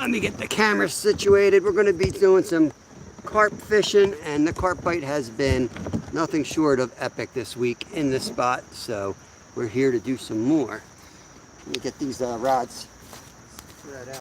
Let me get the camera situated. We're going to be doing some carp fishing, and the carp bite has been nothing short of epic this week in this spot, so we're here to do some more. Let me get these rods spread out.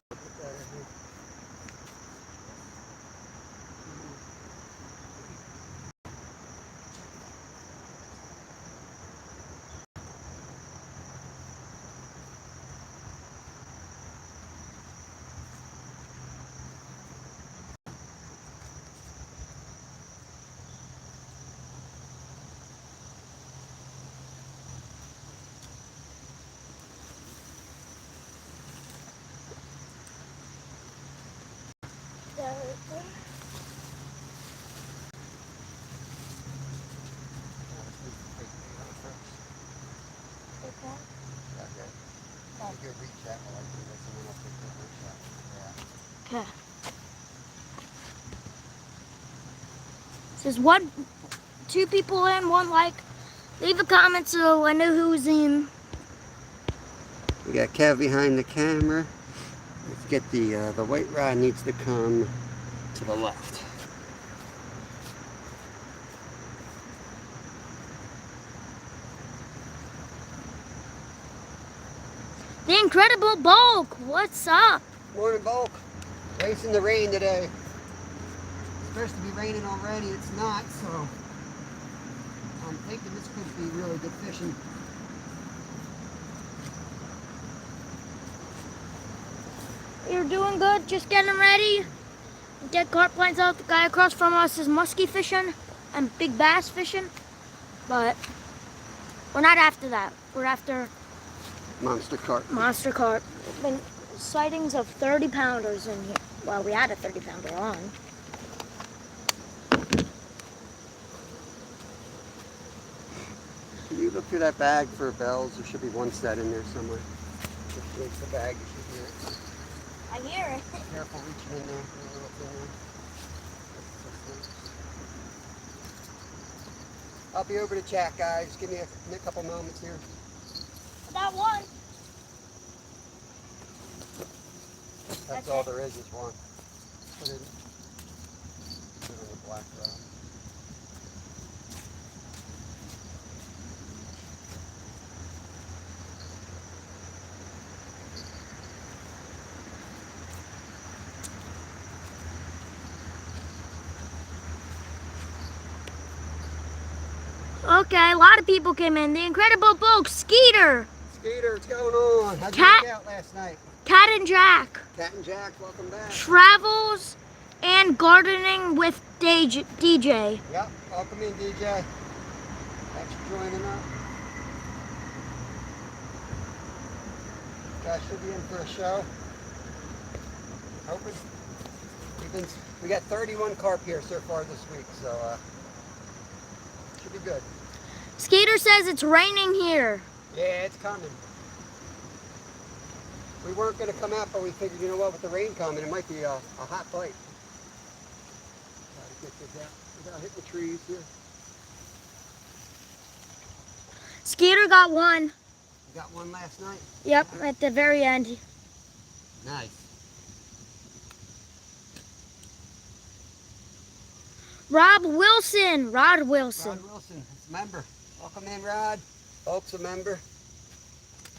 Okay. Says one, 2 people in, 1 like. Leave a comment so I know who's in. We got Kev behind the camera. Let's get the white rod needs to come to the left. The Incredible Bulk, what's up? Morning, Bulk. Racing the rain today. It's supposed to be raining already. It's not, so I'm thinking this could be really good fishing. You're doing good, just getting ready. Get carp lines out. The guy across from us is muskie fishing and big bass fishing, but we're not after that. We're after Monster carp. monster carp. There's been sightings of 30 pounders in here. Well, we had a 30 pounder on. Can you look through that bag for bells? There should be one set in there somewhere. If you reach the bag, you should hear it. I hear it. Careful reaching in there. What's in there. I'll be over to chat, guys. Give me a couple moments here. That one. That's all there is one. Put it in the black rod. Okay, a lot of people came in. The Incredible Bulk, Skeeter. Skeeter, what's going on? How'd you work out last night? Cat and Jack. Cat and Jack, welcome back. Travels and gardening with DJ. Yep, welcome in, DJ. Thanks for joining up. Guys should be in for a show. Hoping. We got 31 carp here so far this week, so should be good. Skeeter says it's raining here. Yeah, it's coming. We weren't going to come out, but we figured, you know what, with the rain coming, it might be a hot bite. Try to get this out without hitting the trees here. Skeeter got one. You got one last night? Yep, at the very end. Nice. Rod Wilson. Rod Wilson, it's a member. Welcome in, Rod. Folks, a member.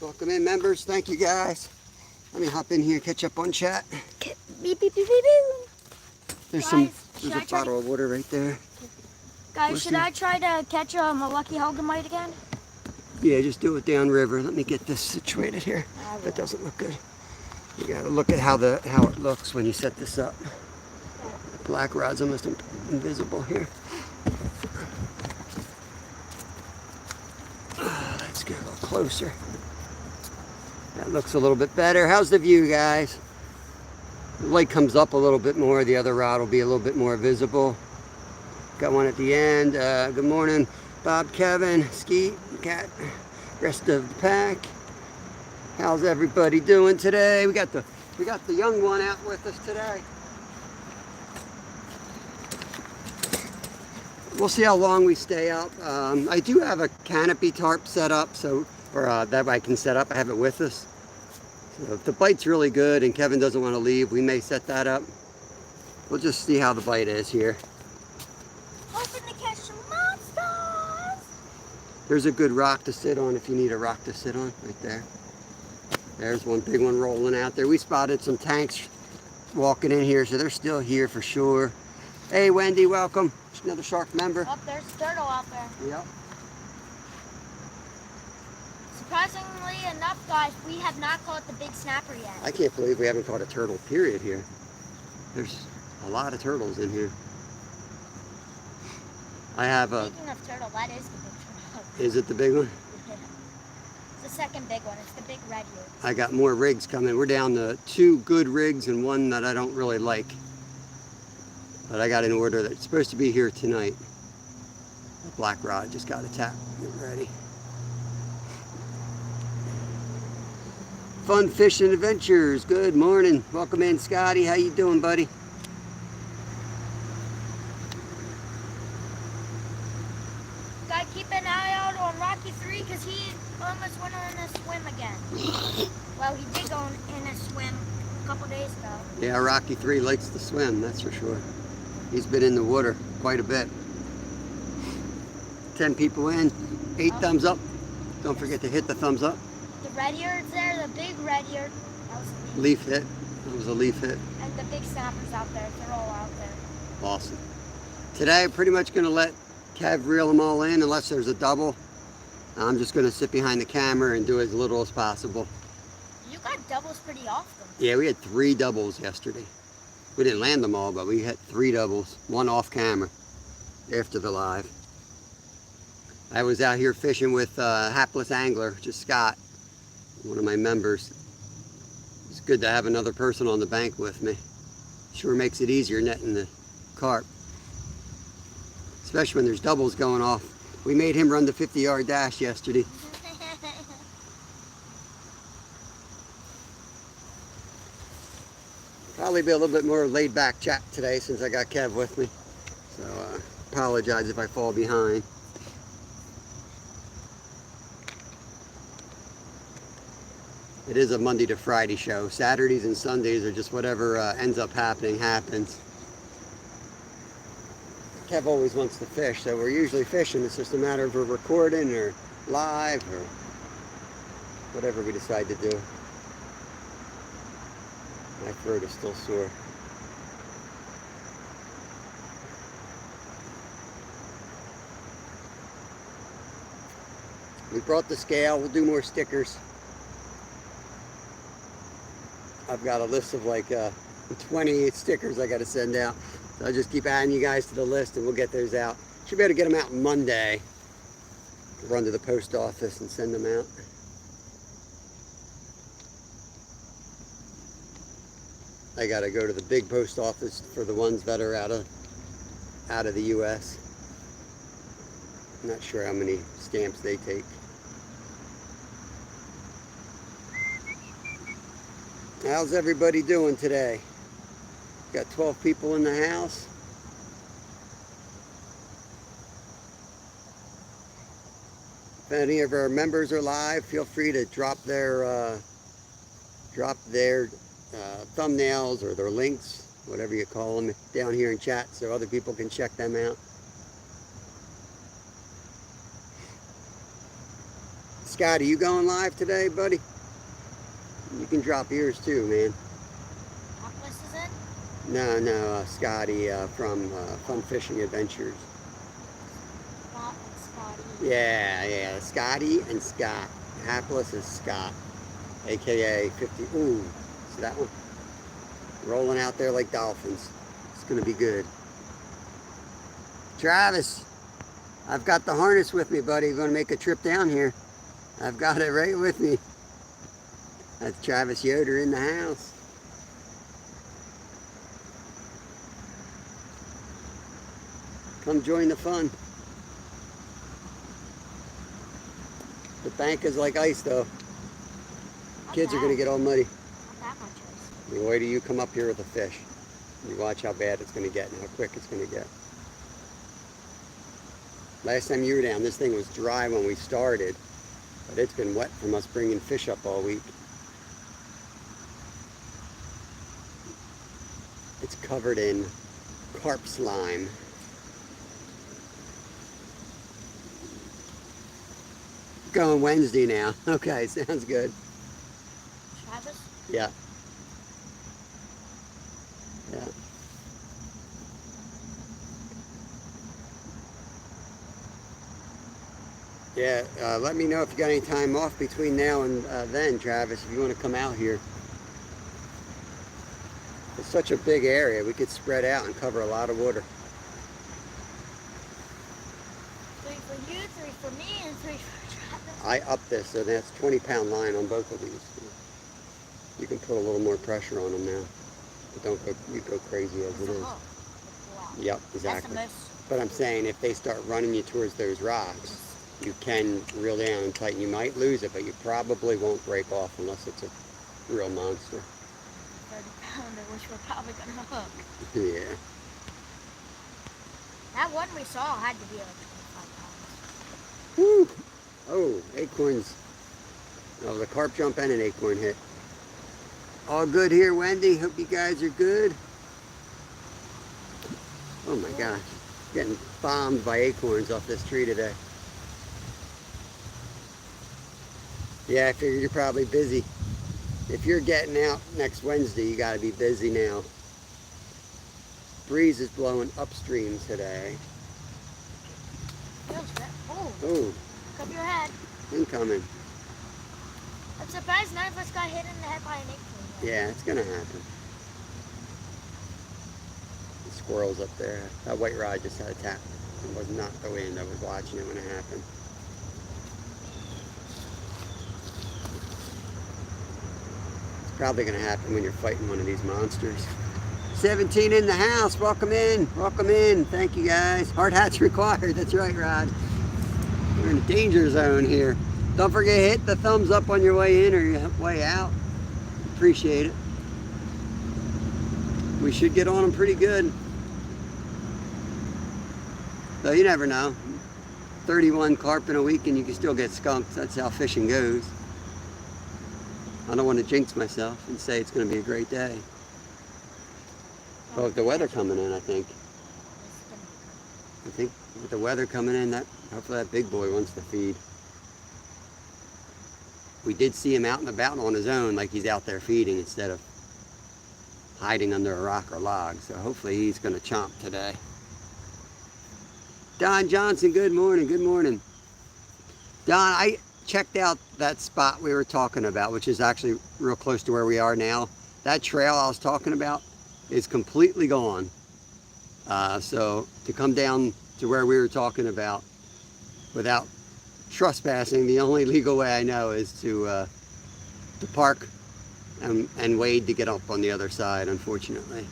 Welcome in, members. Thank you, guys. Let me hop in here and catch up on chat. Beep, beep, beep, beep, beep. There's Guys, a bottle of water right there. Guys, should I try to catch a Lucky Hogamite again? Yeah, just do it downriver. Let me get this situated here. That doesn't look good. You gotta look at how it looks when you set this up. The black rod's almost invisible here. Let's get a little closer. That looks a little bit better. How's the view, guys? The light comes up a little bit more. The other rod will be a little bit more visible. Got one at the end. Good morning, Bob, Kevin, Skeet, Cat, rest of the pack. How's everybody doing today? We got the young one out with us today. We'll see how long we stay out. I do have a canopy tarp set up, so that I can set up. I have it with us, So if the bite's really good and Kevin doesn't want to leave, we may set that up. We'll just see how the bite is here. Hoping to catch some monsters. There's a good rock to sit on if you need a rock to sit on, right there. There's one big one rolling out there. We spotted some tanks walking in here, so they're still here for sure. Hey, Wendy, welcome. There's another shark member. Oh, there's a turtle out there. Yep. Surprisingly enough, guys, we have not caught the big snapper yet. I can't believe we haven't caught a turtle, period, here. There's a lot of turtles in here. I have a... Speaking of turtle, that is the big turtle. Is it the big one? It's the second big one. It's the big red here. I got more rigs coming. We're down to 2 good rigs and 1 that I don't really like. But I got an order that's supposed to be here tonight. The black rod just got a tap. Get ready. Fun Fishing Adventures. Good morning. Welcome in, Scotty. How you doing, buddy? Gotta keep an eye out on Rocky 3 because he almost went on a swim again. Well, he did go in a swim a couple days ago. Yeah, Rocky 3 likes to swim, that's for sure. He's been in the water quite a bit. 10 people in, 8 thumbs up. Don't forget to hit the thumbs up. The red ear's there, the big red ear. That was a Leaf hit. That was a leaf hit. And the big snappers out there. They're all out there. Awesome. Today, I'm pretty much going to let Kev reel them all in unless there's a double. I'm just going to sit behind the camera and do as little as possible. You got doubles pretty often. Yeah, we had 3 doubles yesterday. We didn't land them all, but we had 3 doubles. 1 off camera after the live. I was out here fishing with Hapless Angler, just Scott, one of my members. It's good to have another person on the bank with me. Sure makes it easier netting the carp. Especially when there's doubles going off. We made him run the 50-yard dash yesterday. Probably be a little bit more laid back chat today since I got Kev with me. So apologize if I fall behind. It is a Monday to Friday show. Saturdays and Sundays are just whatever ends up happening happens. Kev always wants to fish, so we're usually fishing. It's just a matter of we're recording or live or whatever we decide to do. My throat is still sore. We brought the scale. We'll do more stickers. I've got a list of like 20 stickers I got to send out. So I'll just keep adding you guys to the list and we'll get those out. Should be able to get them out Monday. Run to the post office and send them out. I got to go to the big post office for the ones that are out of the U.S. I'm not sure how many stamps they take. How's everybody doing today? Got 12 people in the house. If any of our members are live, feel free to drop their thumbnails or their links, whatever you call them, down here in chat so other people can check them out. Scott, are you going live today, buddy? You can drop yours too, man. Hapless is in? No, Scotty from Fun Fishing Adventures. Scott and Scotty. Yeah, Scotty and Scott. Hapless is Scott, aka 50. Ooh, see that one? Rolling out there like dolphins. It's gonna be good. Travis, I've got the harness with me, buddy. Gonna make a trip down here. I've got it right with me. That's Travis Yoder in the house. Come join the fun. The bank is like ice though. Kids are gonna get all muddy. Not that much ice. You wait till you come up here with a fish. You watch how bad it's gonna get and how quick it's gonna get. Last time you were down, this thing was dry when we started, but it's been wet from us bringing fish up all week. It's covered in carp slime. Going Wednesday now. Okay, sounds good. Travis? Yeah. Yeah. Yeah, let me know if you got any time off between now and then, Travis, if you want to come out here. It's such a big area. We could spread out and cover a lot of water. 3 for you, 3 for me, and 3 for Travis. I upped this, so that's 20-pound line on both of these. You can put a little more pressure on them now. But don't go, you go crazy as it is. Wow. Yep, exactly. That's the most. But I'm saying if they start running you towards those rocks, you can reel down and tighten. You might lose it, but you probably won't break off unless it's a real monster. 30-pounder, which we're probably going to hook. Yeah. That one we saw had to be like 25 pounds. Woo! Oh, acorns. Oh, the carp jump and an acorn hit. All good here, Wendy. Hope you guys are good. Oh my gosh. Getting bombed by acorns off this tree today. Yeah, I figured you're probably busy. If you're getting out next Wednesday, you got to be busy now. Breeze is blowing upstream today. Feels good. Oh, Oh, cover your head. incoming. I'm surprised none of us got hit in the head by an acorn. Yeah, it's gonna happen. The squirrel's up there. That white rod just had a tap. It was not the wind. I was watching it when it happened. It's probably gonna happen when you're fighting one of these monsters. 17 in the house. Welcome in. Welcome in. Thank you guys. Hard hats required. That's right, Rod. We're in a danger zone here. Don't forget to hit the thumbs up on your way in or your way out. Appreciate it. We should get on them pretty good. Though you never know. 31 carp in a week and you can still get skunked. That's how fishing goes. I don't want to jinx myself and say it's going to be a great day. Well, with the weather coming in, I think with the weather coming in, that hopefully that big boy wants to feed. We did see him out and about on his own, like he's out there feeding instead of hiding under a rock or log. So hopefully he's going to chomp today. Don Johnson, good morning. Good morning. Don, I checked out that spot we were talking about, which is actually real close to where we are now. That trail I was talking about is completely gone. So to come down to where we were talking about without trespassing, the only legal way I know is to park and wade to get up on the other side, unfortunately.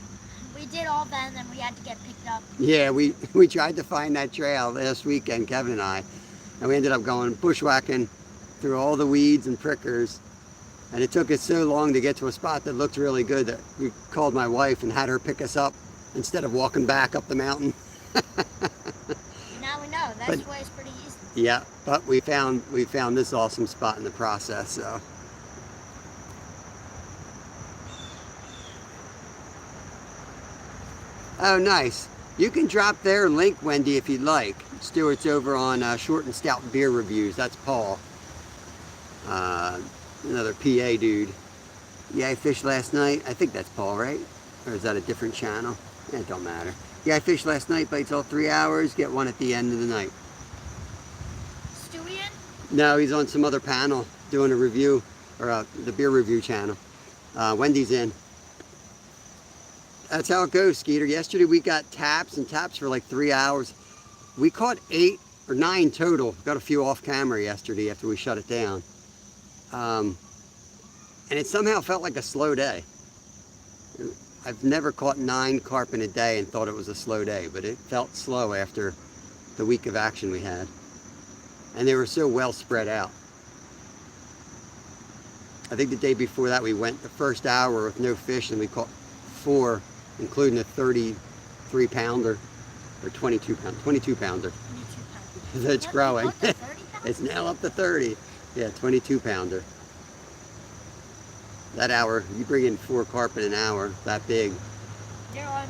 We did all that and then we had to get picked up. Yeah, we tried to find that trail last weekend, Kevin and I, and we ended up going bushwhacking through all the weeds and prickers, and it took us so long to get to a spot that looked really good that we called my wife and had her pick us up instead of walking back up the mountain. Now we know this way is pretty easy. Yeah, but we found this awesome spot in the process. So oh, nice. You can drop their link, Wendy, if you'd like. Stuart's over on Short and Stout Beer Reviews. That's Paul, another PA dude. Yeah, I fished last night. I think that's Paul, right? Or is that a different channel? Yeah, it don't matter. Yeah, I fished last night, bites all 3 hours, get one at the end of the night. Stewie in? No, he's on some other panel doing a review, or the beer review channel. Wendy's in. That's how it goes, Skeeter. Yesterday we got taps and taps for like 3 hours. We caught 8 or 9 total. Got a few off camera yesterday after we shut it down. And it somehow felt like a slow day. I've never caught 9 carp in a day and thought it was a slow day, but it felt slow after the week of action we had. And they were so well spread out. I think the day before that we went the first hour with no fish and we caught 4, including a 33 pounder or 22 pounder. 22 pounder. 22 pounds. It's growing. 30 pounds? It's now up to 30. Yeah, 22 pounder. That hour, you bring in 4 carp in an hour, that big. They're on.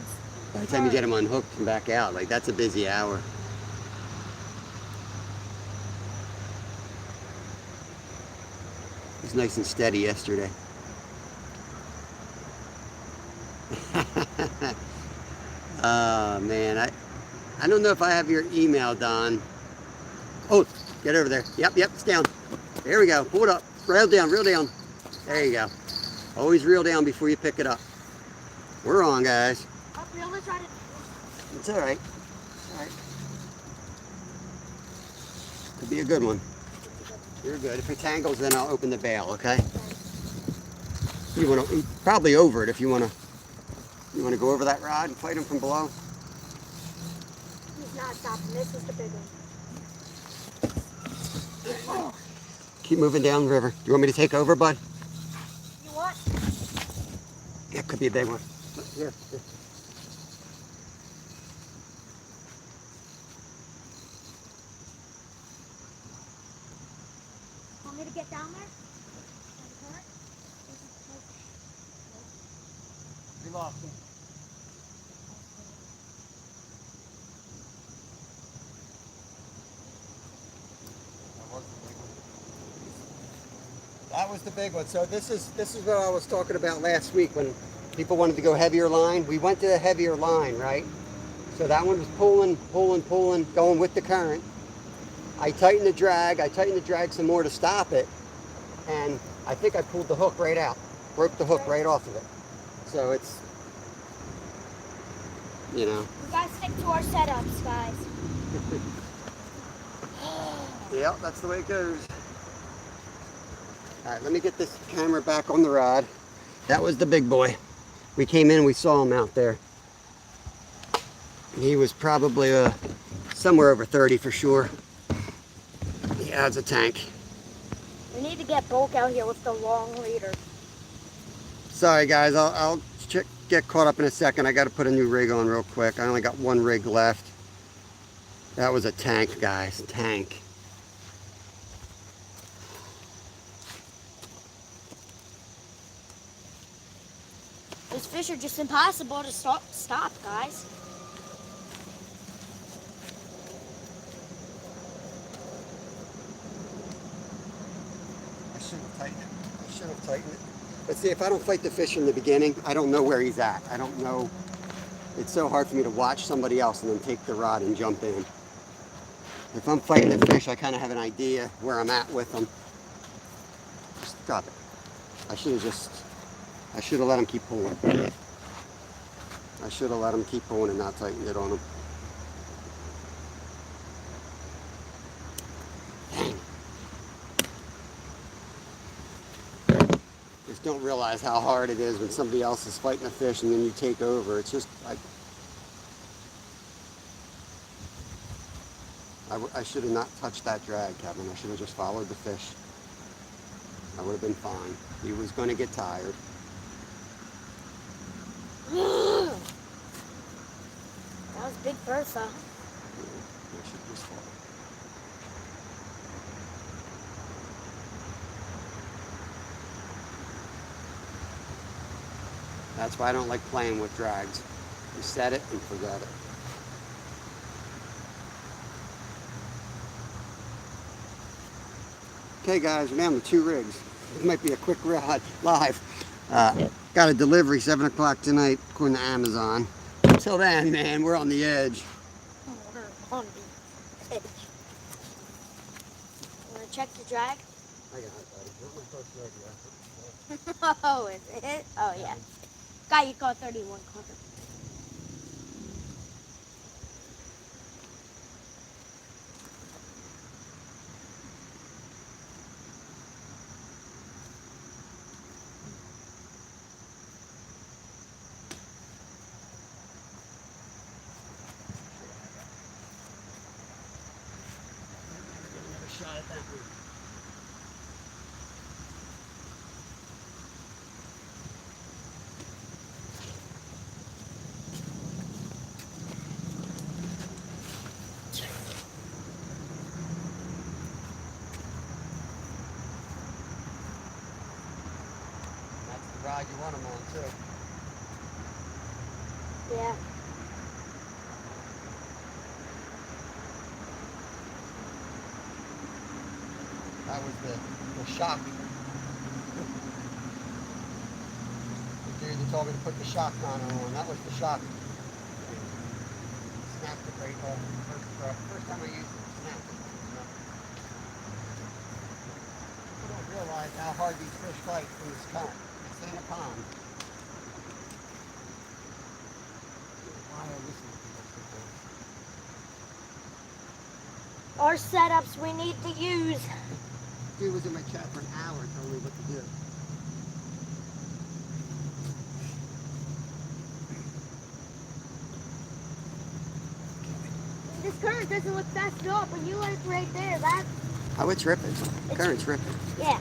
By the time you get them unhooked and back out, like that's a busy hour. It was nice and steady yesterday. Oh man, I don't know if I have your email, Don. Oh, get over there. Yep, it's down. There we go. Pull it up. Reel down, reel down. There you go. Always reel down before you pick it up. We're on, guys. It's all right. All right. Could be a good one. You're good. If it tangles, then I'll open the bail. Okay. You want to probably over it if you want to. You want to go over that rod and fight him from below. He's not stopping. This is the big one. Keep moving down the river. Do you want me to take over, bud? You want? Yeah, could be a big one. Here. Want me to get down there? We lost him. That was the big one. So this is what I was talking about last week when people wanted to go heavier line. We went to the heavier line, right? So that one was pulling, going with the current. I tightened the drag some more to stop it, and I think I pulled the hook right out, broke the hook right off of it. So it's, you know. We gotta stick to our setups, guys. Yeah, that's the way it goes. All right, let me get this camera back on the rod. That was the big boy. We came in, we saw him out there. He was probably somewhere over 30 for sure. Yeah, it's a tank. We need to get Bulk out here with the long leader. Sorry guys, I'll get caught up in a second. I got to put a new rig on real quick. I only got one rig left. That was a tank, guys, tank. These fish are just impossible to stop, guys. I should have tightened it. I should have tightened it. But see, if I don't fight the fish in the beginning, I don't know where he's at. I don't know. It's so hard for me to watch somebody else and then take the rod and jump in. If I'm fighting the fish, I kind of have an idea where I'm at with them. Just drop it. I should have let him keep pulling. I should have let him keep pulling and not tightened it on him. Dang. Just don't realize how hard it is when somebody else is fighting a fish and then you take over. It's just, I should have not touched that drag, Kevin. I should have just followed the fish. I would have been fine. He was going to get tired. That was Big Bertha. Yeah, I should just follow. That's why I don't like playing with drags. You set it and forget it. Okay guys, we're down to 2 rigs. It might be a quick ride live. Got a delivery 7 o'clock tonight according to Amazon. Until then, man, we're on the edge. We're on the edge. Want to check the drag? I got it, buddy. Not my first rodeo. Oh, is it? Oh, yeah. Guy, you caught 31 carp. Shot at that one. That's the rod you want them on too. Yeah. That was the shock. The dude that told me to put the shock monitor on, that was the shock. Snapped the brake off. First time I used it, snapped it. People don't realize how hard these fish fight in this current. It's in a pond. Why I listen to people sometimes. Our setups we need to use. Dude was in my chat for an hour telling me what to do. This current doesn't look fast at all, but you look right there. That. Oh, it's ripping. Current's ripping. Yeah.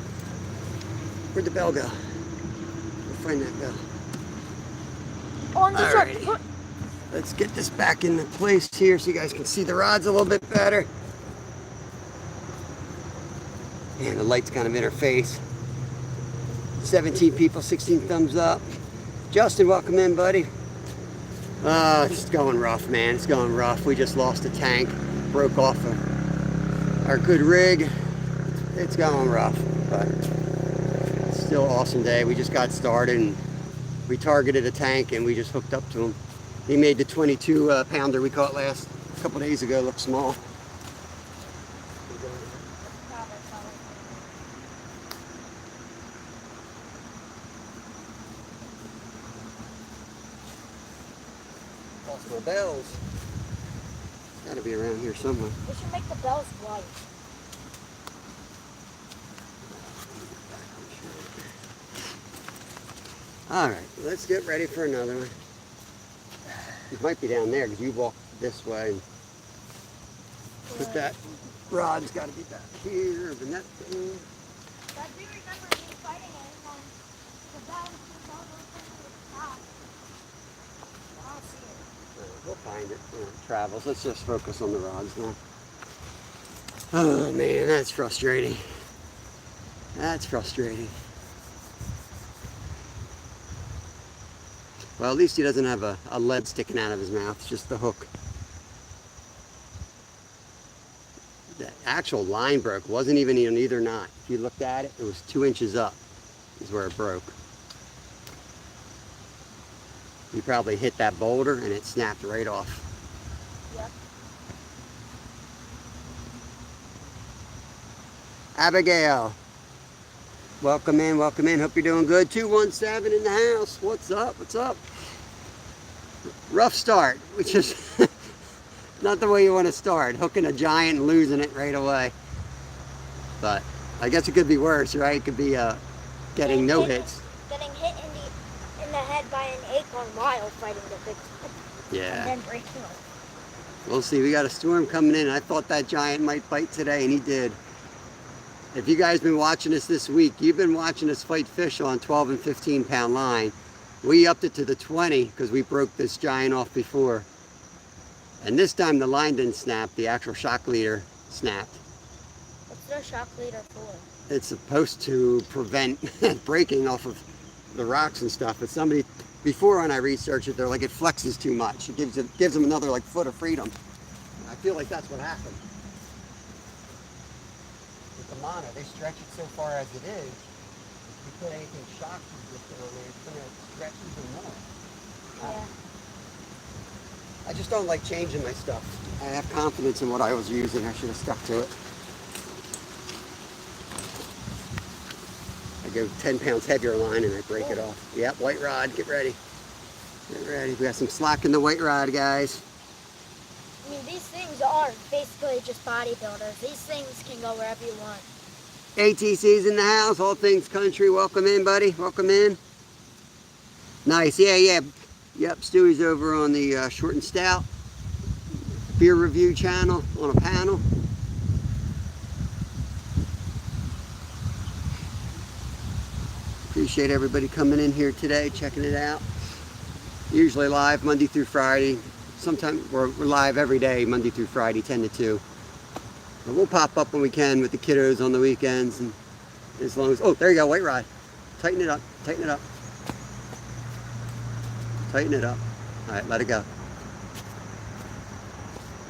Where'd the bell go? We'll find that bell. On the truck. Alrighty. Let's get this back into place here so you guys can see the rods a little bit better. And the light's kind of in her face. 17 people, 16 thumbs up. Justin, welcome in, buddy. It's going rough, man. It's going rough. We just lost a tank. Broke off our good rig. It's going rough, but it's still an awesome day. We just got started and we targeted a tank and we just hooked up to him. He made the 22 pounder we caught a couple days ago look small. Lost my bells. Gotta be around here somewhere. We should make the bells white. All right, let's get ready for another one. It might be down there because you walk this way. And put that rod's got to be back here, the net thing. I do remember me fighting it on the bells just all over the top. I don't see it. We'll find it when it travels. Let's just focus on the rods now. Oh man, that's frustrating. That's frustrating. Well, at least he doesn't have a lead sticking out of his mouth, it's just the hook. The actual line broke, wasn't even in either knot. If you looked at it, it was 2 inches up is where it broke. You probably hit that boulder and it snapped right off. Yep. Abigail, welcome in, welcome in. Hope you're doing good. 217 in the house. What's up? What's up? Rough start, which is not the way you want to start. Hooking a giant and losing it right away. But I guess it could be worse, right? It could be getting no hits. Getting hit in the head by an acorn while fighting the big one. Yeah. And then breaking off. We'll see. We got a storm coming in. I thought that giant might bite today, and he did. If you guys been watching us this week, you've been watching us fight fish on 12 and 15 pound line. We upped it to the 20 because we broke this giant off before. And this time the line didn't snap, the actual shock leader snapped. What's the shock leader for? It's supposed to prevent breaking off of the rocks and stuff. But somebody, before when I researched it, they're like, it flexes too much. It gives them another like foot of freedom. And I feel like that's what happened. The mono, they stretch it so far as it is. If you put anything shock resistant on there, it's going to stretch even more. Yeah. I just don't like changing my stuff. I have confidence in what I was using. I should have stuck to it. I go 10 pounds heavier line and I break it off. Yep, white rod, get ready. Get ready. We got some slack in the white rod, guys. I mean, these things are basically just bodybuilders. These things can go wherever you want. ATC's in the house, all things country. Welcome in, buddy. Welcome in. Nice. Yeah. Yep, Stewie's over on the Short and Stout beer review channel on a panel. Appreciate everybody coming in here today, checking it out. Usually live Monday through Friday. Sometimes we're live every day, Monday through Friday, 10 to 2. But we'll pop up when we can with the kiddos on the weekends. And as long as, oh, there you go, white rod. Tighten it up, tighten it up. Tighten it up. All right, let it go.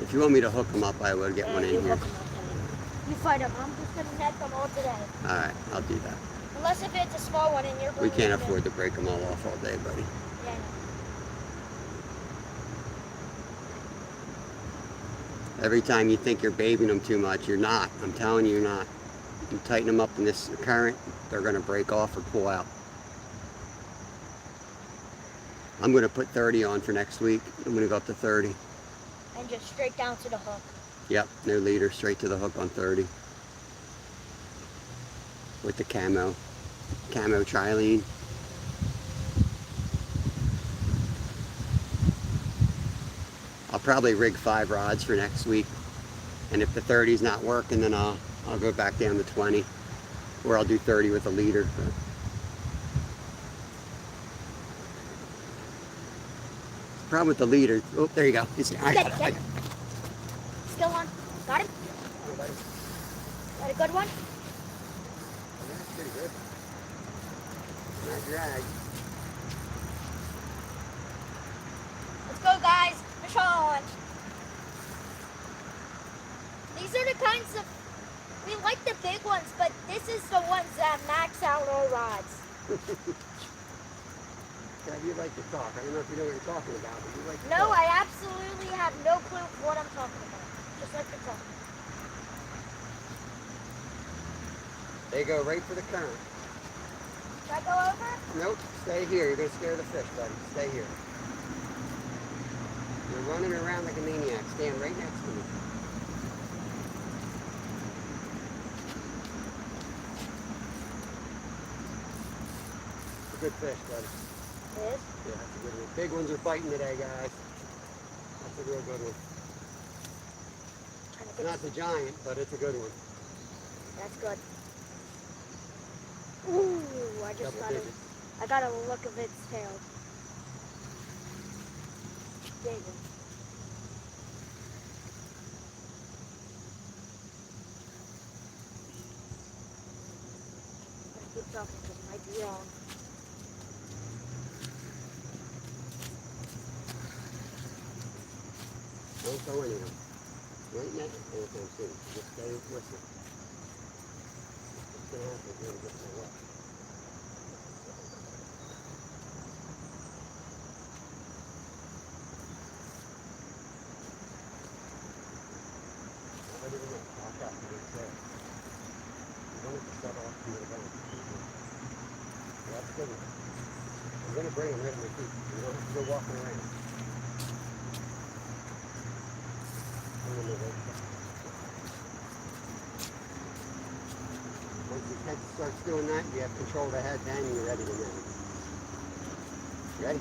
If you want me to hook them up, I would get one in you here. hook 'em up, Daddy. You fight them. I'm just gonna net them all today. All right, I'll do that. Unless if it's a small one and you're We bringing can't it in. afford to break them all off all day, buddy. Yeah, I know. Every time you think you're babying them too much, you're not. I'm telling you, you're not. You tighten them up in this current, they're going to break off or pull out. I'm going to put 30 on for next week. I'm going to go up to 30. And just straight down to the hook. Yep, no leader, straight to the hook on 30. With the camo trilene. I'll probably rig 5 rods for next week. And if the 30's not working, then I'll go back down to 20. Or I'll do 30 with a leader. But the problem with the leader, oh, there you go. I got it. Still on. Got him? Got a good one? That's pretty good. Not drag. Let's go, guys. Fish on. These are the kinds of... We like the big ones, but this is the ones that max out our rods. Yeah, you like to talk. I don't know if you know what you're talking about, but you like to No, talk. I absolutely have no clue what I'm talking about. Just like to talk. They go right for the current. Should I go over? Nope, stay here. You're going to scare the fish, buddy. Stay here. You're running around like a maniac. Stand right next to me. It's a good fish, buddy. It is? Yeah, that's a good one. Big ones are biting today, guys. That's a real good one. Trying to It's get not the giant, but it's a good one. That's good. Ooh, I just Double got a, digits. I got a look of its tail. Big one. I keep talking because it might be wrong. Don't go anywhere. Right next to anything soon. Just stay listen. What's going to happen if you don't get my luck? I didn't know. Back up. You didn't say it. You wanted to start off from the ground. Yeah, that's good. I'm going to bring him right in my feet. You don't have to go walking around. Once his head starts doing that, you have control of the head, then you're ready to go. Ready?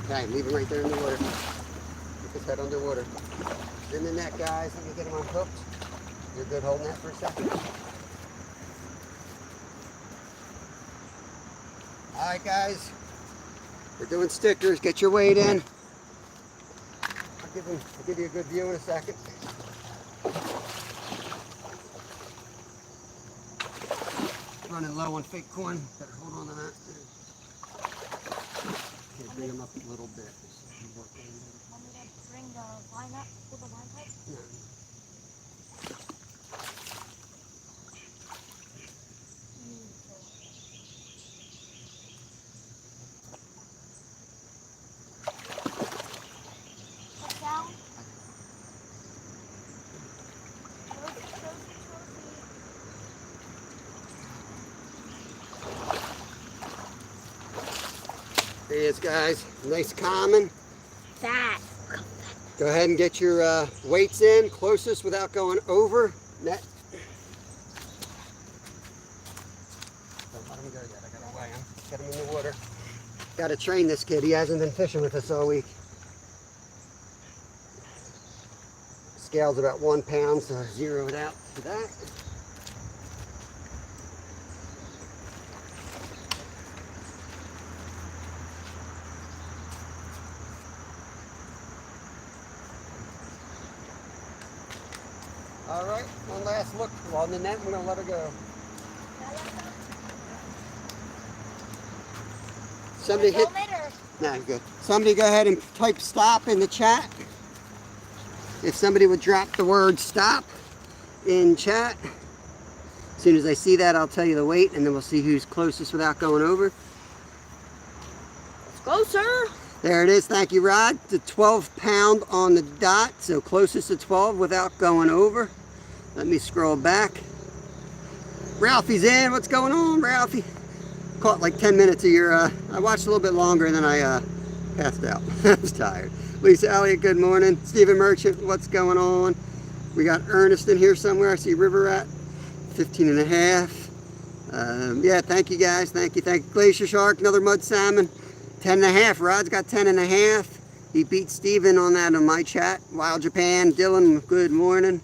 Okay, leave him right there in the water. Keep his head underwater. In the net, guys. Let me get him unhooked. You're good holding that for a second. All right, guys. We're doing stickers. Get your weight in. I'll give you a good view in a second. Running low on fake corn. Better hold on to that. Okay, bring them up a little bit. Want me to bring the line up with the line pipe? No. Put down. There he is, guys. Nice common. Fat. Go ahead and get your weights in closest without going over net. Don't let him go yet. I gotta weigh him. Get him in the water. Gotta train this kid. He hasn't been fishing with us all week. Scale's about 1 pound, so zero it out for that. All right, one last look on the net. We're gonna let her go. Somebody hit. No, good. Somebody go ahead and type stop in the chat. If somebody would drop the word stop in chat. As soon as I see that, I'll tell you the weight, and then we'll see who's closest without going over. Let's go, sir. There it is. Thank you, Rod. The 12-pound on the dot, so closest to 12 without going over. Let me scroll back. Ralphie's in. What's going on, Ralphie? Caught like 10 minutes of your, I watched a little bit longer and then I passed out. I was tired. Lisa Elliott, good morning. Stephen Merchant, what's going on? We got Ernest in here somewhere. I see River Rat, 15 and a half. Yeah, thank you guys. Thank you. Glacier Shark, another mud salmon. 10 and a half. Rod's got 10 and a half. He beat Steven on that on my chat. Wild Japan, Dylan, good morning.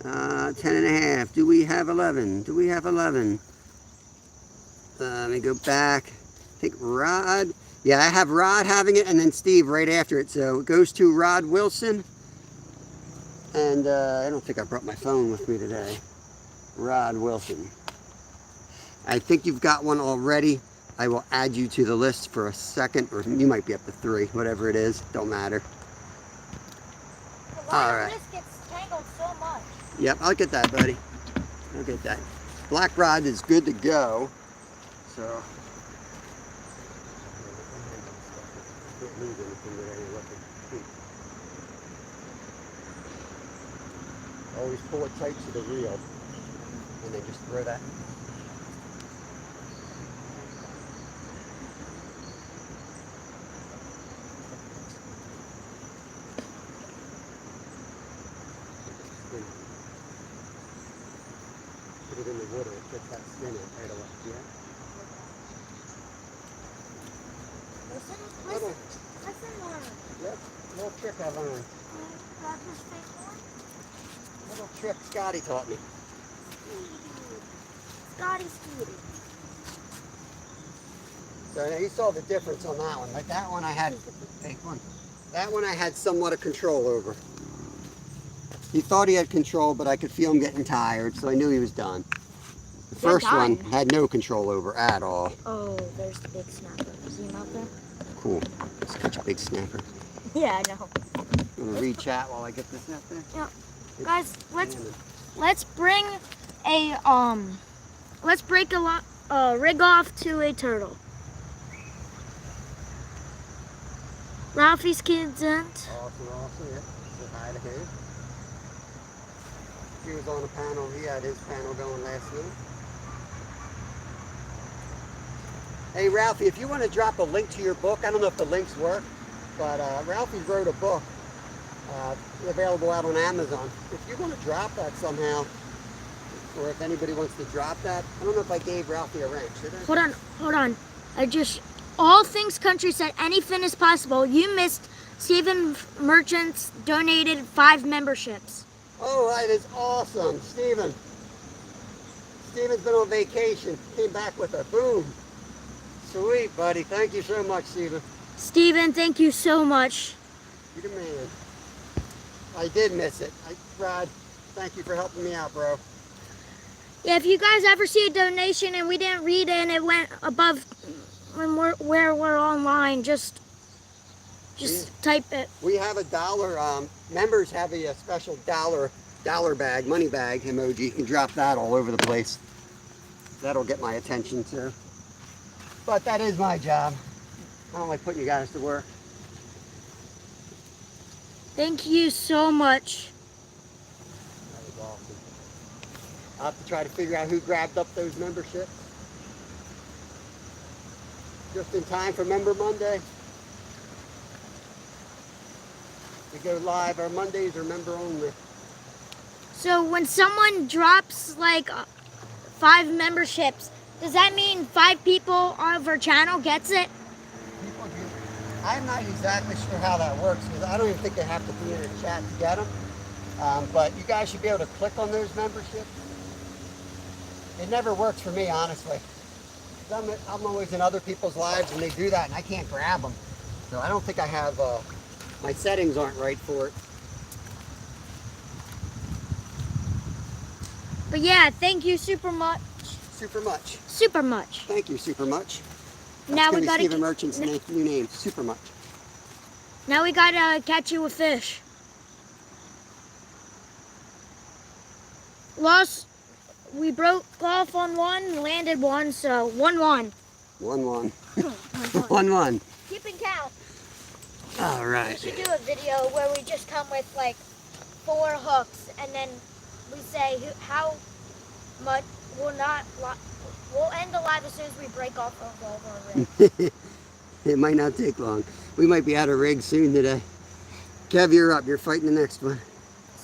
10 and a half. Do we have 11? Do we have 11? Let me go back. I think Rod. Yeah, I have Rod having it and then Steve right after it. So it goes to Rod Wilson. And I don't think I brought my phone with me today. Rod Wilson. I think you've got one already. I will add you to the list for a second, or you might be up to 3, whatever it is. Don't matter. All right. This gets tangled so much. Yep, I'll get that, buddy. I'll get that. Black Rod is good to go. So, can't lose anything with any looking. Always pull it tight to the reel, and then just throw that. Put it in the water, it gets that spin in right away. Yeah. Listen, Lauren. Yep, little trick I learned. Grab this fake one. Little trick Scotty taught me. Scotty Scooty. So now you saw the difference on that one. Like that one I had, fake one. That one I had somewhat of control over. He thought he had control, but I could feel him getting tired, so I knew he was done. The first one had no control over at all. Oh, there's the big snapper. See him out there? Cool. It's such a big snapper. Yeah, I know. You want to read chat while I get this out there? Yeah. Guys, let's bring a let's break a rig off to a turtle. Ralphie's kids in. Awesome, yeah. Say hi to him. He was on a panel. He had his panel going last night. Hey Ralphie, if you want to drop a link to your book, I don't know if the links work, but Ralphie wrote a book available out on Amazon. If you want to drop that somehow, or if anybody wants to drop that, I don't know if I gave Ralphie a wrench, did I? Hold on. All Things Country said anything is possible. You missed Stephen Merchant's donated 5 memberships. Oh, that is awesome. Steven's been on vacation. Came back with a boom. Sweet, buddy. Thank you so much, Steven. Steven, thank you so much. You're the man. I did miss it. Rod, thank you for helping me out, bro. Yeah, if you guys ever see a donation and we didn't read it and it went above where we're online, just type it. We have $1. Members have a special dollar bag, money bag emoji. You can drop that all over the place. That'll get my attention too. But that is my job. I don't like putting you guys to work. Thank you so much. That was awesome. I'll have to try to figure out who grabbed up those memberships. Just in time for Member Monday. We go live. Our Mondays are member only. So when someone drops like 5 memberships, does that mean 5 people of our channel gets it? I'm not exactly sure how that works because I don't even think they have to be in a chat to get them. But you guys should be able to click on those memberships. It never works for me, honestly. I'm always in other people's lives and they do that and I can't grab them. So I don't think I have, my settings aren't right for it. But yeah, thank you super much. Super much. Super much. Thank you super much. Now we That's gotta Stephen Merchant's new name, Super Much. now we gotta catch you a fish. We broke off on one, landed one, so 1-1. 1-1. 1-1. 1-1. Keeping count. All We right. should do a video where we just come with like 4 hooks, and then we say how much we'll end alive as soon as we break off of all of our rigs. It might not take long. We might be out of rig soon today. Kev, you're up. You're fighting the next one.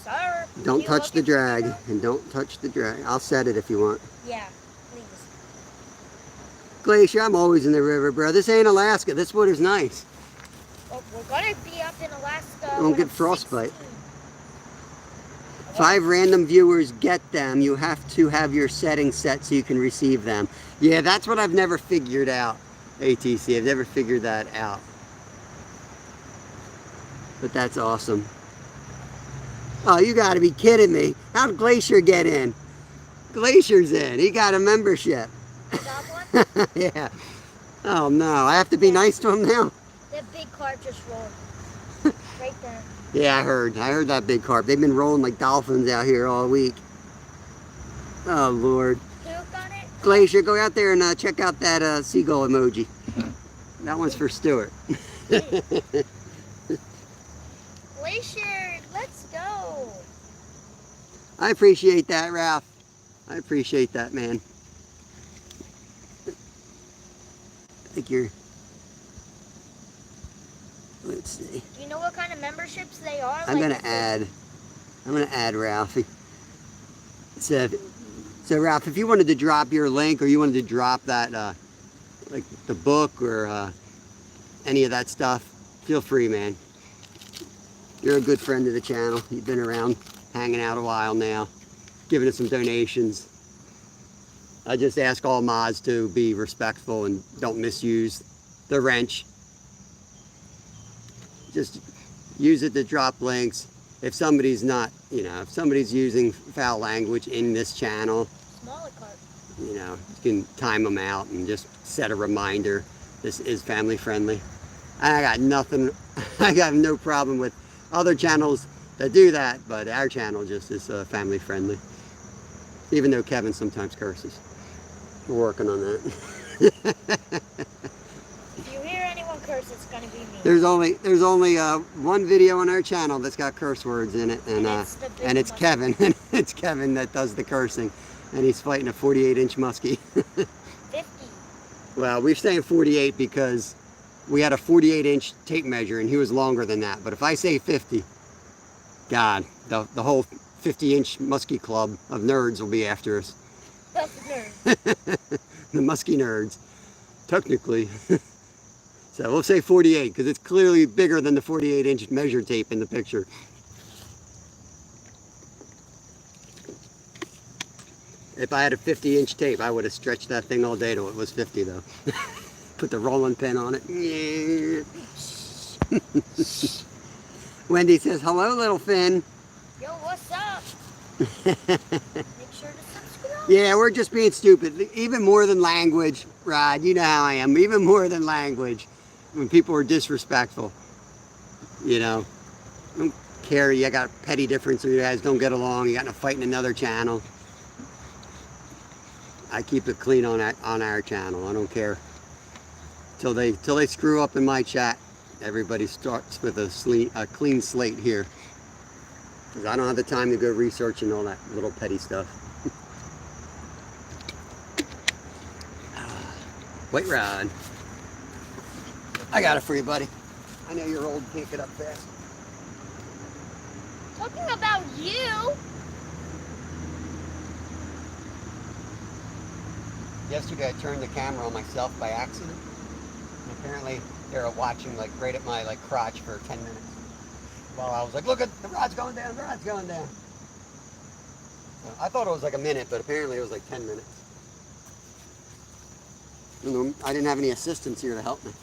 Sir, Don't touch the drag, and don't touch the drag. I'll set it if you want. Yeah, please. Glacier, I'm always in the river, bro. This ain't Alaska. This water's nice. Well, we're gonna be up in Alaska. Don't get frostbite. 5 random viewers get them. You have to have your settings set so you can receive them. Yeah, that's what I've never figured out, ATC. I've never figured that out. But that's awesome. Oh, you gotta be kidding me. How'd Glacier get in? Glacier's in. He got a membership. Got one? Yeah. Oh no, I have to be nice to him now? That big carp just rolled. Right there. Yeah, I heard that big carp. They've been rolling like dolphins out here all week. Oh Lord. Who got it? Glacier, go out there and check out that seagull emoji. That one's for Stuart. Glacier, let's go. I appreciate that, Ralph. I appreciate that, man. I think you're... Let's see. Do you know what kind of memberships they are? I'm gonna add Ralphie. So Ralph, if you wanted to drop your link, or you wanted to drop that, like the book or any of that stuff, feel free, man. You're a good friend of the channel. You've been around, hanging out a while now, giving us some donations. I just ask all mods to be respectful and don't misuse the wrench. Just use it to drop links. If somebody's not, if somebody's using foul language in this channel, Smaller carp. you can time them out and just set a reminder. This is family friendly. I got nothing, I got no problem with other channels that do that, but our channel just is family friendly. Even though Kevin sometimes curses. We're working on that. If you hear anyone curse, it's gonna be me. There's only one video on our channel that's got curse words in it, and it's Kevin. And it's Kevin that does the cursing, and he's fighting a 48-inch muskie. 50. Well, we're saying 48 because we had a 48-inch tape measure, and he was longer than that. But if I say 50, God, the whole 50-inch muskie club of nerds will be after us. That's nerd. The muskie nerds, technically. So we'll say 48 because it's clearly bigger than the 48-inch measure tape in the picture. If I had a 50-inch tape, I would have stretched that thing all day till it was 50 though. Put the rolling pin on it. Wendy says, hello little Finn. Yo, what's up? Make sure to subscribe. Yeah, we're just being stupid. Even more than language, Rod, you know how I am. Even more than language. When people are disrespectful, I don't care. You got a petty difference, or you guys don't get along. You got in a fight in another channel. I keep it clean on our channel. I don't care till they screw up in my chat. Everybody starts with a clean slate here, because I don't have the time to go researching all that little petty stuff. Wait, Rod. I got it for you, buddy. I know you're old, can't get up fast. Talking about you. Yesterday I turned the camera on myself by accident. And apparently they were watching like right at my crotch for 10 minutes. While I was like, look at the rod's going down, the rod's going down. So I thought it was like a minute, but apparently it was like 10 minutes. I didn't have any assistants here to help me.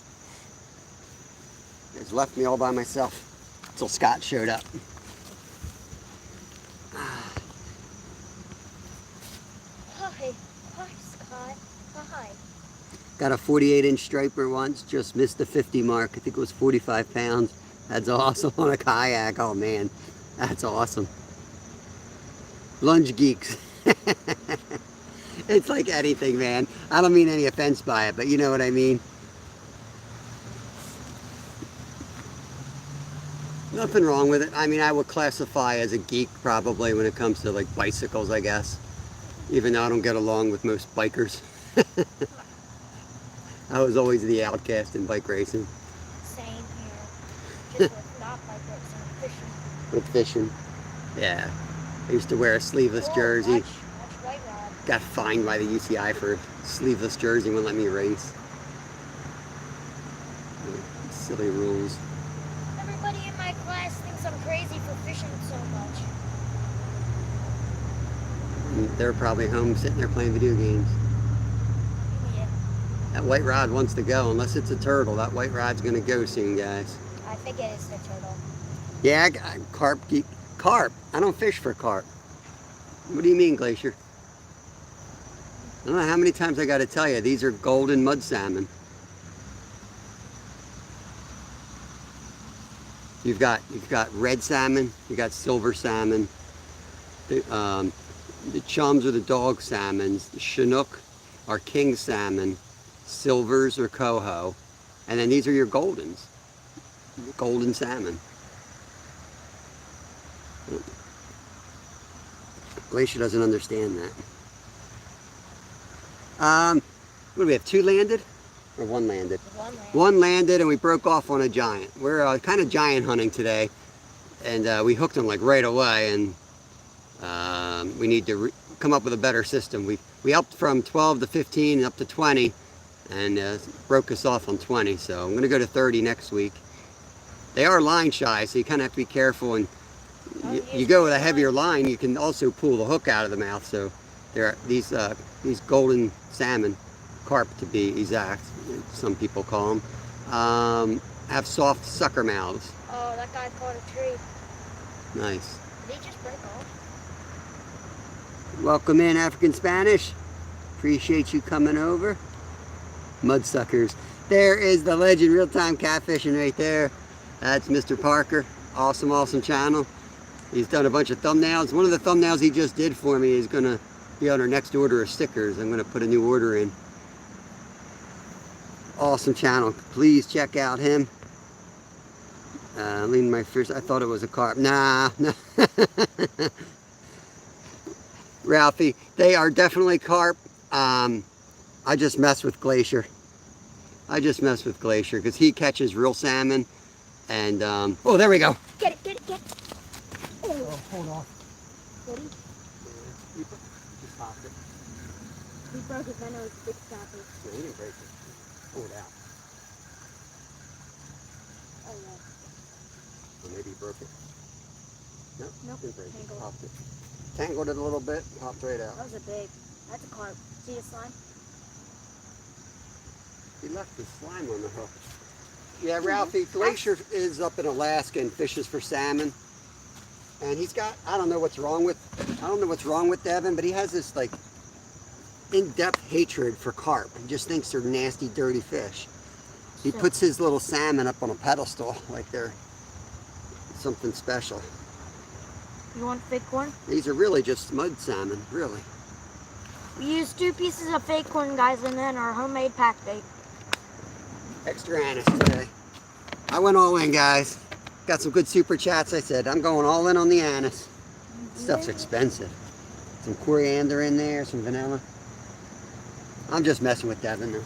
They just left me all by myself until Scott showed up. Hi, Scott. Hi. Got a 48-inch striper once, just missed the 50 mark. I think it was 45 pounds. That's awesome on a kayak. Oh man, that's awesome. Lunge geeks. It's like anything, man. I don't mean any offense by it, but you know what I mean. Nothing wrong with it. I mean, I would classify as a geek probably when it comes to like bicycles, I guess. Even though I don't get along with most bikers. I was always the outcast in bike racing. Same here. Just with not bike racing, fishing. With fishing. Yeah. I used to wear a sleeveless jersey. Watch White Rod. Got fined by the UCI for a sleeveless jersey, wouldn't let me race. Silly rules. Everybody in my class thinks I'm crazy for fishing so much. They're probably home sitting there playing video games. Yeah, That white rod wants to go, unless it's a turtle. That white rod's gonna go soon, guys. I think it is the turtle. Yeah, carp geek. Carp. I don't fish for carp. What do you mean, Glacier? I don't know how many times I got to tell you. These are golden mud salmon. You've got red salmon. You got silver salmon. The chums are the dog salmons. The Chinook are king salmon. Silvers are coho, and then these are your goldens. Golden salmon. Glacier doesn't understand that. What do we have? 2 landed? Or 1 landed? One landed, and we broke off on a giant. We're kind of giant hunting today, and we hooked them like right away, and we need to come up with a better system. We upped from 12 to 15 and up to 20, and broke us off on 20, so I'm going to go to 30 next week. They are line shy, so you kind of have to be careful, and you go with a heavier line, you can also pull the hook out of the mouth. So there are these golden salmon, carp to be exact, some people call them, have soft sucker mouths. Oh, that guy caught a tree. Nice. Did he just break off? Welcome in, African Spanish. Appreciate you coming over. Mudsuckers. There is the legend, real-time catfishing right there. That's Mr. Parker. Awesome, awesome channel. He's done a bunch of thumbnails. One of the thumbnails he just did for me is going to be on our next order of stickers. I'm going to put a new order in. Awesome channel. Please check out him. Lean my fish. I thought it was a carp. Nah. Ralphie, they are definitely carp. I just mess with Glacier. Because he catches real salmon. And, oh, there we go. Get it. Oh, hold on. Ready? Just popped it. He broke it, I know it's big snappy. No, he didn't break it. Pull it out. Oh, yeah. Or maybe he broke it. Nope, didn't break Tangled. it. Popped it. Tangled it a little bit, popped right out. That was that's a carp. See the slime? He left the slime on the hook. Yeah, Ralphie, Glacier is up in Alaska and fishes for salmon. And he's got, I don't know what's wrong with Devin, but he has this like in-depth hatred for carp. He just thinks they're nasty, dirty fish. He puts his little salmon up on a pedestal like they're something special. You want fake corn? These are really just mud salmon, really. We used 2 pieces of fake corn, guys, and then our homemade pack bait. Extra anise today. I went all in, guys. Got some good super chats. I said, I'm going all in on the anise. Stuff's expensive. Some coriander in there, some vanilla. I'm just messing with Devin though.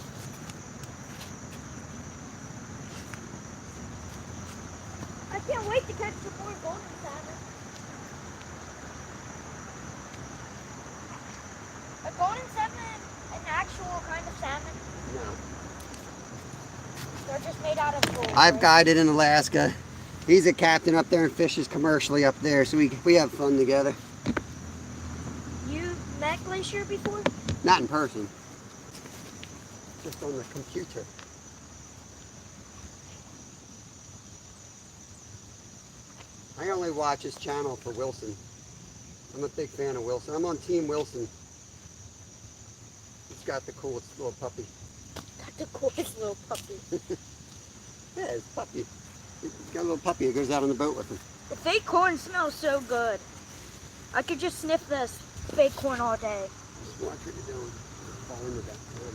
I can't wait to catch some more golden salmon. A golden salmon, an actual kind of salmon? No. They're just made out of gold. I've guided in Alaska. He's a captain up there and fishes commercially up there, so we have fun together. You met Glacier before? Not in person. Just on the computer. I only watch his channel for Wilson. I'm a big fan of Wilson. I'm on Team Wilson. He's got the coolest little puppy. The coolest little puppy. Yeah, it's a puppy. He's got a little puppy that goes out on the boat with him. The fake corn smells so good. I could just sniff this fake corn all day. Just watch what you're doing. Fall into that camera.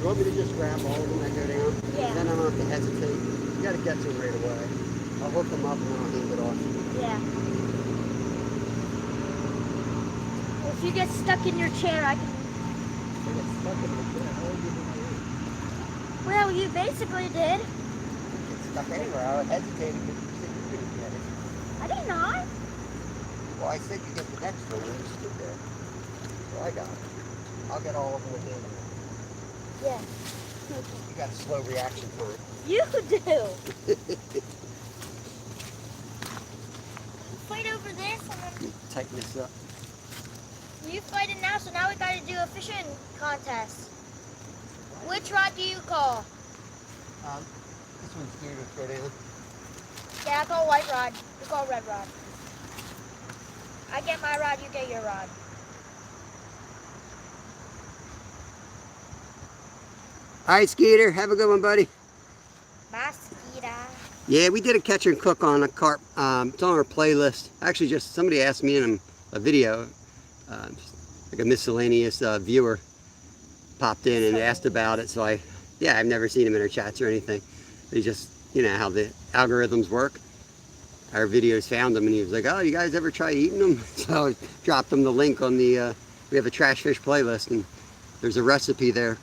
You want me to just grab all of them that go down? Yeah. Then I don't have to hesitate. You got to get to them right away. I'll hook them up and then I'll hand it off. Yeah. Well, if you get stuck in your chair, I can... I get stuck in the chair. How would you do that? Well, you basically did. Get stuck anywhere. I hesitated because you said you couldn't get it. I did not. Well, I said you get the next one and you stood there. So I got it. I'll get all of them again. Yeah. You got a slow reaction time. You do. Fight over this and then Tighten this up. you fight it now, so now we gotta do a fishing contest. Which rod do you call? This one's here to throw down. Yeah, I call white rod. You call red rod. I get my rod, you get your rod. All right, Skeeter. Have a good one, buddy. Mosquito. Yeah, we did a catch and cook on a carp. It's on our playlist. Actually, just somebody asked me in a video, like a miscellaneous viewer popped in and asked about it. So I've never seen him in our chats or anything. They just, you know how the algorithms work. Our videos found him and he was like, oh, you guys ever try eating them? So I dropped him the link on the, we have a trash fish playlist and there's a recipe there.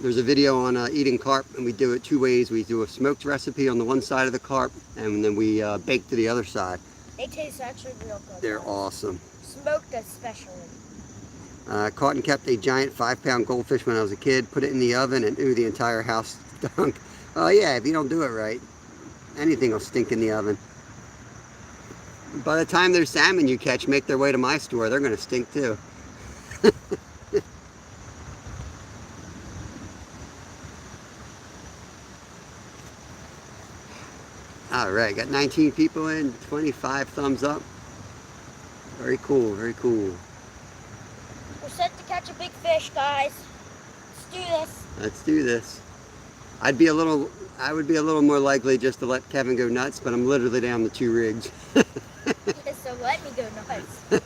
There's a video on eating carp, and we do it two ways. We do a smoked recipe on the one side of the carp, and then we bake to the other side. They taste actually real good. They're awesome. Smoked especially. Caught and kept a giant 5-pound goldfish when I was a kid. Put it in the oven, and ooh, the entire house stunk. Oh yeah, if you don't do it right, anything will stink in the oven. By the time there's salmon you catch make their way to my store, they're going to stink too. All right, got 19 people in, 25 thumbs up. Very cool, very cool. We're set to catch a big fish, guys. Let's do this. Let's do this. I would be a little more likely just to let Kevin go nuts, but I'm literally down to 2 rigs. So let me go nuts.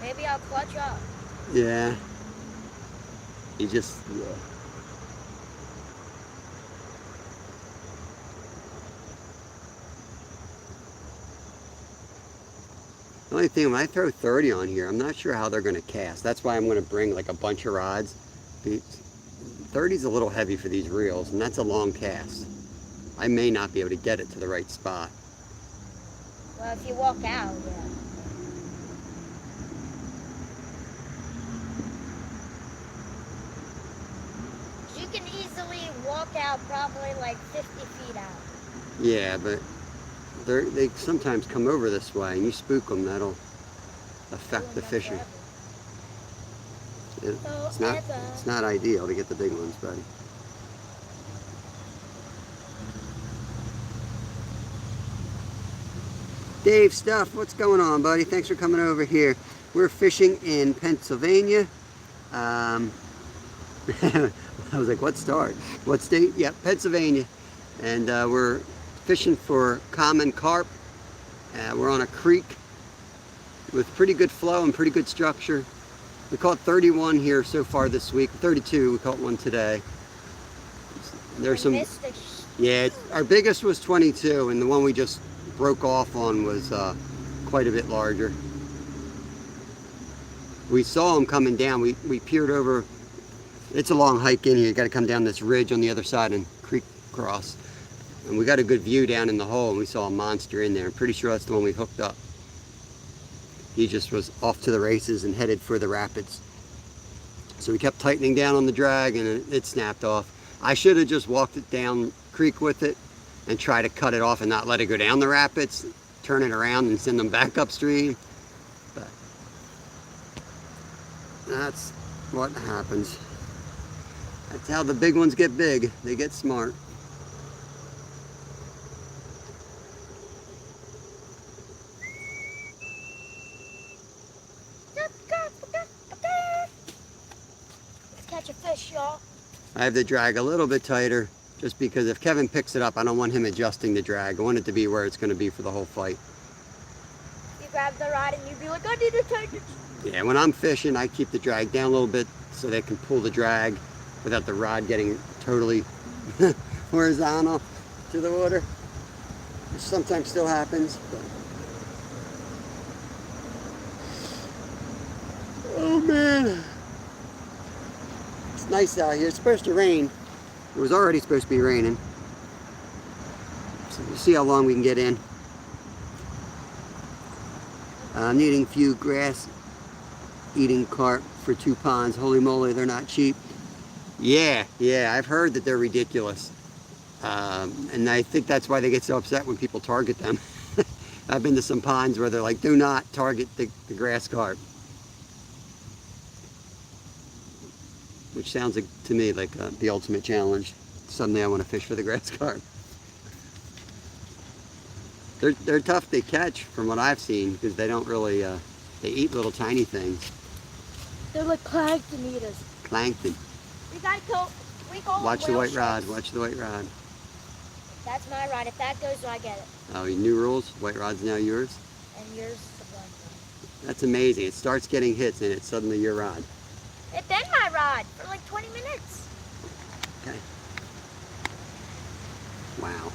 Maybe I'll clutch up. Yeah. Yeah. The only thing, when I throw 30 on here, I'm not sure how they're going to cast. That's why I'm going to bring like a bunch of rods. 30's a little heavy for these reels, and that's a long cast. I may not be able to get it to the right spot. Well, if you walk out, yeah. You can easily walk out probably like 50 feet out. Yeah, but they sometimes come over this way, and you spook them, that'll affect the fishing. It's not ideal to get the big ones, buddy. Dave Stuff, what's going on, buddy? Thanks for coming over here. We're fishing in Pennsylvania. I was like, what start? What state? Yep, Pennsylvania. And we're fishing for common carp. We're on a creek with pretty good flow and pretty good structure. We caught 31 here so far this week. 32, we caught one today. There's some. Yeah, our biggest was 22, and the one we just broke off on was quite a bit larger. We saw them coming down. We peered over. It's a long hike in here. You got to come down this ridge on the other side and creek cross. And we got a good view down in the hole, and we saw a monster in there. I'm pretty sure that's the one we hooked up. He just was off to the races and headed for the rapids. So we kept tightening down on the drag, and it snapped off. I should have just walked it down creek with it and try to cut it off and not let it go down the rapids, turn it around and send them back upstream. But that's what happens. That's how the big ones get big. They get smart. fish, y'all. I have the drag a little bit tighter just because if Kevin picks it up, I don't want him adjusting the drag. I want it to be where it's going to be for the whole fight. You grab the rod and you'd be like, I need to tighten it. Yeah, when I'm fishing, I keep the drag down a little bit so they can pull the drag without the rod getting totally horizontal to the water, which sometimes still happens. But... oh man, it's nice out here. It's supposed to rain. It was already supposed to be raining. So we'll see how long we can get in. I'm needing a few grass eating carp for 2 ponds. Holy moly, they're not cheap. Yeah, I've heard that they're ridiculous. And I think that's why they get so upset when people target them. I've been to some ponds where they're like, do not target the grass carp. Which sounds like, to me like the ultimate challenge. Suddenly I want to fish for the grass carp. They're tough to catch from what I've seen because they don't really, they eat little tiny things. They're like plankton eaters. Plankton. We call Watch them the whale white rod, sharks. watch the white rod. That's my rod. If that goes, I get it. Oh, new rules? White rod's now yours? And yours is the black rod. That's amazing. It starts getting hits and it's suddenly your rod. It's been my rod for like 20 minutes. Okay. Wow.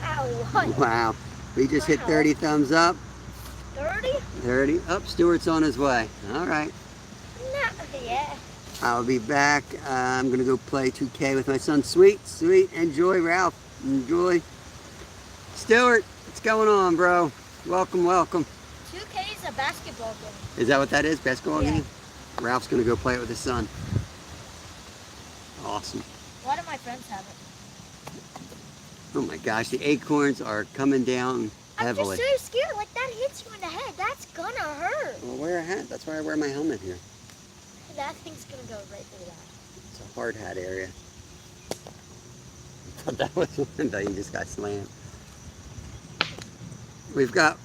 Wow, what? Wow. We just hit Wow. 30 thumbs up. 30? 30. Up, Stuart's on his way. All right. No, yeah. I'll be back. I'm going to go play 2K with my son. Sweet. Enjoy, Ralph. Enjoy. Stuart, what's going on, bro? Welcome. 2K is a basketball game. Is that what that is? Basketball Yeah. game? Ralph's going to go play it with his son. Awesome. A lot of my friends have it. Oh my gosh, the acorns are coming down heavily. I'm just so scared. Like, that hits you in the head. That's gonna hurt. Well, wear a hat. That's why I wear my helmet here. That thing's gonna go right through that. It's a hard hat area. I thought that was one that you just got slammed. We've got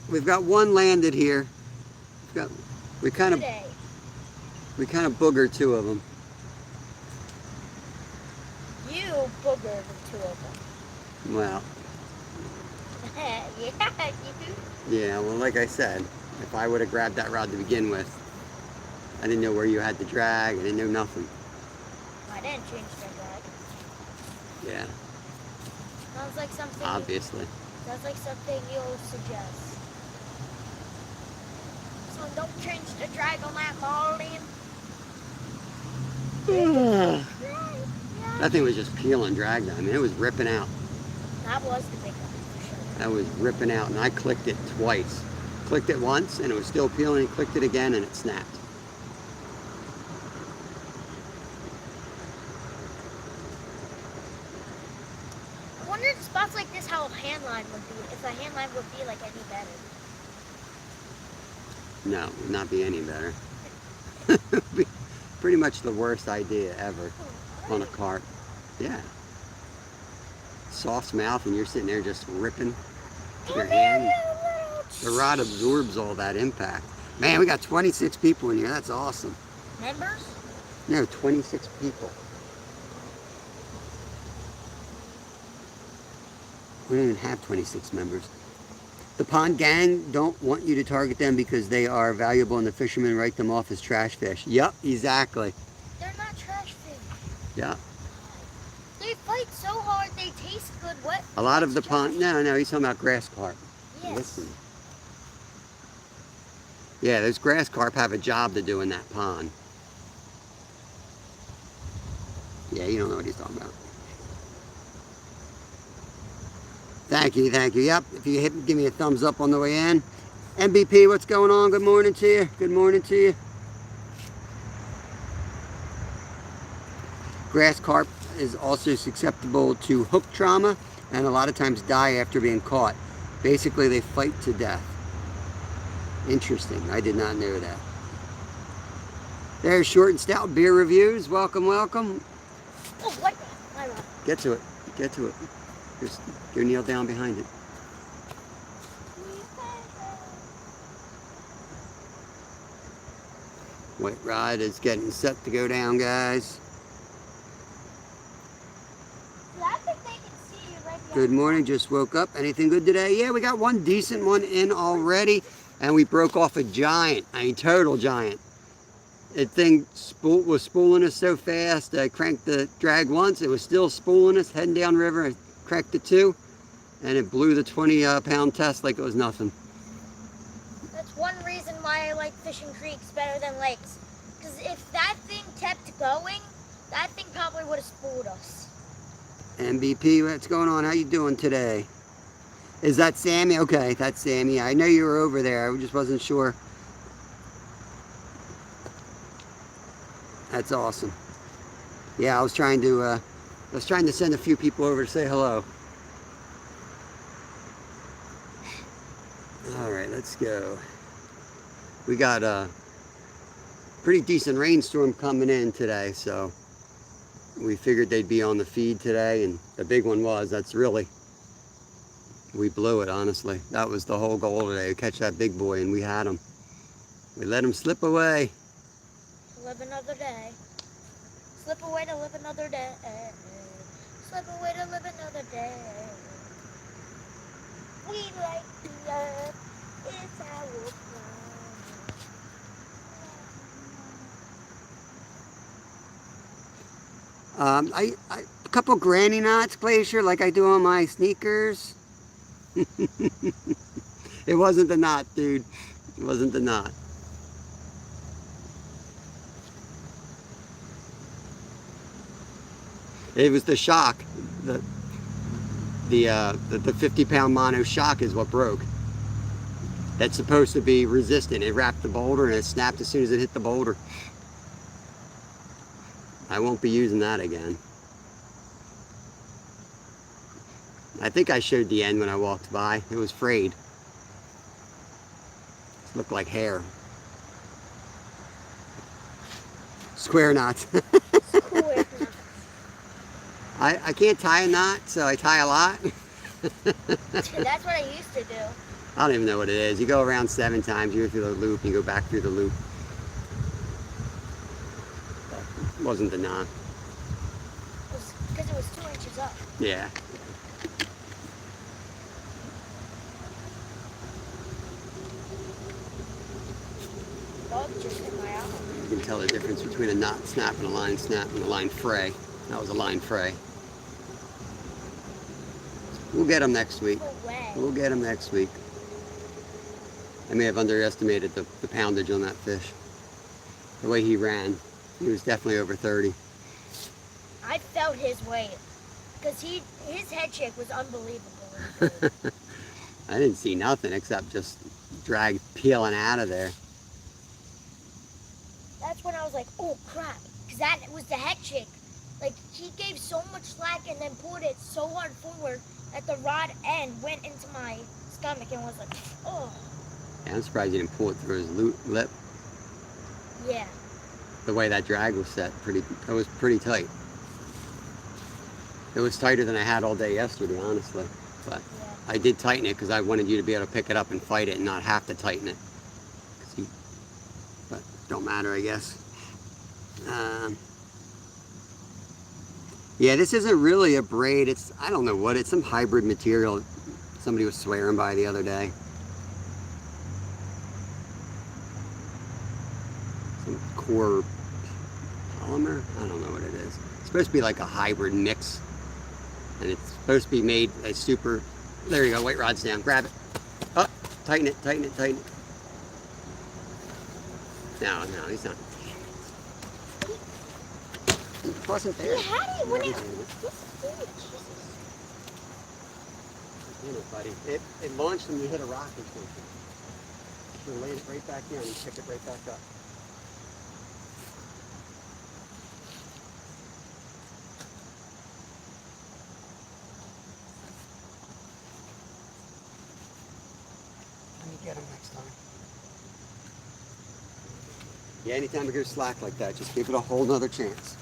one landed here. We kind of Today. boogered 2 of them. You boogered the 2 of them. Well, Yeah, you do. yeah. Well, like I said, if I would have grabbed that rod to begin with, I didn't know where you had the drag. I didn't know nothing. I didn't change the drag. Yeah, Sounds like something. obviously. Sounds like something you'll suggest. So don't change the drag on that ball, then. That thing was just peeling drag though. I mean, it was ripping out. That was the big one for sure. That was ripping out, and I clicked it twice. Clicked it once, and it was still peeling, and clicked it again, and it snapped. I wonder in spots like this how a hand line would be. If a hand line would be like any better. No, it would not be any better. It would be pretty much the worst idea ever on a carp. Yeah. Soft mouth, and you're sitting there just ripping your hand. The rod absorbs all that impact. Man, we got 26 people in here. That's awesome. Members? No, 26 people. We don't even have 26 members. The pond gang don't want you to target them because they are valuable and the fishermen write them off as trash fish. Yep, exactly. They're not trash fish. Yeah. They fight so hard, they taste good. What? A lot of the What's pond, no, he's talking about grass carp. Yes. Listen. Yeah, those grass carp have a job to do in that pond. Yeah, you don't know what he's talking about. Thank you. Yep, if you give me a thumbs up on the way in. MVP, what's going on? Good morning to you. Grass carp is also susceptible to hook trauma and a lot of times die after being caught. Basically, they fight to death. Interesting. I did not know that. There's Short and Stout Beer Reviews. Welcome. Oh, what? My rod. Get to it. Just go kneel down behind it. White rod is getting set to go down, guys. I think they can see you right Good morning, just woke up. Anything good today? Yeah, we got one decent one in already, and we broke off a giant, total giant. That thing was spooling us so fast. I cranked the drag once, it was still spooling us, heading down river. I cranked it 2, and it blew the 20-pound test like it was nothing. That's one reason why I like fishing creeks better than lakes. Because if that thing kept going, that thing probably would have spooled us. MVP, what's going on? How you doing today? Is that Sammy? Okay, that's Sammy. I know you were over there. I just wasn't sure. That's awesome. Yeah, I was trying to send a few people over to say hello. All right, let's go. We got a pretty decent rainstorm coming in today, so we figured they'd be on the feed today, and the big one was. We blew it, honestly. That was the whole goal today, to catch that big boy, and we had him. We let him slip away. Live another day. Slip away to live another day. Slip away to live another day. We like the earth. It's our home. A couple granny knots, Glacier, like I do on my sneakers. It wasn't the knot, dude. It wasn't the knot. It was the shock. The 50-pound mono shock is what broke. That's supposed to be resistant. It wrapped the boulder and it snapped as soon as it hit the boulder. I won't be using that again. I think I showed the end when I walked by. It was frayed. It looked like hair. Square knots. Square knots. I can't tie a knot, so I tie a lot. That's what I used to do. I don't even know what it is. You go around 7 times, you go through the loop, you go back through the loop. It wasn't the knot. Because it was 2 inches up. Yeah. Dog just hit my arm. You can tell the difference between a knot snap and a line snap and a line fray. That was a line fray. We'll get them next week. No way. We'll get them next week. I may have underestimated the poundage on that fish. The way he ran, he was definitely over 30. I felt his weight. Because his head shake was unbelievable. I didn't see nothing except just drag peeling out of there. That's when I was like, oh crap. Because that was the head shake. Like, he gave so much slack and then pulled it so hard forward that the rod end went into my stomach and was like, oh. Yeah, I'm surprised he didn't pull it through his lip. Yeah. The way that drag was set, it was pretty tight. It was tighter than I had all day yesterday, honestly. But Yeah. I did tighten it because I wanted you to be able to pick it up and fight it and not have to tighten it. But don't matter, I guess. Yeah, this isn't really a braid. It's, I don't know what, it's some hybrid material somebody was swearing by the other day. Some core polymer? I don't know what it is. It's supposed to be like a hybrid mix. And it's supposed to be made a super, there you go, weight rod's down, grab it. Oh, tighten it, tighten it, tighten it. No, he's not. It wasn't there. He had it when it Jesus. Buddy. It launched when you hit a rock or something. You lay it right back down and pick it right back up. Let me get him next time. Yeah, anytime we go slack like that, just give it a whole nother chance.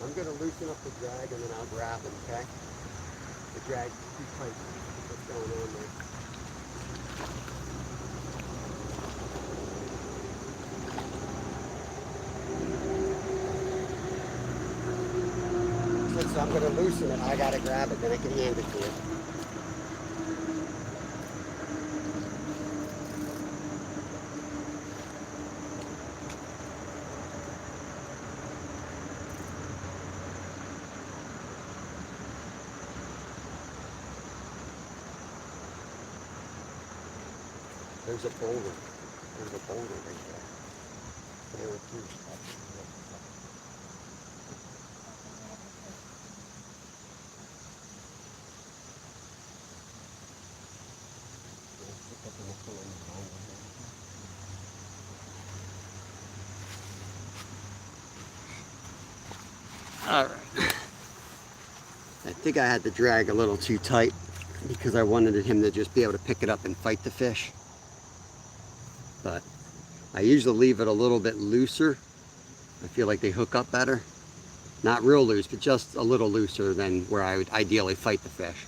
I'm going to loosen up the drag and then I'll grab him, okay? The drag's too tight. What's going on there? So I'm going to loosen it. I got to grab it, then I can hand it to you. There's a boulder. There's a boulder right there. There it is. All right. I think I had the drag a little too tight because I wanted him to just be able to pick it up and fight the fish. But I usually leave it a little bit looser. I feel like they hook up better. Not real loose, but just a little looser than where I would ideally fight the fish.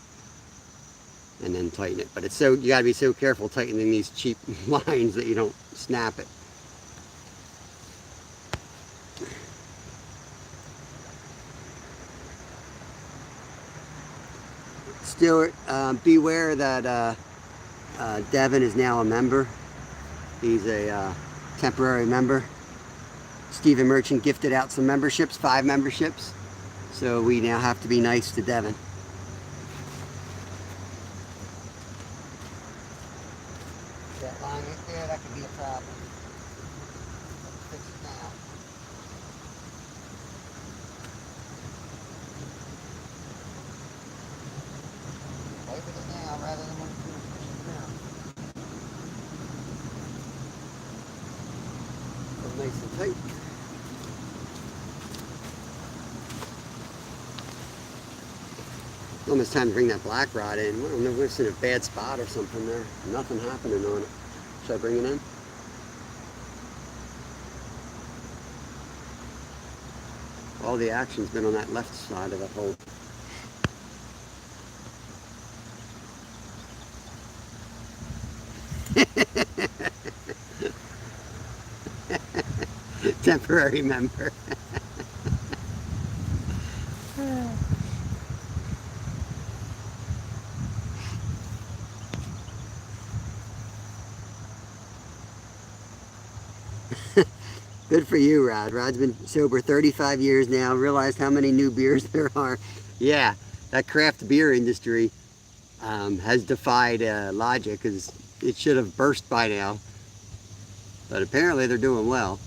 And then tighten it. But it's so, you gotta be so careful tightening these cheap lines that you don't snap it. Stuart, beware that Devin is now a member. He's a temporary member. Stephen Merchant gifted out some memberships, 5 memberships. So we now have to be nice to Devin. That line right there, that could be a problem. Fix it now. Play with it now rather than when it's pushing down. So nice and tight. Almost time to bring that black rod in. I don't know if it's in a bad spot or something there. Nothing happening on it. Should I bring it in? All the action's been on that left side of the hole. Temporary member. Good for you, Rod. Rod's been sober 35 years now, realized how many new beers there are. Yeah, that craft beer industry has defied logic, because it should have burst by now. But apparently they're doing well.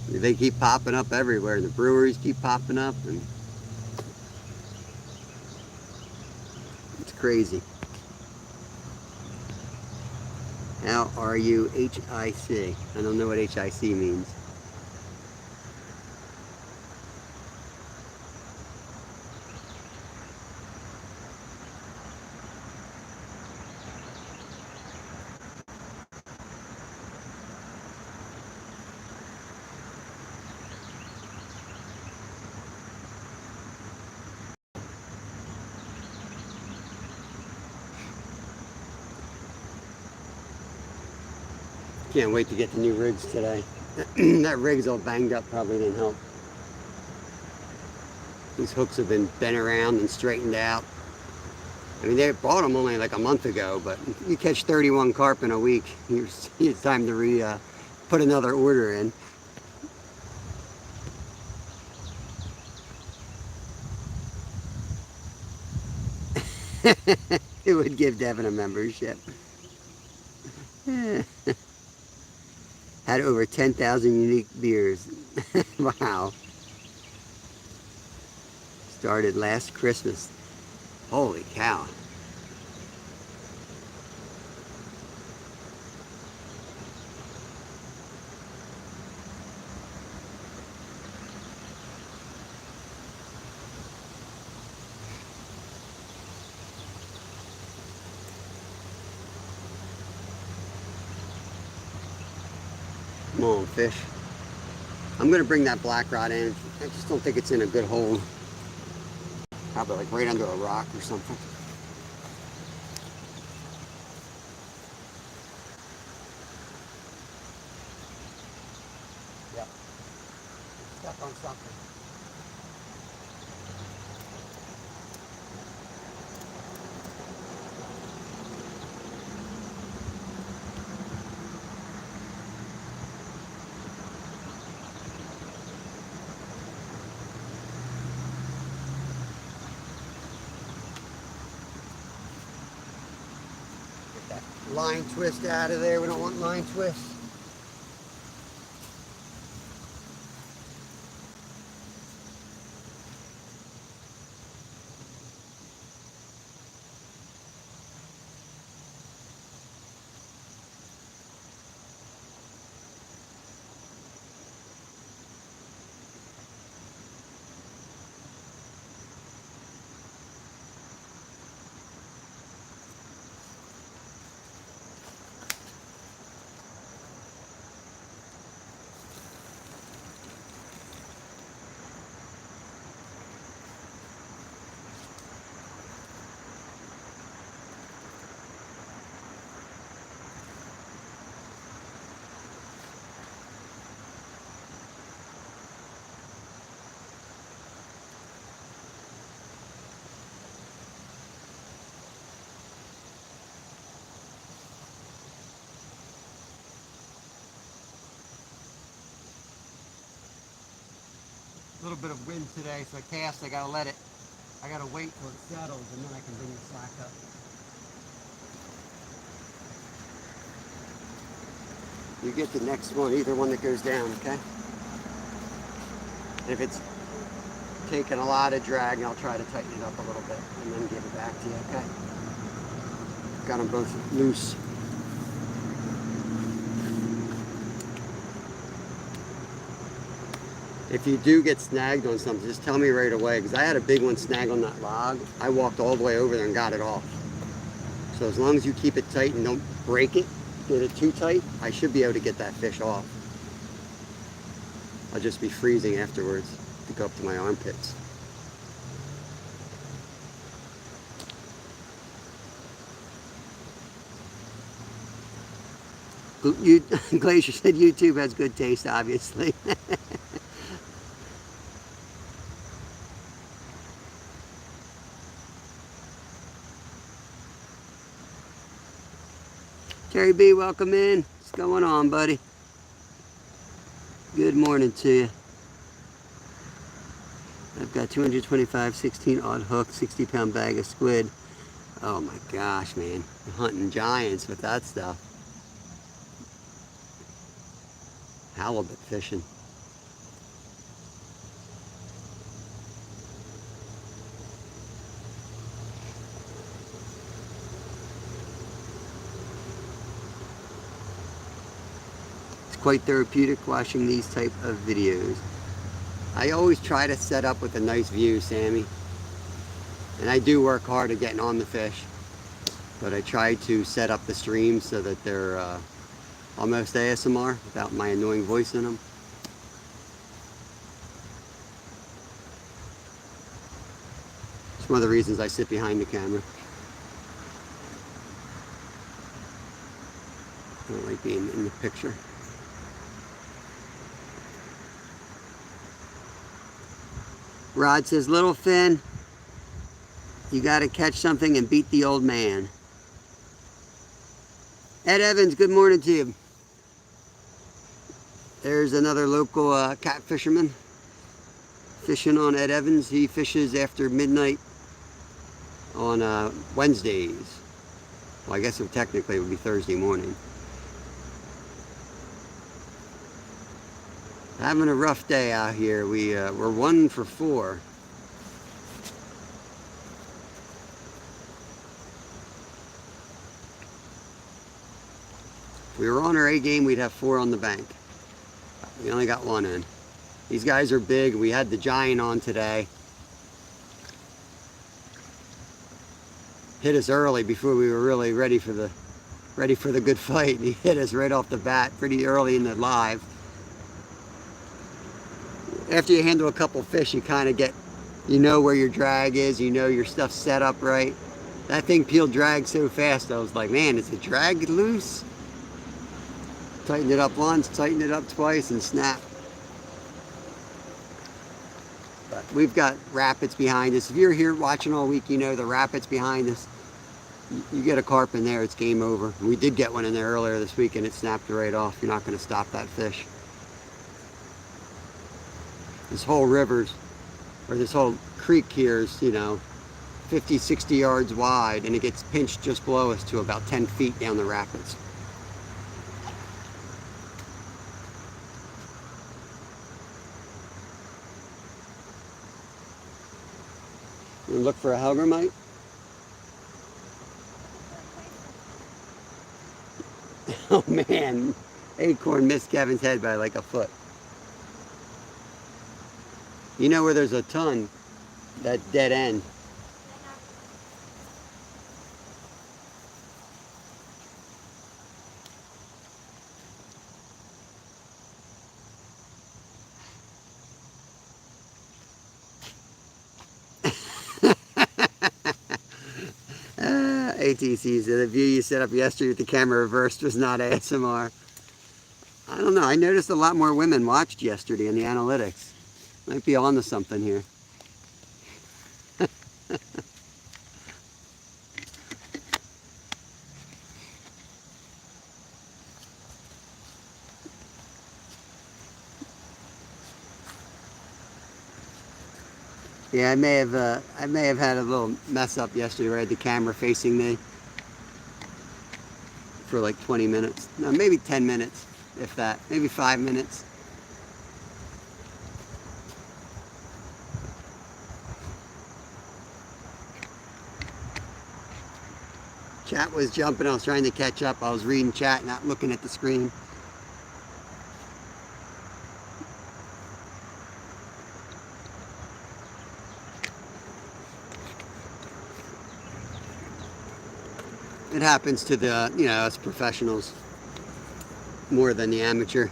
They keep popping up everywhere. The breweries keep popping up, and it's crazy. How are you, HIC? I don't know what HIC means. Can't wait to get the new rigs today. That rig's all banged up, probably didn't help. These hooks have been bent around and straightened out. I mean, they bought them only like a month ago, but you catch 31 carp in a week, it's time to put another order in. It would give Devin a membership. Had over 10,000 unique beers. Wow. Started last Christmas. Holy cow. Come on, fish. I'm gonna bring that black rod in. I just don't think it's in a good hole. Probably like right under a rock or something. Yep. Stuck on something. Get that line twist out of there. We don't want line twists. A little bit of wind today, so I cast. I gotta wait till it settles, and then I can bring the slack up. You get the next one, either one that goes down, okay? And if it's taking a lot of drag, I'll try to tighten it up a little bit and then give it back to you, okay? Got them both loose. If you do get snagged on something, just tell me right away, because I had a big one snag on that log. I walked all the way over there and got it off. So as long as you keep it tight and don't break it, get it too tight, I should be able to get that fish off. I'll just be freezing afterwards to go up to my armpits. Glacier said YouTube has good taste, obviously. Terry B, welcome in. What's going on, buddy? Good morning to you. I've got 225 16-aught hook, 60-pound bag of squid. Oh my gosh, man. I'm hunting giants with that stuff. Halibut fishing. Quite therapeutic watching these type of videos. I always try to set up with a nice view, Sammy. And I do work hard at getting on the fish. But I try to set up the streams so that they're almost ASMR without my annoying voice in them. It's one of the reasons I sit behind the camera. I don't like being in the picture. Rod says, little Finn, you got to catch something and beat the old man. Ed Evans, good morning to you. There's another local cat fisherman fishing on Ed Evans. He fishes after midnight on Wednesdays. Well, I guess technically it would be Thursday morning. Having a rough day out here. We're 1 for 4. If we were on our A game, we'd have 4 on the bank. We only got 1 in. These guys are big. We had the giant on today. Hit us early before we were really ready for the good fight. He hit us right off the bat pretty early in the live. after you handle a couple fish, you kind of get, you know where your drag is, you know your stuff's set up right. That thing peeled drag so fast, I was like, man, is the drag loose? Tightened it up once, tightened it up twice, and snap. But we've got rapids behind us. If you're here watching all week, you know the rapids behind us. You get a carp in there, it's game over. We did get one in there earlier this week, and it snapped right off. You're not going to stop that fish. This whole river's, or this whole creek here is, 50, 60 yards wide, and it gets pinched just below us to about 10 feet down the rapids. You look for a hellgrammite? Oh man, acorn missed Kevin's head by like a foot. You know where there's a ton? That dead end. ATC said the view you set up yesterday with the camera reversed was not ASMR. I don't know. I noticed a lot more women watched yesterday in the analytics. Might be on to something here. Yeah, I may have had a little mess up yesterday where I had the camera facing me for like 20 minutes. No, maybe 10 minutes, if that. Maybe 5 minutes. Chat was jumping. I was trying to catch up. I was reading chat, not looking at the screen. It happens to the, us professionals more than the amateur.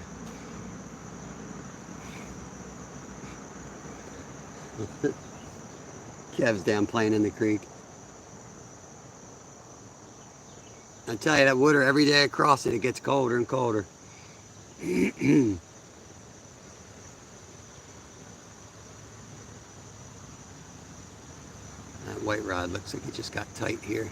Kev's down playing in the creek. I tell you, that water, every day I cross it gets colder and colder. That white rod looks like it just got tight here.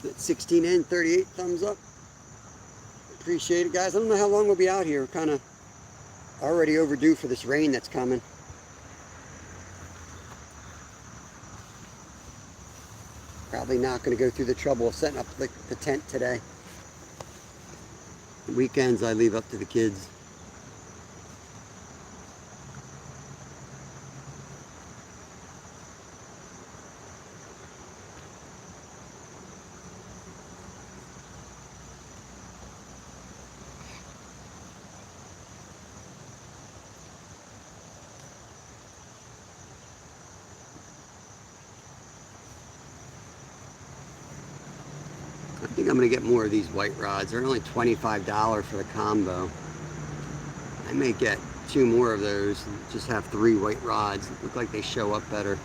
That 16 in, 38 thumbs up. Appreciate it, guys. I don't know how long we'll be out here. We're kind of already overdue for this rain that's coming. Probably not going to go through the trouble of setting up the tent today. The weekends I leave up to the kids. I think I'm going to get more of these white rods. They're only $25 for the combo. I may get 2 more of those and just have 3 white rods. They look like they show up better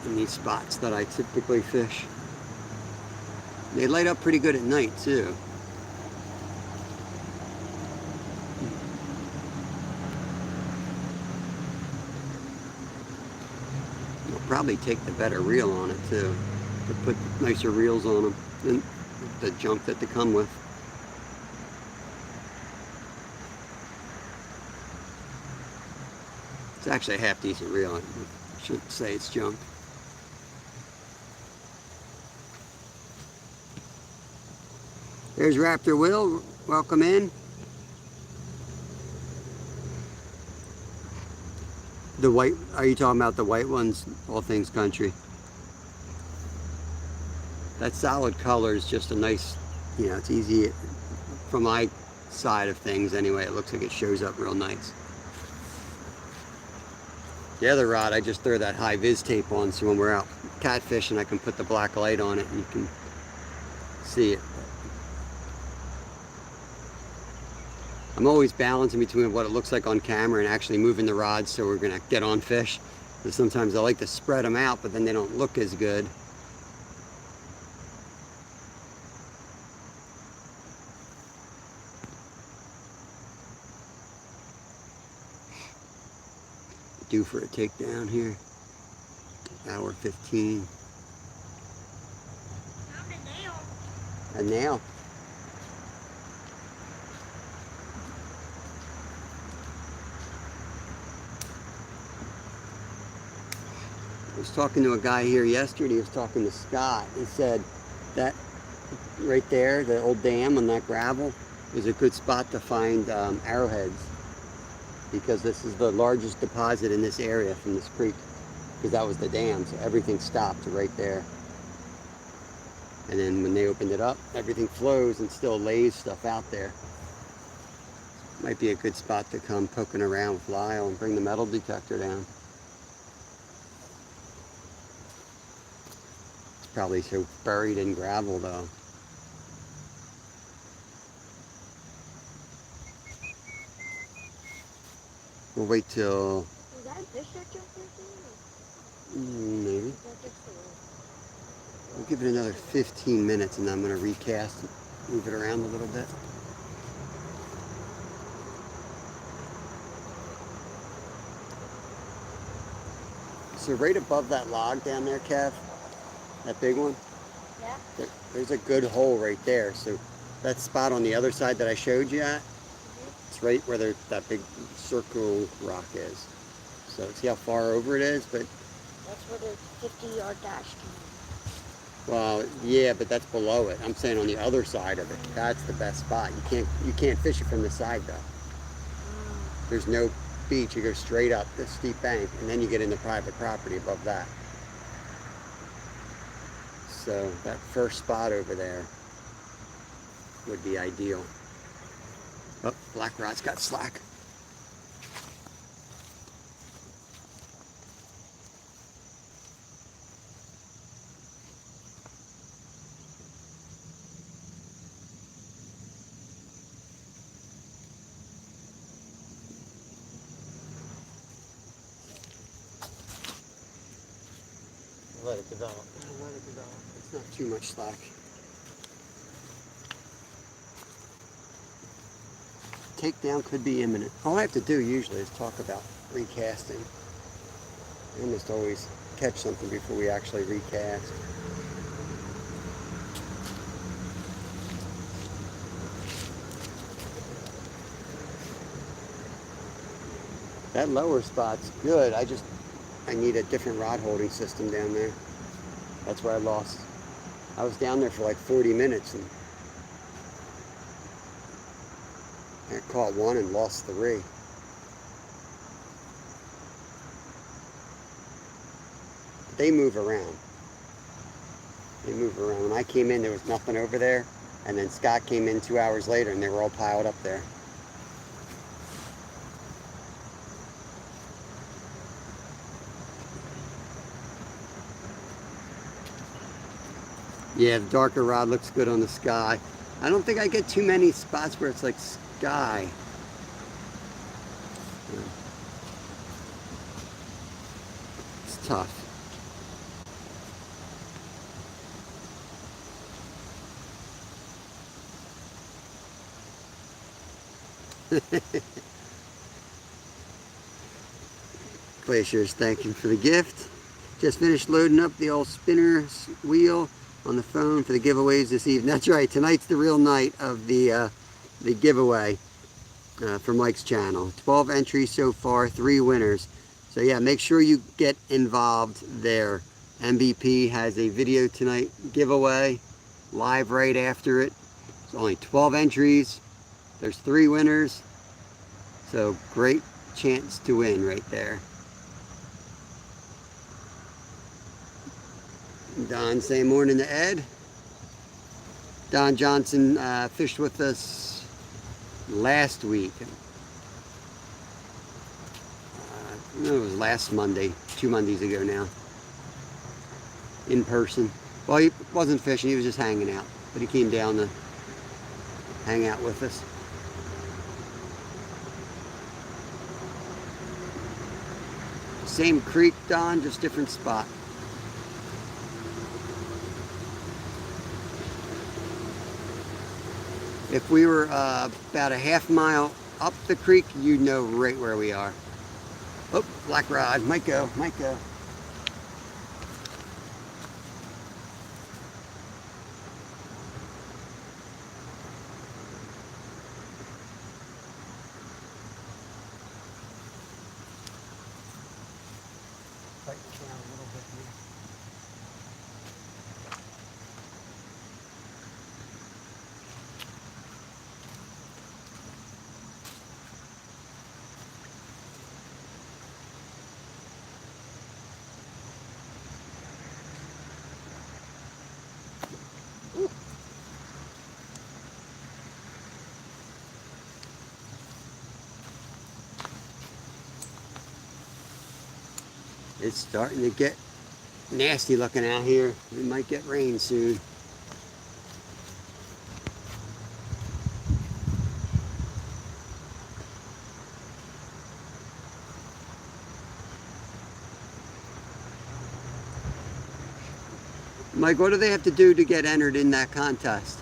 in these spots that I typically fish. They light up pretty good at night too. I'll probably take the better reel on it too, to put nicer reels on them than the junk that they come with. It's actually a half decent reel. I shouldn't say it's junk. There's Raptor Will. Welcome in. The white, are you talking about the white ones? All Things Country. That solid color is just a nice, it's easy from my side of things anyway. It looks like it shows up real nice. The other rod, I just throw that high vis tape on, so when we're out catfishing, I can put the black light on it and you can see it. I'm always balancing between what it looks like on camera and actually moving the rods so we're gonna get on fish. Because sometimes I like to spread them out, but then they don't look as good. Due for a takedown here. Hour 15. Found a nail. A nail. I was talking to a guy here yesterday. He was talking to Scott. He said that right there, the old dam on that gravel, is a good spot to find arrowheads, because this is the largest deposit in this area from this creek, because that was the dam, so everything stopped right there. And then when they opened it up, everything flows and still lays stuff out there. Might be a good spot to come poking around with Lyle and bring the metal detector down. It's probably so buried in gravel though. We'll wait till... Was that a fish that jumped right there? maybe. Is that just a... We'll give it another 15 minutes and then I'm going to recast it, move it around a little bit. So right above that log down there, Kev, that big one, Yeah. there's a good hole right there. So that spot on the other side that I showed you at, it's right where that big circle rock is. So see how far over it is, but... That's where the 50-yard dash came in. Well, yeah, but that's below it. I'm saying on the other side of it. That's the best spot. You can't fish it from the side though. There's no beach. You go straight up this steep bank, and then you get into private property above that. So that first spot over there would be ideal. Oh, black rod's got slack. Let it develop. Let it develop. It's not too much slack. Takedown could be imminent. All I have to do usually is talk about recasting. I almost always catch something before we actually recast. That lower spot's good. I need a different rod holding system down there. That's where I lost. I was down there for like 40 minutes and I caught one and lost 3. They move around. They move around. When I came in, there was nothing over there. And then Scott came in 2 hours later and they were all piled up there. Yeah, the darker rod looks good on the sky. I don't think I get too many spots where it's like sky. It's tough. Glacier's thanking for the gift. Just finished loading up the old spinner wheel on the phone for the giveaways this evening. That's right, tonight's the real night of the giveaway for Mike's channel. 12 entries so far, 3 winners. So yeah, make sure you get involved there. MVP has a video tonight giveaway, live right after it. It's only 12 entries. There's 3 winners. So great chance to win right there. Don saying morning to Ed. Don Johnson fished with us last week. No, it was last Monday, 2 Mondays ago now, in person. Well, he wasn't fishing, he was just hanging out, but he came down to hang out with us. Same creek, Don, just different spot. If we were about a half mile up the creek, you'd know right where we are. Oh, black rod, might go, might go. Tighten it down a little bit here. It's starting to get nasty looking out here. We might get rain soon. Mike, what do they have to do to get entered in that contest?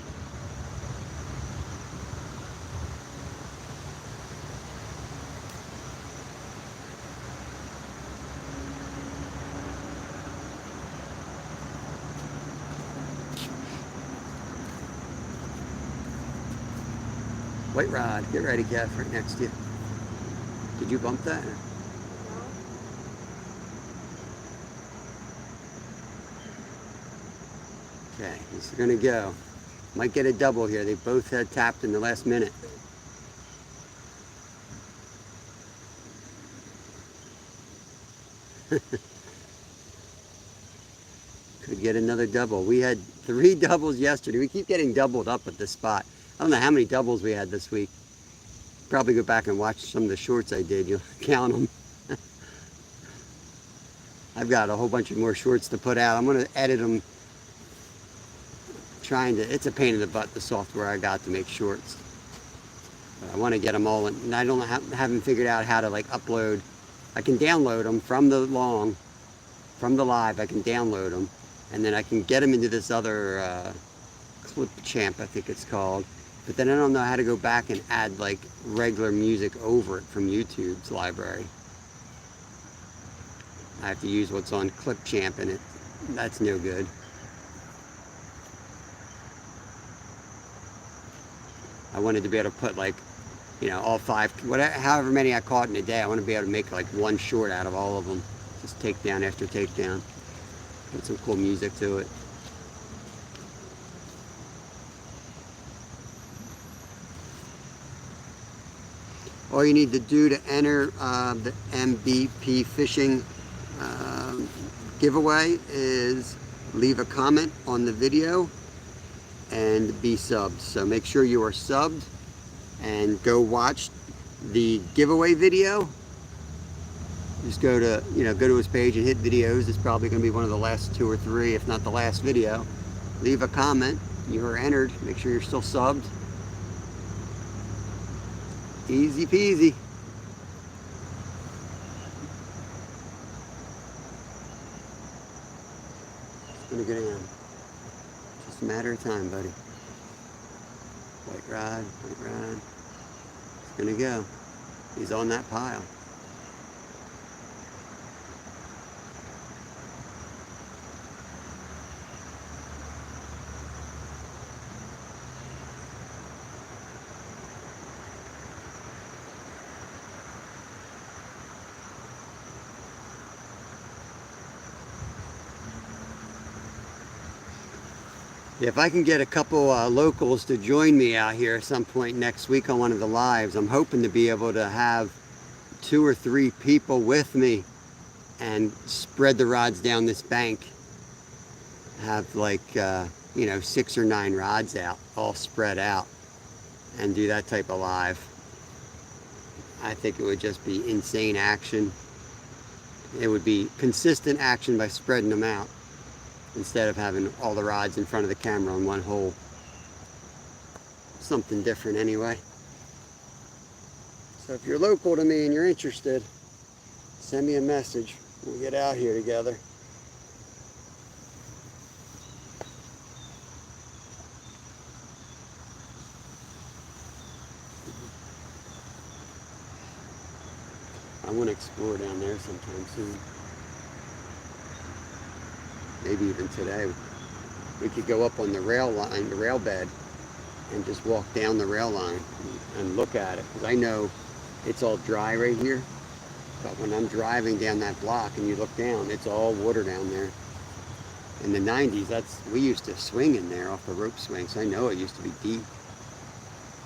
White rod, get ready, Kev, right next to you. Did you bump that? Okay, this is gonna go. Might get a double here. They both had tapped in the last minute. Could get another double. We had 3 doubles yesterday. We keep getting doubled up at this spot. I don't know how many doubles we had this week. Probably go back and watch some of the shorts I did. You'll count them. I've got a whole bunch of more shorts to put out. I'm going to edit them. It's a pain in the butt, the software I got to make shorts. But I want to get them all in, and I haven't figured out how to like upload. I can download them from the live. I can download them, and then I can get them into this other Clip Champ, I think it's called. But then I don't know how to go back and add like regular music over it from YouTube's library. I have to use what's on Clip Champ, and that's no good. I wanted to be able to put like, you know, all 5, however many I caught in a day. I want to be able to make like one short out of all of them. Just takedown after takedown. Put some cool music to it. All you need to do to enter the MVP fishing giveaway is leave a comment on the video and be subbed. So make sure you are subbed and go watch the giveaway video. Just go to his page and hit videos. It's probably going to be one of the last 2 or 3, if not the last video. Leave a comment. You are entered. Make sure you're still subbed. Easy peasy. It's gonna go down. Just a matter of time, buddy. White rod, white rod. It's gonna go. He's on that pile. If I can get a couple locals to join me out here at some point next week on one of the lives, I'm hoping to be able to have 2 or 3 people with me and spread the rods down this bank. Have like, 6 or 9 rods out, all spread out. and do that type of live. I think it would just be insane action. It would be consistent action by spreading them out instead of having all the rods in front of the camera on one hole. Something different anyway. So if you're local to me and you're interested, send me a message. We'll get out here together. I want to explore down there sometime soon. Maybe even today. We could go up on the rail line, the rail bed, and just walk down the rail line and look at it. Because I know it's all dry right here. But when I'm driving down that block and you look down, it's all water down there. In the 90s, we used to swing in there off the rope swing, so I know it used to be deep.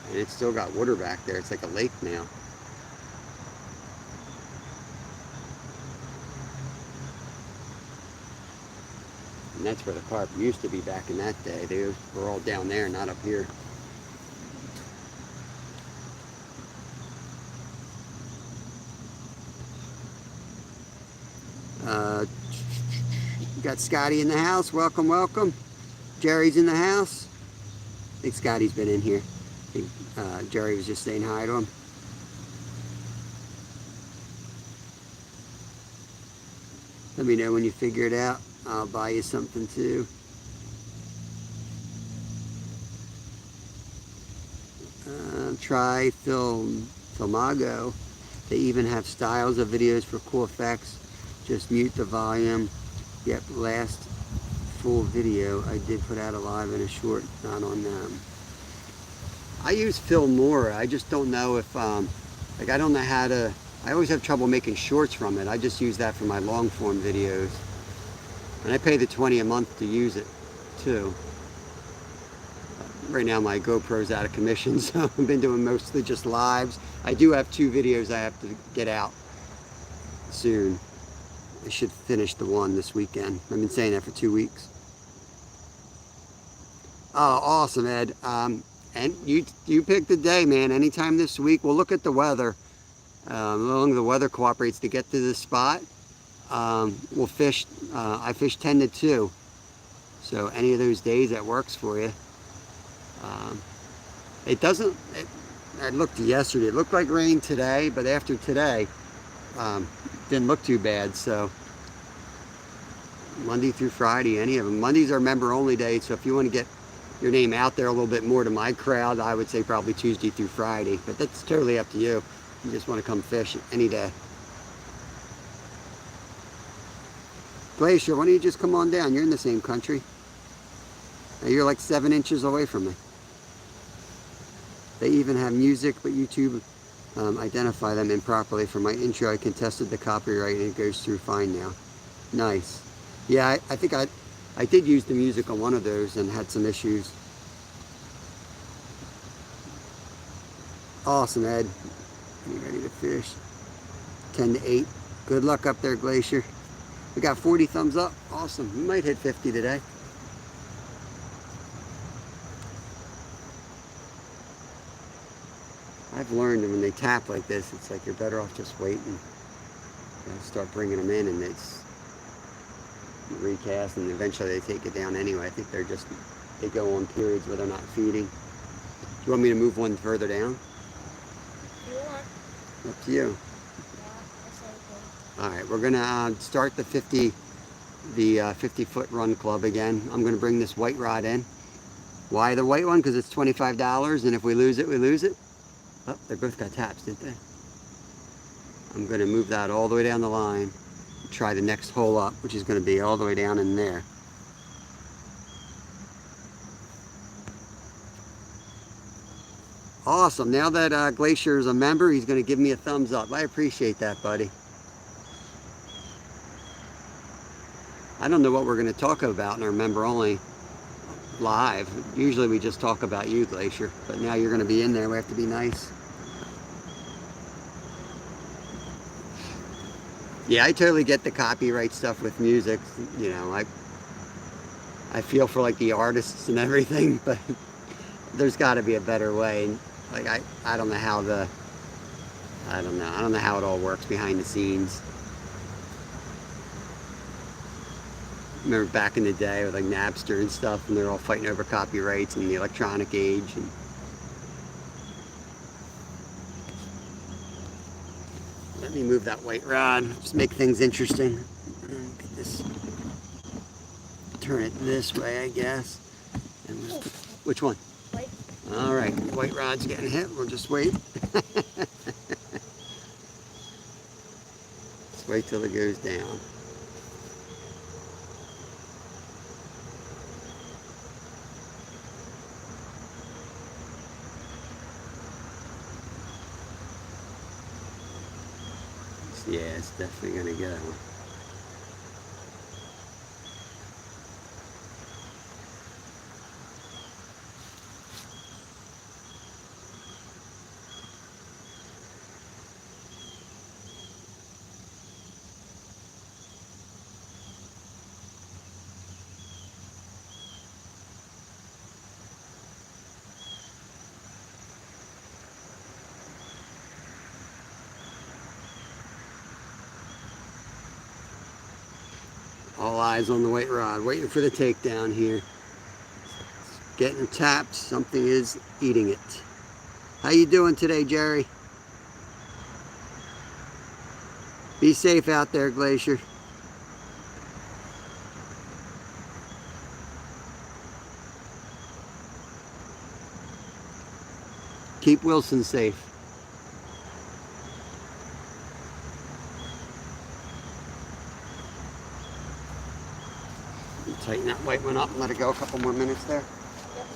And it's still got water back there. It's like a lake now. And that's where the carp used to be back in that day. They were all down there, not up here. Got Scotty in the house. Welcome, welcome. Jerry's in the house. I think Scotty's been in here. I think Jerry was just saying hi to him. Let me know when you figure it out. I'll buy you something too. Try Filmago. They even have styles of videos for cool effects. Just mute the volume. Yep, last full video I did put out a live and a short, not on them. I use Filmora. I just don't know if, like I don't know how to, I always have trouble making shorts from it. I just use that for my long form videos. And I pay the $20 a month to use it too. Right now my GoPro's out of commission, so I've been doing mostly just lives. I do have 2 videos I have to get out soon. I should finish the one this weekend. I've been saying that for 2 weeks. Oh, awesome, Ed. And you pick the day, man. Anytime this week. We'll look at the weather. As long as the weather cooperates to get to this spot, we'll fish. I fish 10 to 2. So any of those days that works for you. It doesn't. I looked yesterday. It looked like rain today, but after today, didn't look too bad. So Monday through Friday, any of them. Mondays are member only day, so if you want to get your name out there a little bit more to my crowd, I would say probably Tuesday through Friday, but that's totally up to you. You just want to come fish any day. Glacier, why don't you just come on down? You're in the same country. Now you're like 7 inches away from me. They even have music, but YouTube identify them improperly. For my intro, I contested the copyright and it goes through fine now. Nice. Yeah, I think I did use the music on one of those and had some issues. Awesome, Ed. You ready to fish? 10 to 8. Good luck up there, Glacier. We got 40 thumbs up. Awesome. We might hit 50 today. I've learned that when they tap like this, it's like you're better off just waiting. And start bringing them in and it's recast, and eventually they take it down anyway. I think they go on periods where they're not feeding. Do you want me to move one further down? You want? Up to you. All right, we're gonna start the 50-foot run club again. I'm gonna bring this white rod in. Why the white one? Because it's $25, and if we lose it, we lose it. Oh, they both got taps, didn't they? I'm gonna move that all the way down the line. Try the next hole up, which is gonna be all the way down in there. Awesome. Now that Glacier is a member, he's gonna give me a thumbs up. I appreciate that, buddy. I don't know what we're going to talk about in our member only live. Usually we just talk about you, Glacier, but now you're going to be in there. We have to be nice. Yeah, I totally get the copyright stuff with music. You know, I feel for like the artists and everything, but there's got to be a better way. Like I don't know how I don't know. I don't know how it all works behind the scenes. Remember back in the day with like Napster and stuff, and they're all fighting over copyrights in the electronic age. And let me move that white rod. Just make things interesting. Get this. Turn it this way, I guess. And which one? White. All right, white rod's getting hit. We'll just wait. Just wait till it goes down. Yeah, it's definitely gonna go. All eyes on the white rod, waiting for the takedown here. It's getting tapped, something is eating it. How you doing today, Jerry? Be safe out there, Glacier. Keep Wilson safe. Tighten that white one up and let it go a couple more minutes there. Yep.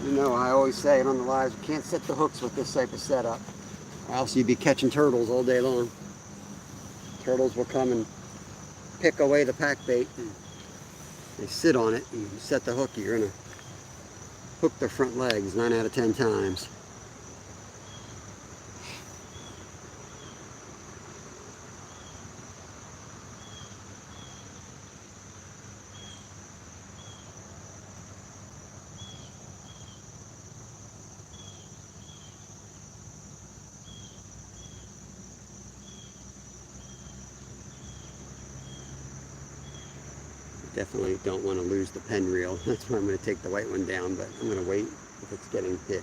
You know, I always say it on the lives, you can't set the hooks with this type of setup, or else you'd be catching turtles all day long. Turtles will come and pick away the pack bait, and they sit on it, and you set the hook, you're gonna hook their front legs 9 out of 10 times. Definitely don't want to lose the pen reel. That's why I'm going to take the white one down, but I'm going to wait if it's getting hit.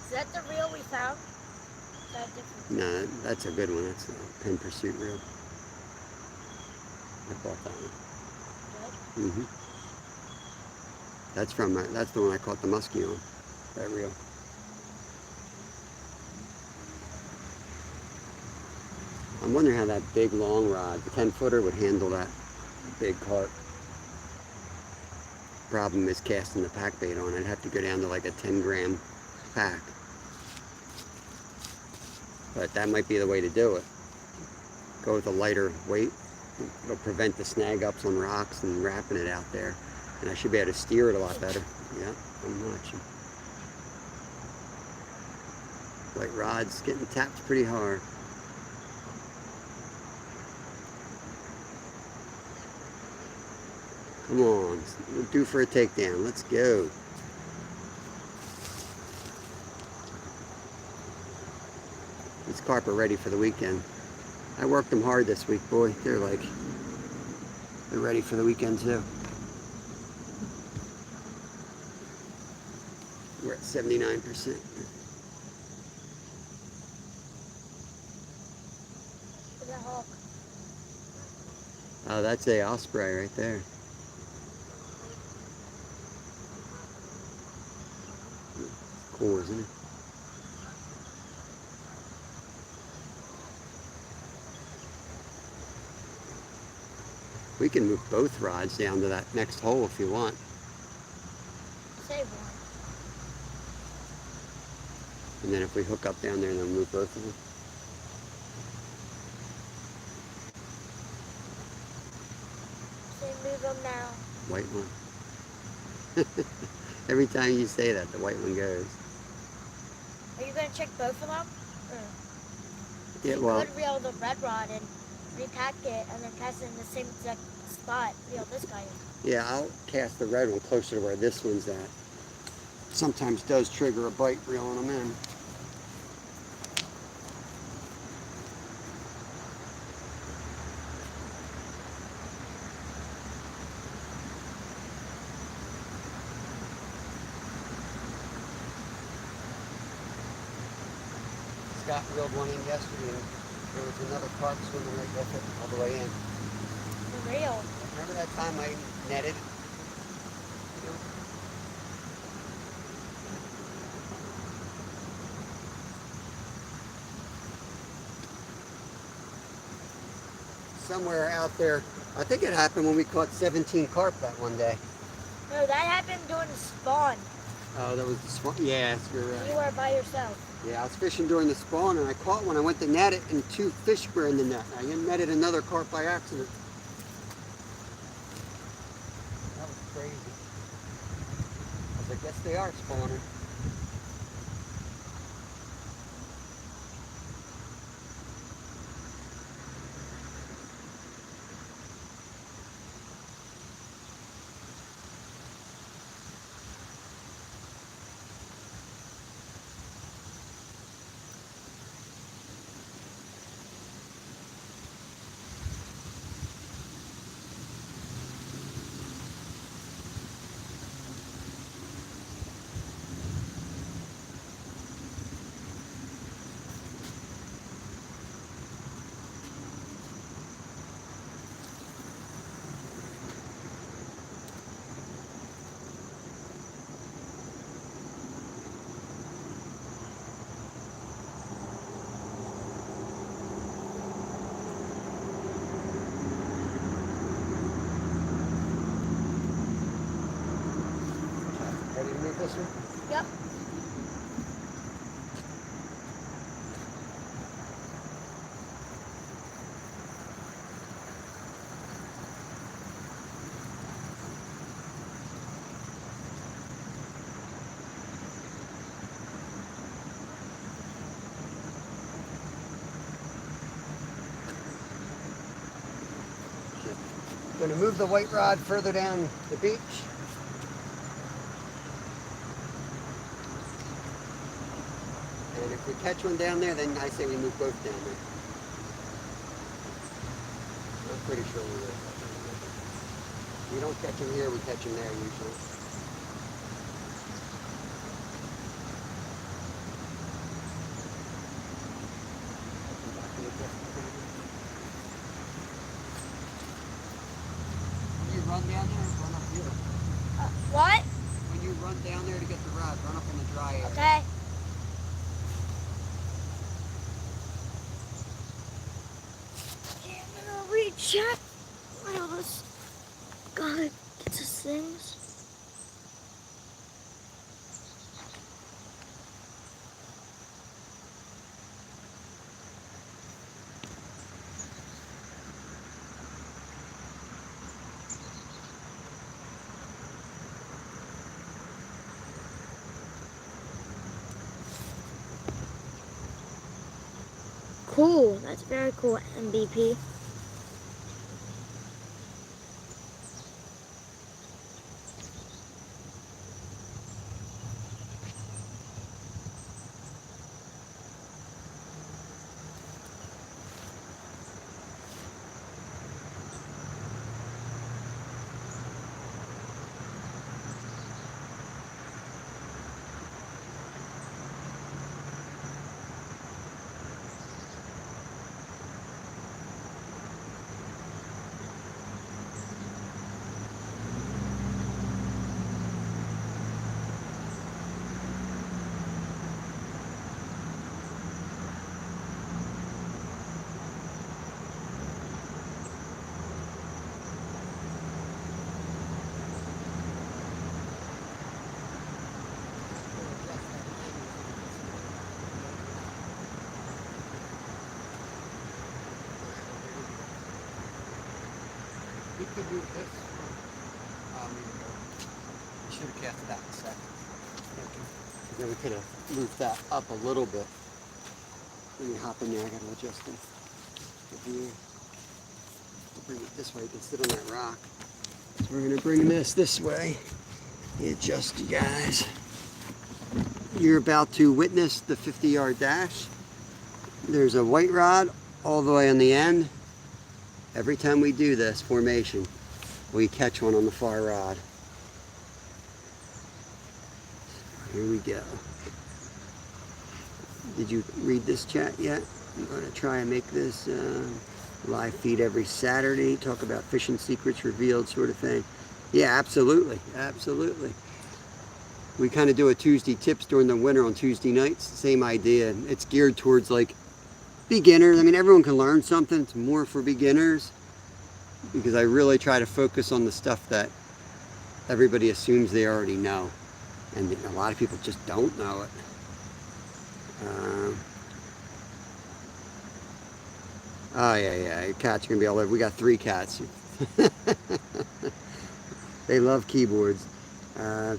Is that the reel we found? Is that different? No, that's a good one. That's a Pen Pursuit reel. I bought that one. Good. That's the one I caught the muskie on. That reel. I'm wondering how that big long rod, the 10-footer, would handle that big carp. Problem is casting the pack bait on. I'd have to go down to like a 10-gram pack. But that might be the way to do it. Go with a lighter weight. It'll prevent the snag ups on rocks and wrapping it out there. And I should be able to steer it a lot better. Yeah, I'm watching. White rod's getting tapped pretty hard. Come on, we're due for a takedown. Let's go. These carp are ready for the weekend. I worked them hard this week, boy. They're ready for the weekend too. We're at 79%. Look at that hawk. Oh, that's a osprey right there. Cool, isn't it? We can move both rods down to that next hole if you want. Save one. And then if we hook up down there, then move both of them. Say move them now. White one. Every time you say that, the white one goes. Are you going to check both of them? Or Yeah, You well, could reel the red rod and repack it and then cast it in the same exact spot. Reel this guy in. yeah, I'll cast the red one closer to where this one's at. Sometimes does trigger a bite reeling them in. Scott reeled one in yesterday, and there was another carp swimming right with it all the way in. For real. Remember that time I netted? Somewhere out there, I think it happened when we caught 17 carp that one day. No, that happened during the spawn. Oh, that was the spawn. Yes, you're You right. were by yourself. Yeah, I was fishing during the spawn and I caught one. I went to net it and 2 fish were in the net. I netted another carp by accident. That was crazy. I guess they are spawning. Ready to move this one? Yep. Going to move the white rod further down the beach. And if we catch one down there, then I say we move both down there. I'm pretty sure we will. We don't catch them here, we catch them there usually. When you run down there, run up here. What? When you run down there to get the rod, run up in the dry area. Okay. Okay, I'm gonna recheck. Where all this guy gets his things. Cool. That's very cool, MVP. We could move this. We should have casted that in a second. Then we could have moved that up a little bit. Let me hop in there. I gotta adjust the view. I'll bring it this way. You can sit on that rock. So we're gonna bring this way. Adjust, you guys. You're about to witness the 50-yard dash. There's a white rod all the way on the end. Every time we do this formation, we catch one on the far rod. Here we go. Did you read this chat yet? I'm going to try and make this live feed every Saturday. Talk about fishing secrets revealed sort of thing. Yeah, absolutely. Absolutely. We kind of do a Tuesday tips during the winter on Tuesday nights. Same idea. It's geared towards like beginners. I mean, everyone can learn something. It's more for beginners because I really try to focus on the stuff that everybody assumes they already know. And a lot of people just don't know it. Oh yeah, your cat's gonna be all over. We got 3 cats. They love keyboards.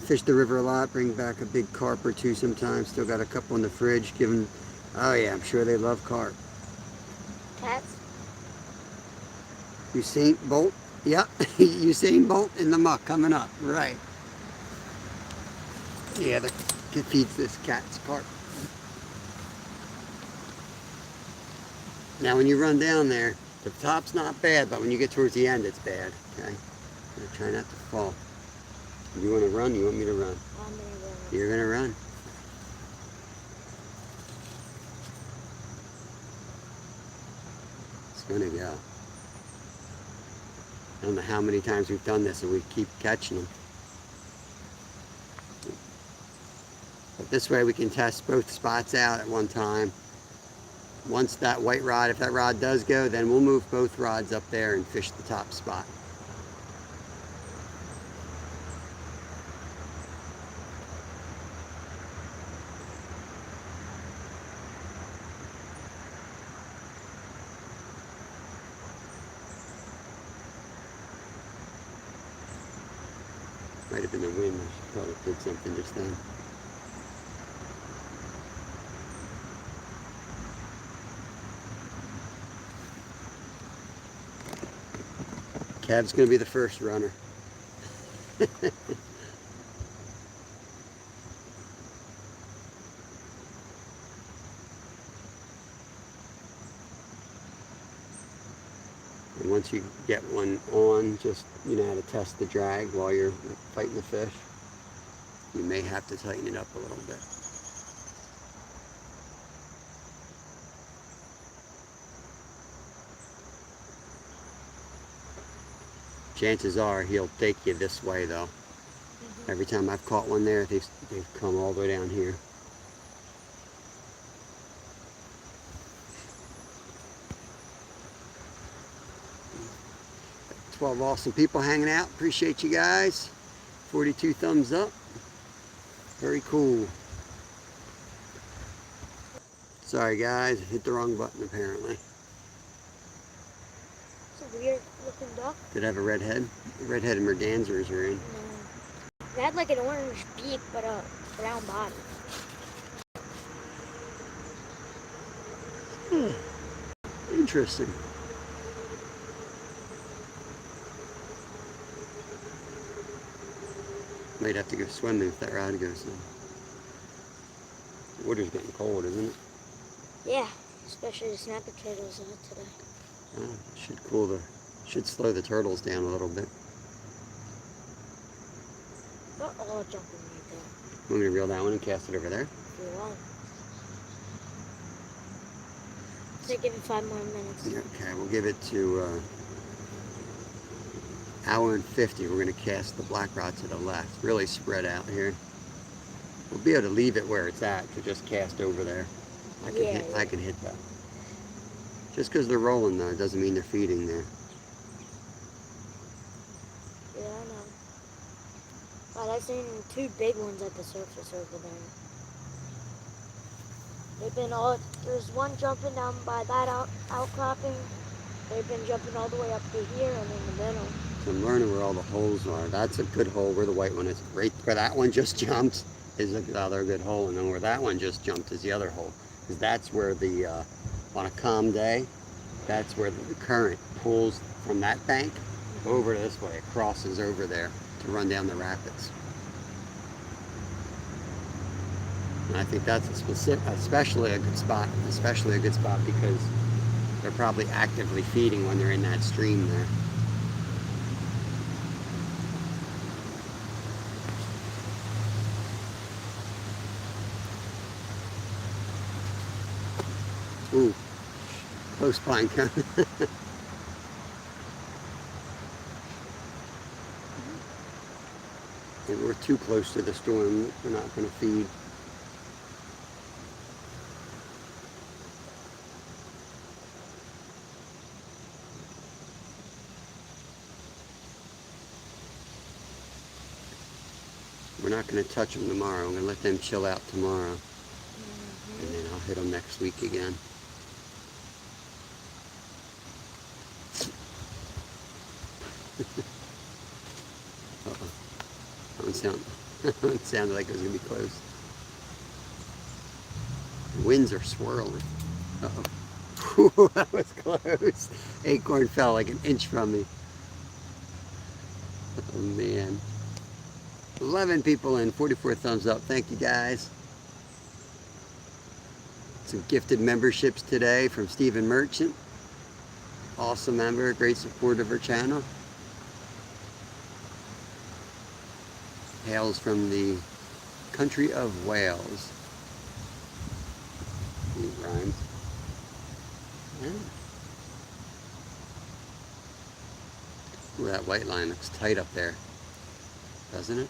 Fish the river a lot, bring back a big carp or 2 sometimes. Still got a couple in the fridge. Give them, oh yeah, I'm sure they love carp. Cats? Usain Bolt? Yep, Usain Bolt in the muck coming up, right. Yeah, the kid feeds this cat's carp. Now when you run down there, the top's not bad, but when you get towards the end, it's bad, okay? Try not to fall. You want to run? You want me to run? I'm gonna run. You're going to run. It's going to go. I don't know how many times we've done this and we keep catching them. But this way we can test both spots out at one time. Once that white rod, if that rod does go, then we'll move both rods up there and fish the top spot. Might have been the wind. I probably did something just then. Kev's going to be the first runner. And once you get one on, just, you know how to test the drag while you're fighting the fish. You may have to tighten it up a little bit. Chances are he'll take you this way though. Every time I've caught one there, they've come all the way down here. Got 12 awesome people hanging out. Appreciate you guys. 42 thumbs up. Very cool. Sorry guys, I hit the wrong button apparently. It's a weird looking duck. Did it have a red head? Red-headed mergansers are in. No. It had like an orange beak, but a brown body. Interesting. Might have to go swimming if that rod goes in. The water's getting cold, isn't it? Yeah, especially the snapper turtles in it today. Oh, should slow the turtles down a little bit. They're all jumping right there. Want me to reel that one and cast it over there? If you want. So give it 5 more minutes. Yeah, okay, we'll give it to hour and 50. We're going to cast the black rod to the left. Really spread out here. We'll be able to leave it where it's at to just cast over there. I can hit that. Just because they're rolling though, it doesn't mean they're feeding there. Yeah, I know. Wow, I've seen 2 big ones at the surface over there. They've been there's one jumping down by that outcropping. They've been jumping all the way up to here and in the middle. So I'm learning where all the holes are. That's a good hole where the white one is. Right where that one just jumped is another good hole, and then where that one just jumped is the other hole. because that's where the, on a calm day, that's where the current pulls from that bank over this way. It crosses over there to run down the rapids. And I think that's especially a good spot, because they're probably actively feeding when they're in that stream there. Ooh, close pine cone. And we're too close to the storm. We're not going to feed. We're not going to touch them tomorrow. I'm going to let them chill out tomorrow. And then I'll hit them next week again. Uh-oh. That one sounded like it was going to be close. The winds are swirling. Uh-oh. That was close. Acorn fell like an inch from me. Oh, man. 11 people in, 44 thumbs up. Thank you, guys. Some gifted memberships today from Stephen Merchant. Awesome member, great supporter of our channel. Hails from the country of Wales. Neat rhymes. Yeah. Ooh, that white line looks tight up there, doesn't it?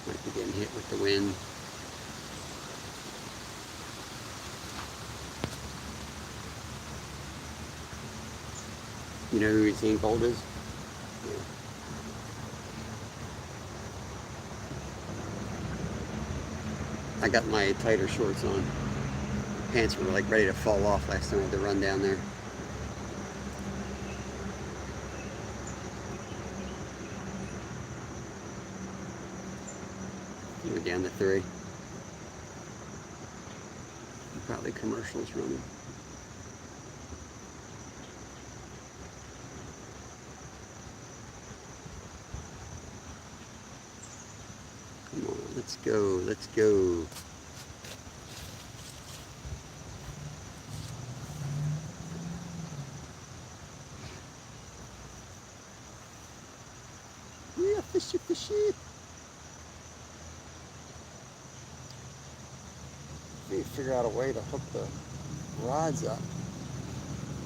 Might be getting hit with the wind. You know who Usain Bolt is? Yeah. I got my tighter shorts on. Pants were like ready to fall off last time I had to run down there. We're down to 3. Probably commercials running. Come on, let's go, let's go. Yeah, fishy, fishy. Need to figure out a way to hook the rods up.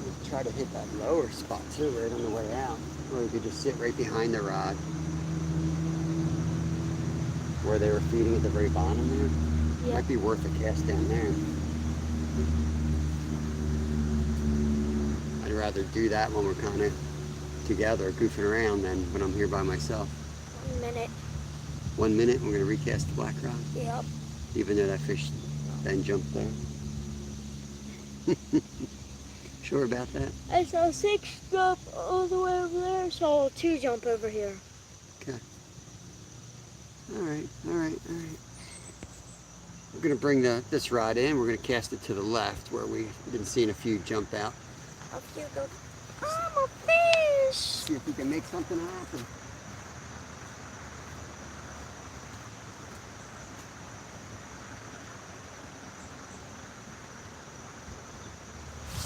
We'll try to hit that lower spot too, right on the way out. Or we could just sit right behind the rod where they were feeding at the very bottom there. Yep. Might be worth a cast down there. I'd rather do that when we're kind of together, goofing around, than when I'm here by myself. 1 minute. 1 minute, we're going to recast the black rod? Yep. Even though that fish then jumped there? Sure about that? I saw 6 jump all the way over there, so 2 jump over here. Okay. Alright, alright, alright. We're going to bring this rod in. We're going to cast it to the left where we've been seeing a few jump out. Up here goes. I'm a fish! See if we can make something happen.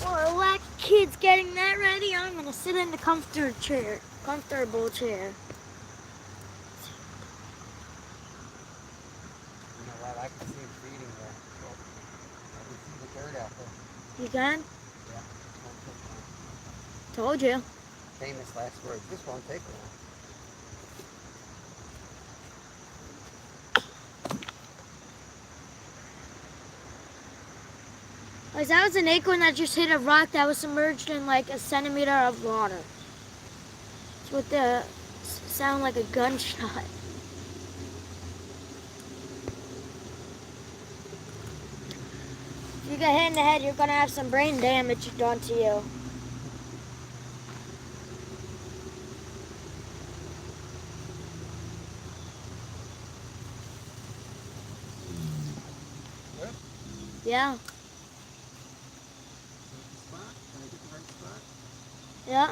While that kid's getting that ready, I'm going to sit in the comfortable chair. You know what? I can see him feeding there. I can see the dirt out there. You can? Yeah. Told you. Famous last words. This won't take long. Guys, that was an acorn that just hit a rock that was submerged in like a centimeter of water. It's with the sound like a gunshot. If you get hit in the head, you're gonna have some brain damage done to you. Yeah. Spot? Did I get the right spot? Yeah.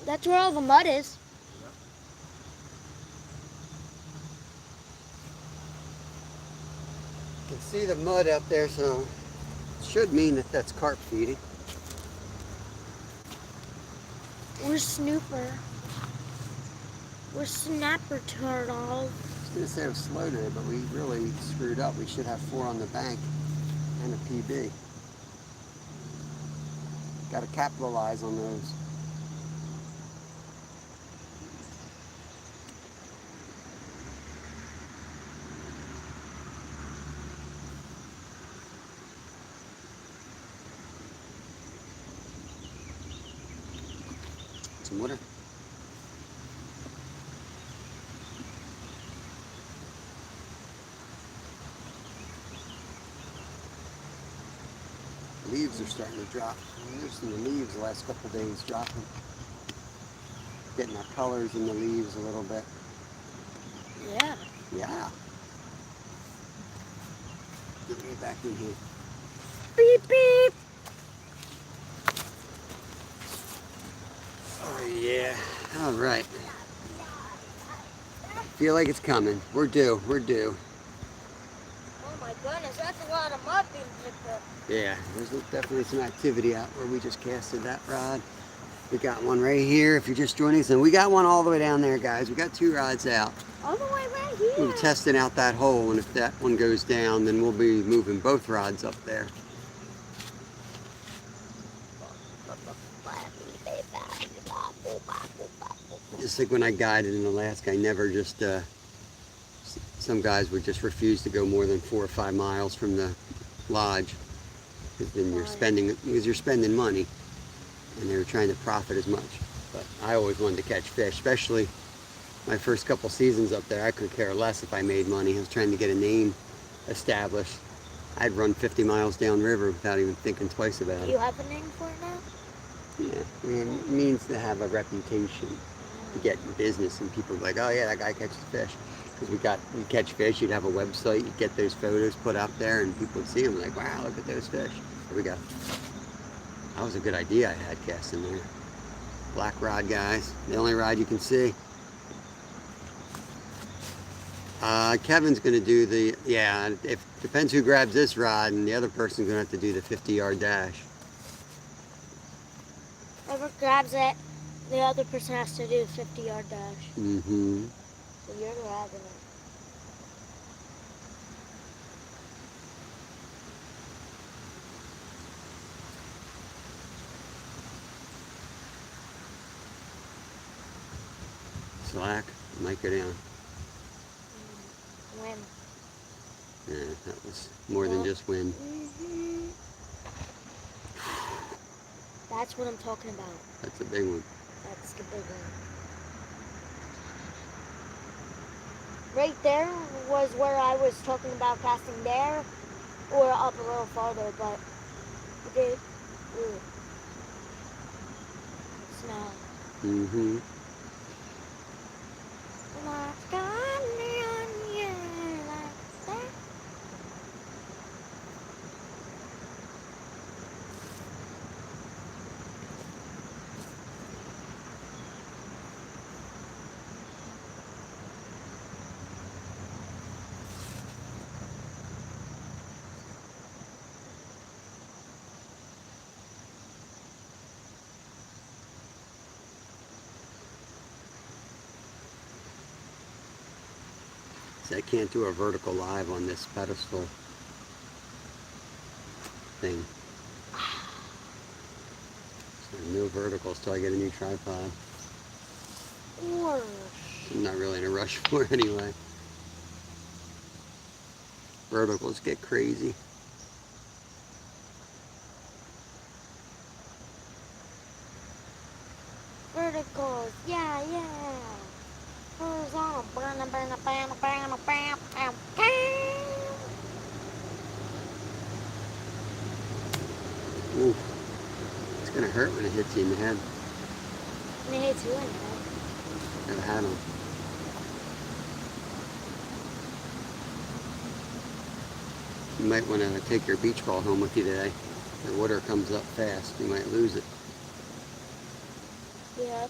That's where all the mud is. Yep. You can see the mud out there, so it should mean that that's carp feeding. We're snooper. We're snapper turtle. I was going to say it was slow today, but we really screwed up. We should have 4 on the bank and a PB. Got to capitalize on those. Some water. Leaves are starting to drop. There's some leaves the last couple of days dropping. Getting our colors in the leaves a little bit. Yeah. Yeah. Get me back in here. Beep beep. Oh yeah. All right. Feel like it's coming. We're due. We're due. Oh my goodness, that's a lot of mud being picked up. Yeah, there's definitely some activity out where we just casted that rod. We got one right here if you're just joining us. And we got one all the way down there, guys. We got 2 rods out. All the way right here. We're testing out that hole, and if that one goes down, then we'll be moving both rods up there. Just like when I guided in Alaska, I never just, some guys would just refuse to go more than 4 or 5 miles from the lodge. Because then you're spending money, and they were trying to profit as much. But I always wanted to catch fish, especially my first couple seasons up there. I could care less if I made money. I was trying to get a name established. I'd run 50 miles downriver without even thinking twice about Do it. you have a name for it now? Yeah, and it means to have a reputation, to get in business, and people are like, oh yeah, that guy catches fish. Because you catch fish, you'd have a website, you'd get those photos put up there, and people would see them like, wow, look at those fish. Here we go. That was a good idea I had casting there. Black rod, guys. The only rod you can see. Kevin's going to do the, yeah, it depends who grabs this rod, and the other person's going to have to do the 50-yard dash. Whoever grabs it, the other person has to do a 50-yard dash. Mm-hmm. So you're grabbing it. Slack, might go down. When? Yeah, that was more than just wind. Mm-hmm. That's what I'm talking about. That's a big one. That's the big one. Right there was where I was talking about casting there, or up a little farther, but it did. Ooh. Snow. Mm-hmm. What's going on here like that? See, I can't do a vertical live on this pedestal thing. So no verticals till I get a new tripod. Or I'm not really in a rush for it anyway. Verticals get crazy. verticals. Yeah, yeah. Horizontal. Burn, burn, burn, burn, burn, burn. Ooh, it's gonna hurt when it hits you in the head. And it hits you in the head. Never had them. You might want to take your beach ball home with you today. The water comes up fast. You might lose it. Yeah.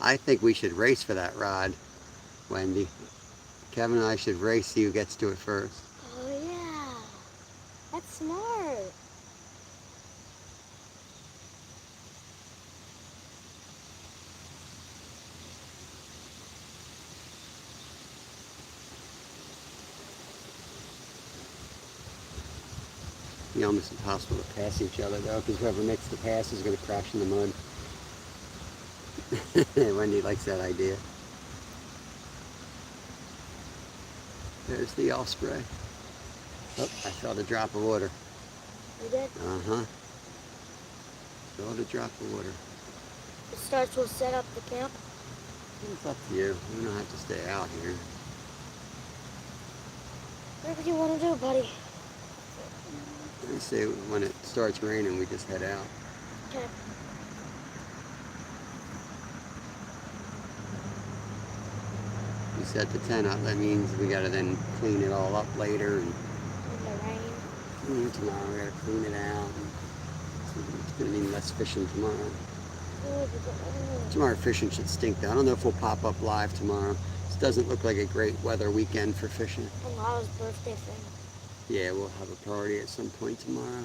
I think we should race for that rod, Wendy. Kevin and I should race, see who gets to it first. Oh yeah. That's smart. It's almost impossible to pass each other though, because whoever makes the pass is going to crash in the mud. Wendy likes that idea. There's the osprey. Oh, I felt a drop of water. You did? Uh-huh. Felt a drop of water. It starts with set up the camp. It's up to you. We don't have to stay out here. Whatever you want to do, buddy. I say when it starts raining, we just head out. Okay. We set the tent up. That means we gotta then clean it all up later. And In the rain. tomorrow we gotta clean it out. It's gonna mean less fishing tomorrow. Tomorrow fishing should stink though. I don't know if we'll pop up live tomorrow. This doesn't look like a great weather weekend for fishing. And Lala's birthday thing. Yeah, we'll have a party at some point tomorrow.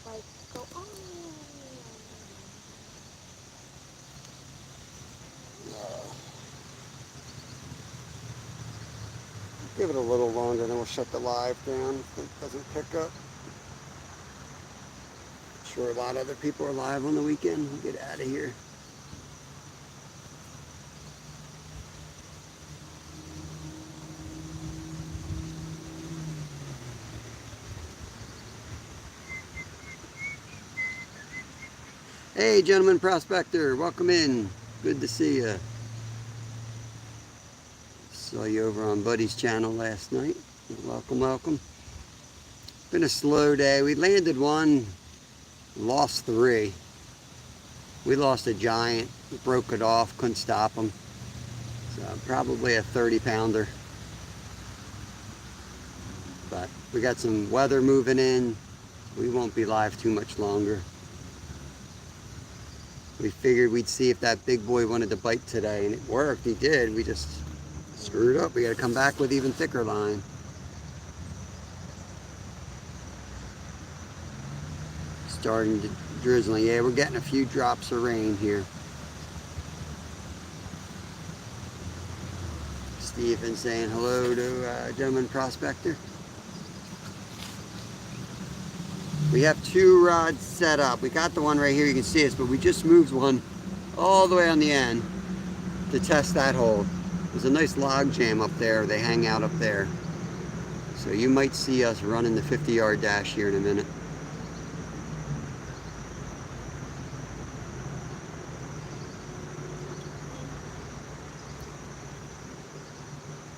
Like, go on. Give it a little longer, then we'll shut the live down if it doesn't pick up. Sure, a lot of other people are live on the weekend. We'll get out of here. Hey, gentleman prospector, welcome in. Good to see you. Saw you over on Buddy's channel last night. Welcome, welcome. Been a slow day. We landed one, lost three. We lost a giant, broke it off, couldn't stop him. So probably a 30-pounder. But we got some weather moving in. We won't be live too much longer. We figured we'd see if that big boy wanted to bite today, and it worked. He did. We just screwed up. We got to come back with even thicker line. Starting to drizzling. Yeah, we're getting a few drops of rain here. Stephen saying hello to gentleman prospector. We have two rods set up. We got the one right here, you can see us, but we just moved one all the way on the end to test that hole. There's a nice log jam up there. They hang out up there. So you might see us running the 50-yard dash here in a minute.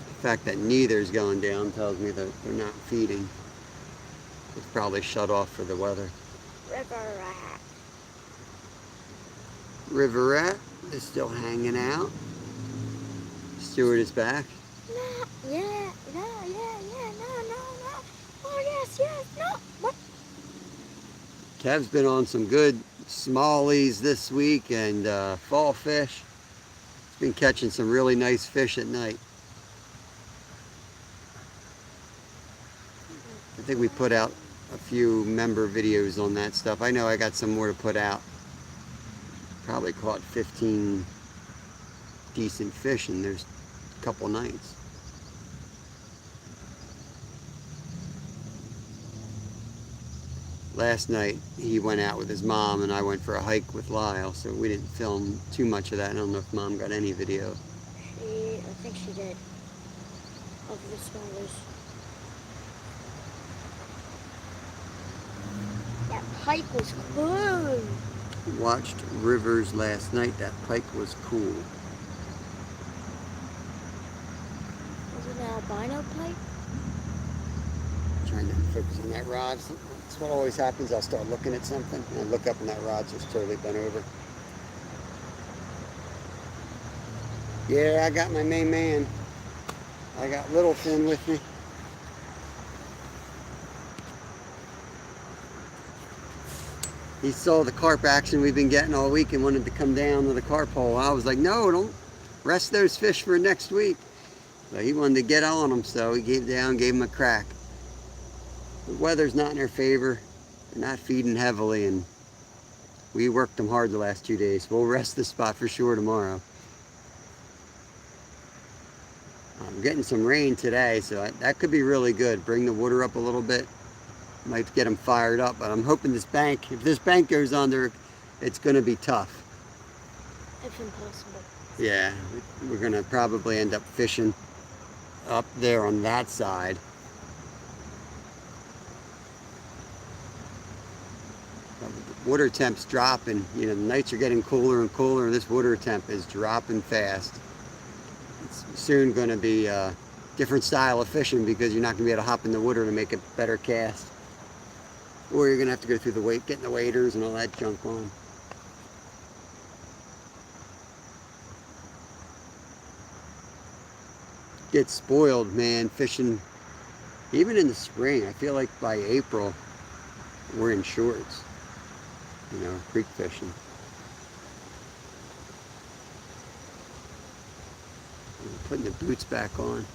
The fact that neither's going down tells me that they're not feeding. It's probably shut off for the weather. River rat. River rat is still hanging out. Stuart is back. No, yeah, no, no. Oh, yes, no. What? Kev's been on some good smallies this week and fall fish. He's been catching some really nice fish at night. I think we put out a few member videos on that stuff. I know I got some more to put out. Probably caught 15 decent fish in there's a couple nights. Last night he went out with his mom and I went for a hike with Lyle, so we didn't film too much of that. I don't know if Mom got any video. I think she did. Of the smallers. That pike was cool. Watched rivers last night. That pike was cool. Was it an albino pike? Trying to focus on that rod. That's what always happens. I'll start looking at something and I look up and that rod's just totally bent over. Yeah, I got my main man. I got Littleton with me. He saw the carp action we've been getting all week and wanted to come down to the carp hole. I was like, no, don't rest those fish for next week. But he wanted to get on them, so he gave him a crack. The weather's not in our favor. They're not feeding heavily, and we worked them hard the last 2 days. We'll rest the spot for sure tomorrow. I'm getting some rain today, so that could be really good. Bring the water up a little bit. Might get them fired up, but I'm hoping if this bank goes under, it's going to be tough. If impossible. Yeah, we're going to probably end up fishing up there on that side. The water temp's dropping. You know, the nights are getting cooler and cooler, and this water temp is dropping fast. It's soon going to be a different style of fishing because you're not going to be able to hop in the water to make a better cast. Or you're going to have to go through getting the waders and all that junk on. Get spoiled, man, fishing. Even in the spring, I feel like by April, we're in shorts. You know, creek fishing. I'm putting the boots back on.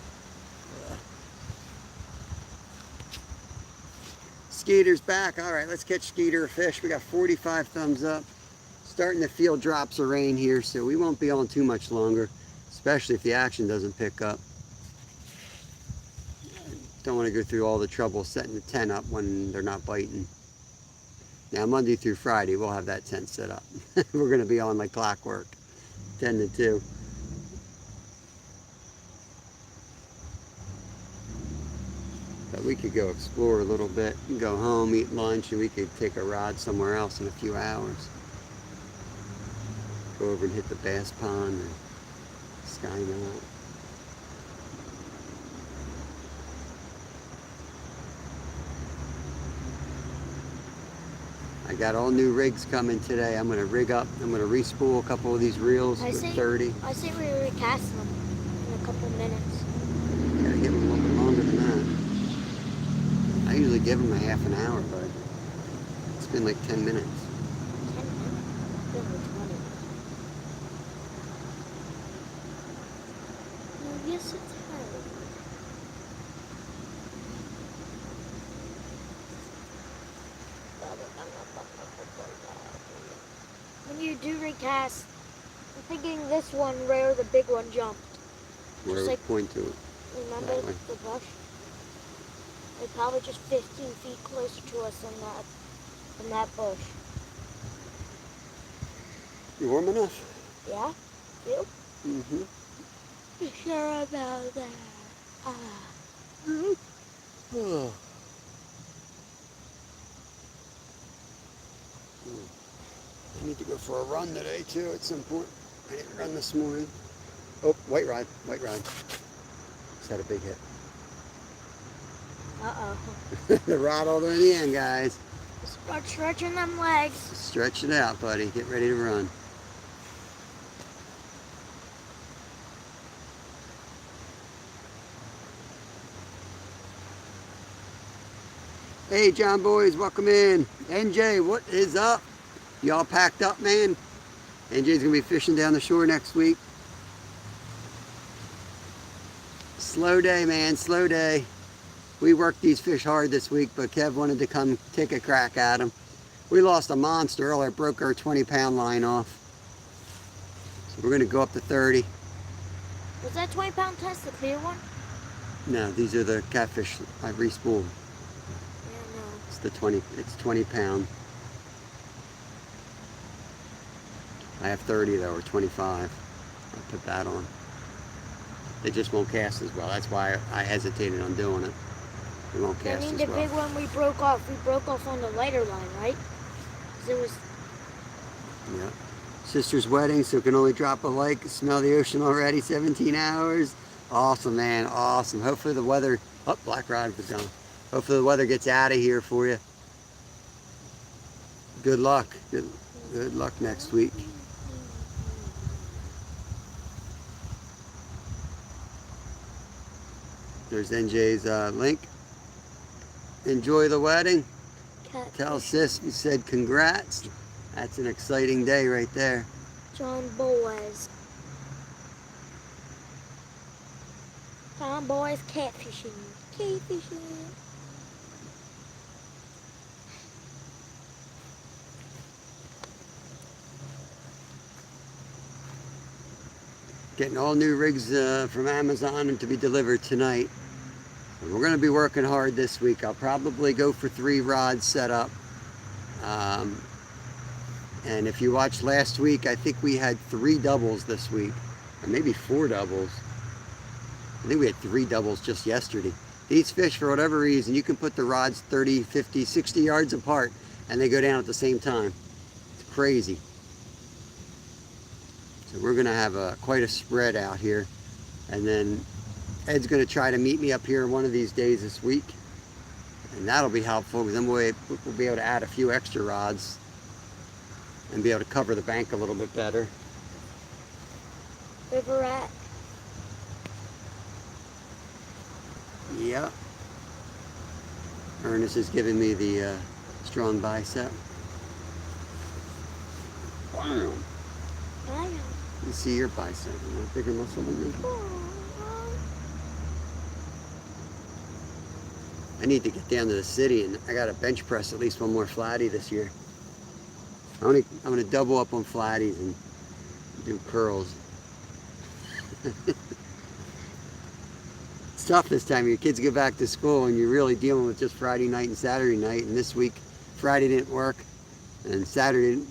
Skeeter's back. All right, let's catch Skeeter a fish. We got 45 thumbs up. Starting to feel drops of rain here, so we won't be on too much longer, especially if the action doesn't pick up. Don't want to go through all the trouble setting the tent up when they're not biting. Now, Monday through Friday, we'll have that tent set up. We're going to be on like clockwork, 10 to 2. But we could go explore a little bit and go home, eat lunch, and we could take a rod somewhere else in a few hours. Go over and hit the bass pond or Sky Mount. I got all new rigs coming today. I'm going to rig up. I'm going to re-spool a couple of these reels with 30. I say we recast them in a couple minutes. Gotta give them a little bit longer than that. I usually give them a half an hour, but it's been like 10 minutes. 10 minutes? It's been like 20. No, yes, it's hard. When you do recast, I'm thinking this one where the big one jumped. Where Just we like, point to it. remember the bush? They're probably just 15 feet closer to us than that bush. You warm enough? Yeah? You? Mm-hmm. You sure about that? Oh. I need to go for a run today too at some point. I didn't run this morning. Oh, white rod. Just had a big hit. Uh-oh. The rod all the way to the end, guys. Start stretching them legs. Stretch it out, buddy. Get ready to run. Hey, John boys, welcome in. NJ, what is up? Y'all packed up, man? NJ's gonna be fishing down the shore next week. Slow day, man, slow day. We worked these fish hard this week, but Kev wanted to come take a crack at them. We lost a monster earlier, broke our 20-pound line off. So we're gonna go up to 30. Was that 20-pound test the clear one? No, these are the catfish I re-spooled. Yeah, no. It's 20 pound. I have 30 though, or 25. I'll put that on. They just won't cast as well. That's why I hesitated on doing it. They won't cast as well. the big one we broke off on the lighter line, right? 'Cause it was... Yeah. Sister's wedding, so can only drop a like. Smell the ocean already, 17 hours. Awesome, man, awesome. Hopefully the weather... Oh, black rod was gone. Hopefully the weather gets out of here for you. Good luck. Good luck next week. There's NJ's link. Enjoy the wedding. Tell sis we said congrats. That's an exciting day right there. John Boys. John Boys catfishing. Catfishing. Getting all new rigs from Amazon and to be delivered tonight. And we're going to be working hard this week. I'll probably go for 3 rods set up. And if you watched last week, I think we had 3 doubles this week. Or maybe 4 doubles. I think we had 3 doubles just yesterday. These fish, for whatever reason, you can put the rods 30, 50, 60 yards apart and they go down at the same time. It's crazy. So we're going to have quite a spread out here. And then Ed's going to try to meet me up here one of these days this week. And that'll be helpful because then we'll be able to add a few extra rods and be able to cover the bank a little bit better. River rat. Yep. Ernest is giving me the strong bicep. Wow. I know. You see your bicep. You want a bigger muscle than me? I need to get down to the city and I got to bench press at least one more flatty this year. I'm going to double up on flatties and do curls. It's tough this time. Your kids go back to school and you're really dealing with just Friday night and Saturday night. And this week, Friday didn't work and Saturday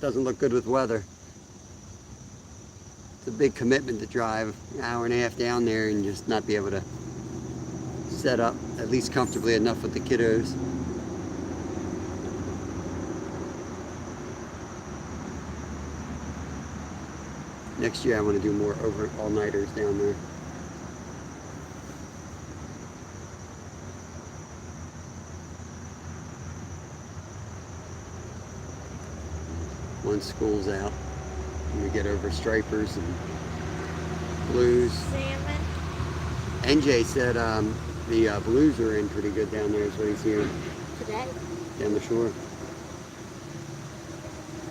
doesn't look good with weather. It's a big commitment to drive an hour and a half down there and just not be able to set up at least comfortably enough with the kiddos. Next year I want to do more all-nighters down there. Once school's out, we get over stripers and blues. Salmon. NJ said the blues are in pretty good down there is what he's hearing. Today. Down the shore.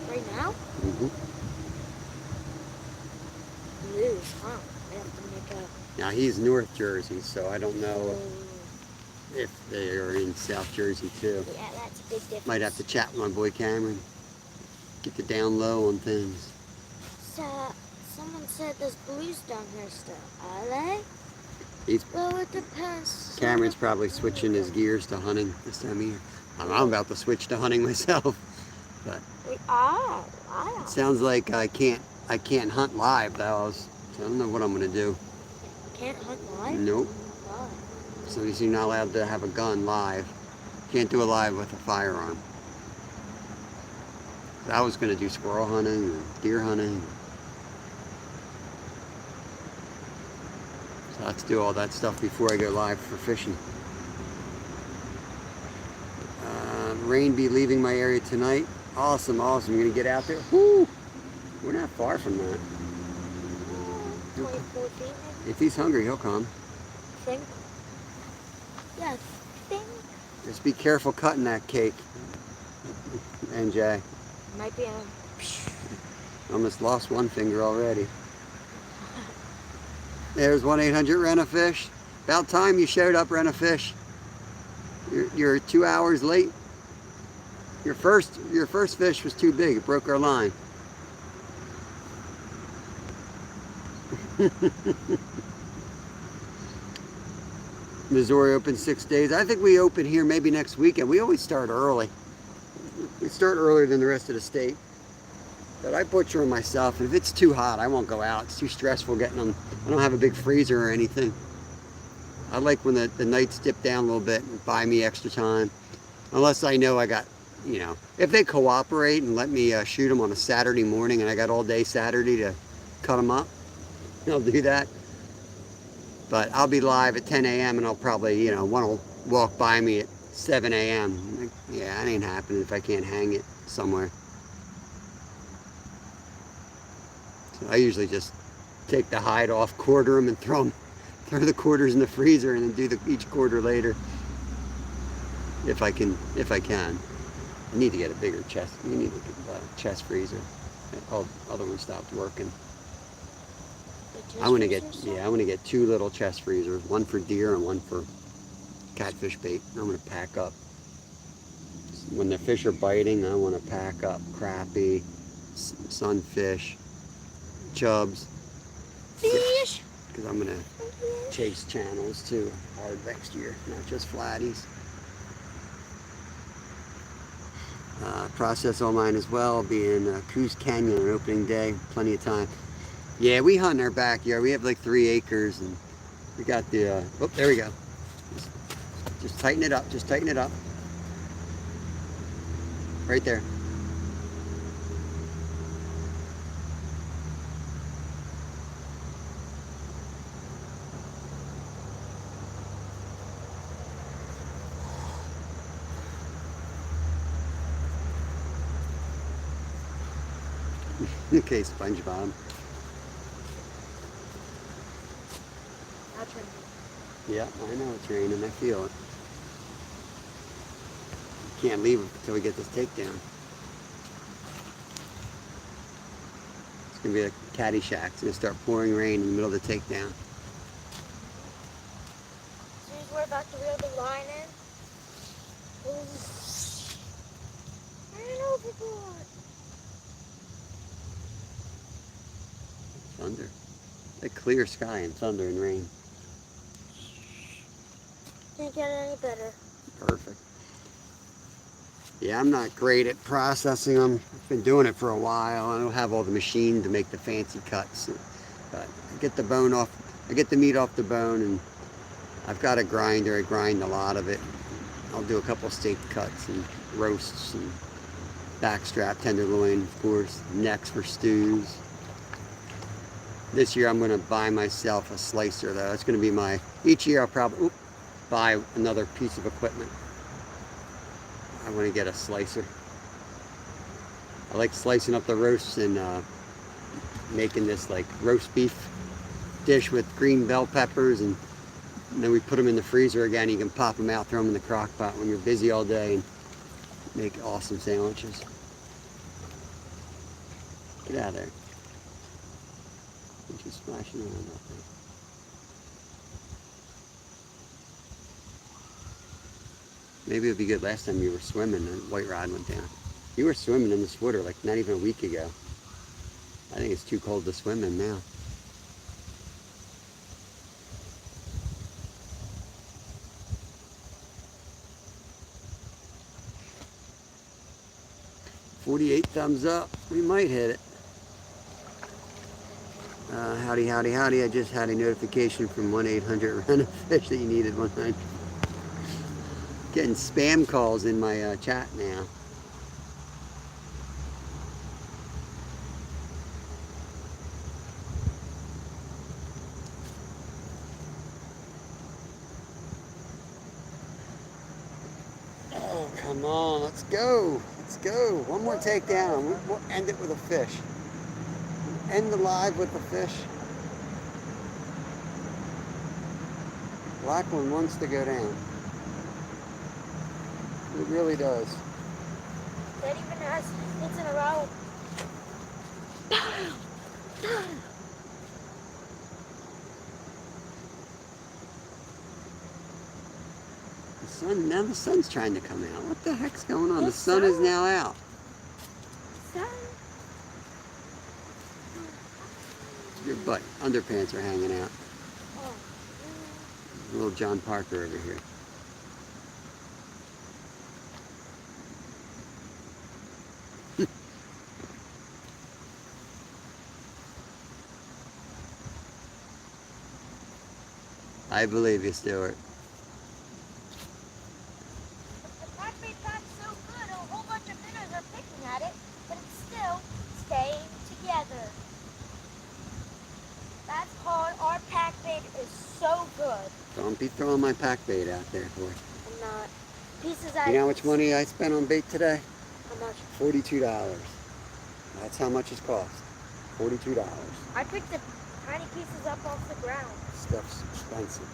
Right now? Mm-hmm. Blues, huh? I have to make a... Now he's North Jersey, so I don't know if they are in South Jersey too. Yeah, that's a big difference. Might have to chat with my boy Cameron. Get the down low on things. So, someone said there's blues down here still. Are they? He's, Well, it depends. Cameron's probably switching his gears to hunting this time of year. I'm about to switch to hunting myself, but We are. Wow. it sounds like I can't hunt live though. So I don't know what I'm gonna do. Can't hunt live? Nope. Why? So you're not allowed to have a gun live. Can't do it live with a firearm. I was going to do squirrel hunting and deer hunting. So I have to do all that stuff before I go live for fishing. Rain be leaving my area tonight. Awesome, awesome. You're going to get out there? Woo! We're not far from that. 24 feet, If he's hungry, he'll come. think. Yeah, think. Just be careful cutting that cake, NJ. Might be a... Almost lost one finger already. There's 1-800-RENT-A-FISH. About time you showed up, Rent-A-Fish. You're 2 hours late. Your first fish was too big. It broke our line. Missouri open 6 days. I think we open here maybe next weekend. We always start early. We start earlier than the rest of the state. But I butcher them myself. And if it's too hot, I won't go out. It's too stressful getting them. I don't have a big freezer or anything. I like when the nights dip down a little bit and buy me extra time. Unless I know I got, you know, if they cooperate and let me shoot them on a Saturday morning and I got all day Saturday to cut them up, I'll do that. But I'll be live at 10 a.m. and I'll probably, you know, want to walk by me at 7 a.m. Like, yeah, it ain't happening if I can't hang it somewhere. So I usually just take the hide off, quarter them, and throw the quarters in the freezer, and then do each quarter later. If I can. I need to get a bigger chest. You need to get a chest freezer. All other one stopped working. I want to get 2 little chest freezers, one for deer and one for catfish bait. I'm going to pack up. When the fish are biting, I want to pack up crappie, sunfish, chubs. Fish! Because I'm going to chase channels too hard next year, not just flatties. Process all mine as well. I'll be in Coos Canyon on opening day. Plenty of time. Yeah, we hunt in our backyard. We have like 3 acres, and we got the. Oh, there we go. Just tighten it up. Just tighten it up. Right there. Okay, SpongeBob. Yeah, I know it's raining. I feel it. Can't leave until we get this takedown. It's gonna be a Caddyshack. It's gonna start pouring rain in the middle of the takedown. As soon as we're about to reel the line in. Ran overboard. Thunder. Like clear sky and thunder and rain. Can't get any better. Perfect. Yeah, I'm not great at processing them. I've been doing it for a while. I don't have all the machine to make the fancy cuts. But I get the bone off, I get the meat off the bone, and I've got a grinder. I grind a lot of it. I'll do a couple steak cuts and roasts and backstrap, tenderloin, of course, necks for stews. This year I'm going to buy myself a slicer though. It's going to be each year I'll probably buy another piece of equipment. I want to get a slicer. I like slicing up the roasts and making this like roast beef dish with green bell peppers, and then we put them in the freezer again. You can pop them out, throw them in the crock pot when you're busy all day, and make awesome sandwiches. Get out of there. She's splashing around out there. Maybe it would be good last time you were swimming and white rod went down. You were swimming in this water like not even a week ago. I think it's too cold to swim in now. $48 thumbs up. We might hit it. Howdy, howdy, howdy. I just had a notification from 1-800-RENT-A-FISH that you needed 100. Getting spam calls in my chat now. Oh, come on. Let's go. Let's go. One more takedown. We'll end it with a fish. End the live with a fish. Black one wants to go down. It really does. That even has hits in a row. Now the sun's trying to come out. What the heck's going on? The sun is now out. Your butt, underpants are hanging out. Little John Parker over here. I believe you, Stuart. The crackbait pack's so good, a whole bunch of minnows are picking at it, but it's still staying together. That's called our pack bait is so good. Don't be throwing my pack bait out there, boy. pieces You know how much money I spent on bait today? How much? $42. That's how much it's cost. $42. I picked the tiny pieces up off the ground. Stuff's expensive.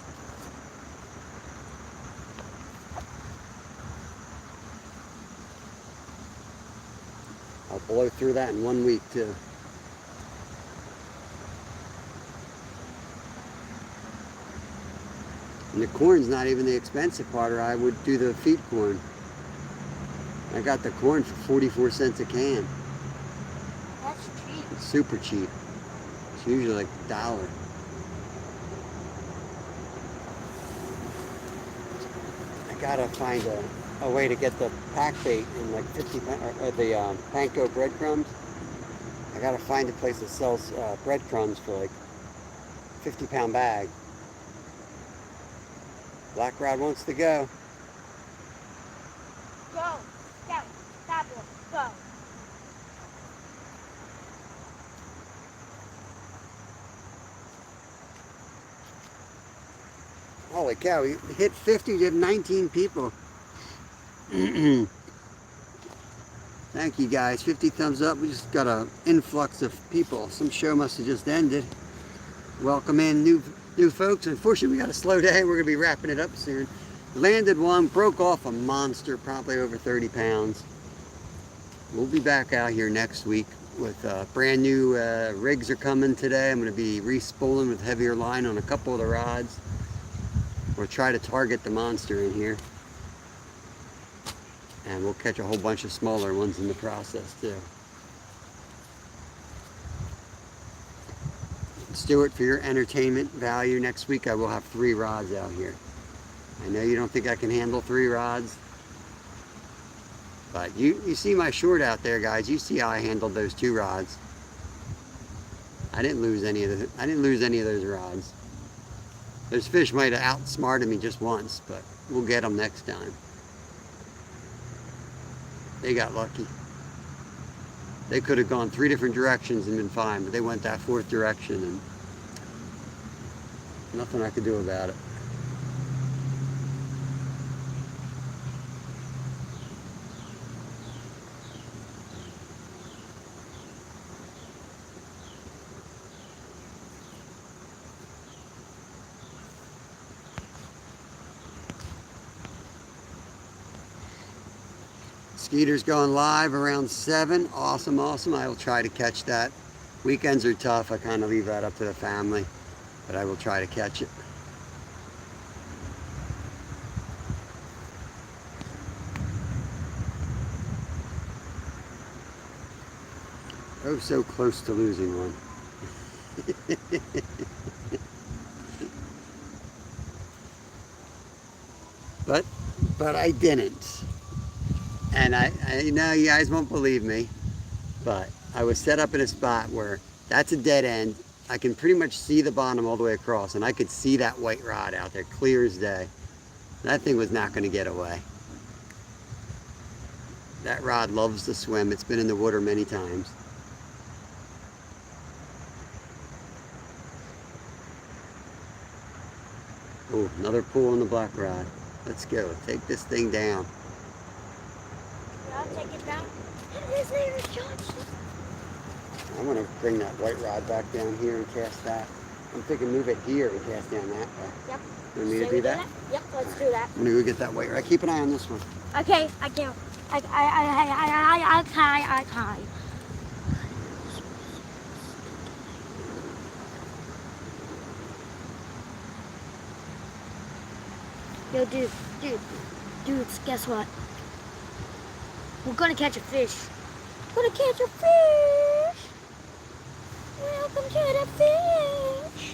I'll blow through that in 1 week too. And the corn's not even the expensive part, or I would do the feed corn. I got the corn for 44 cents a can. That's cheap. It's super cheap. It's usually like $1. I gotta find a way to get the pack bait in like 50 or the panko breadcrumbs. I gotta find a place that sells breadcrumbs for like 50-pound bag. Black Rod wants to go. Go. Go. That one. Go. Holy cow, he hit 50, did 19 people. Thank you guys, 50 thumbs up. We just got an influx of people. Some show must have just ended. Welcome in new folks. Unfortunately, we got a slow day. We're gonna be wrapping it up soon. Landed one, broke off a monster, probably over 30 pounds. We'll be back out here next week with brand new rigs are coming today. I'm gonna be re-spooling with heavier line on a couple of the rods. We'll try to target the monster in here. And we'll catch a whole bunch of smaller ones in the process too. Stuart, for your entertainment value, next week I will have 3 rods out here. I know you don't think I can handle 3 rods, but you see my short out there, guys. You see how I handled those 2 rods. I didn't lose any of those rods. Those fish might have outsmarted me just once, but we'll get them next time. They got lucky. They could have gone 3 different directions and been fine, but they went that 4th direction and nothing I could do about it. Skeeter's going live around 7. Awesome, awesome. I will try to catch that. Weekends are tough. I kind of leave that up to the family, but I will try to catch it. Oh, so close to losing one. But I didn't. And I know you guys won't believe me, but I was set up in a spot where that's a dead end. I can pretty much see the bottom all the way across, and I could see that white rod out there clear as day. That thing was not going to get away. That rod loves to swim. It's been in the water many times. Oh, another pull on the black rod. Let's go. Take this thing down. I'll take it down. His name is Johnson. I'm going to bring that white rod back down here and cast that. I'm thinking move it here and cast down that way. Yep. You want me to do that? Yep, let's do that. I'm going to go get that white rod. Keep an eye on this one. Okay, I can't. I can't. Yo, dudes, guess what? We're gonna catch a fish. We're gonna catch a fish. Welcome to the fish.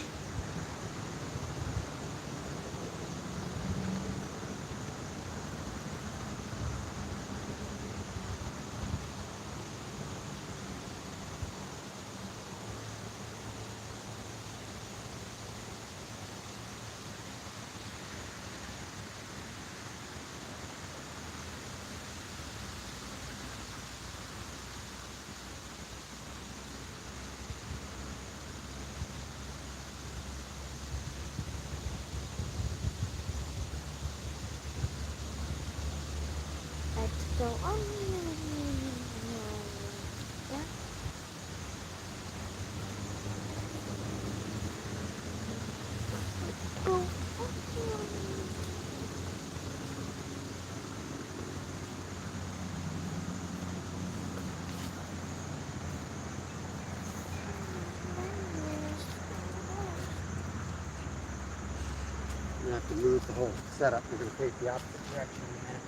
You have to move the whole setup. We're going to face the opposite direction in a minute.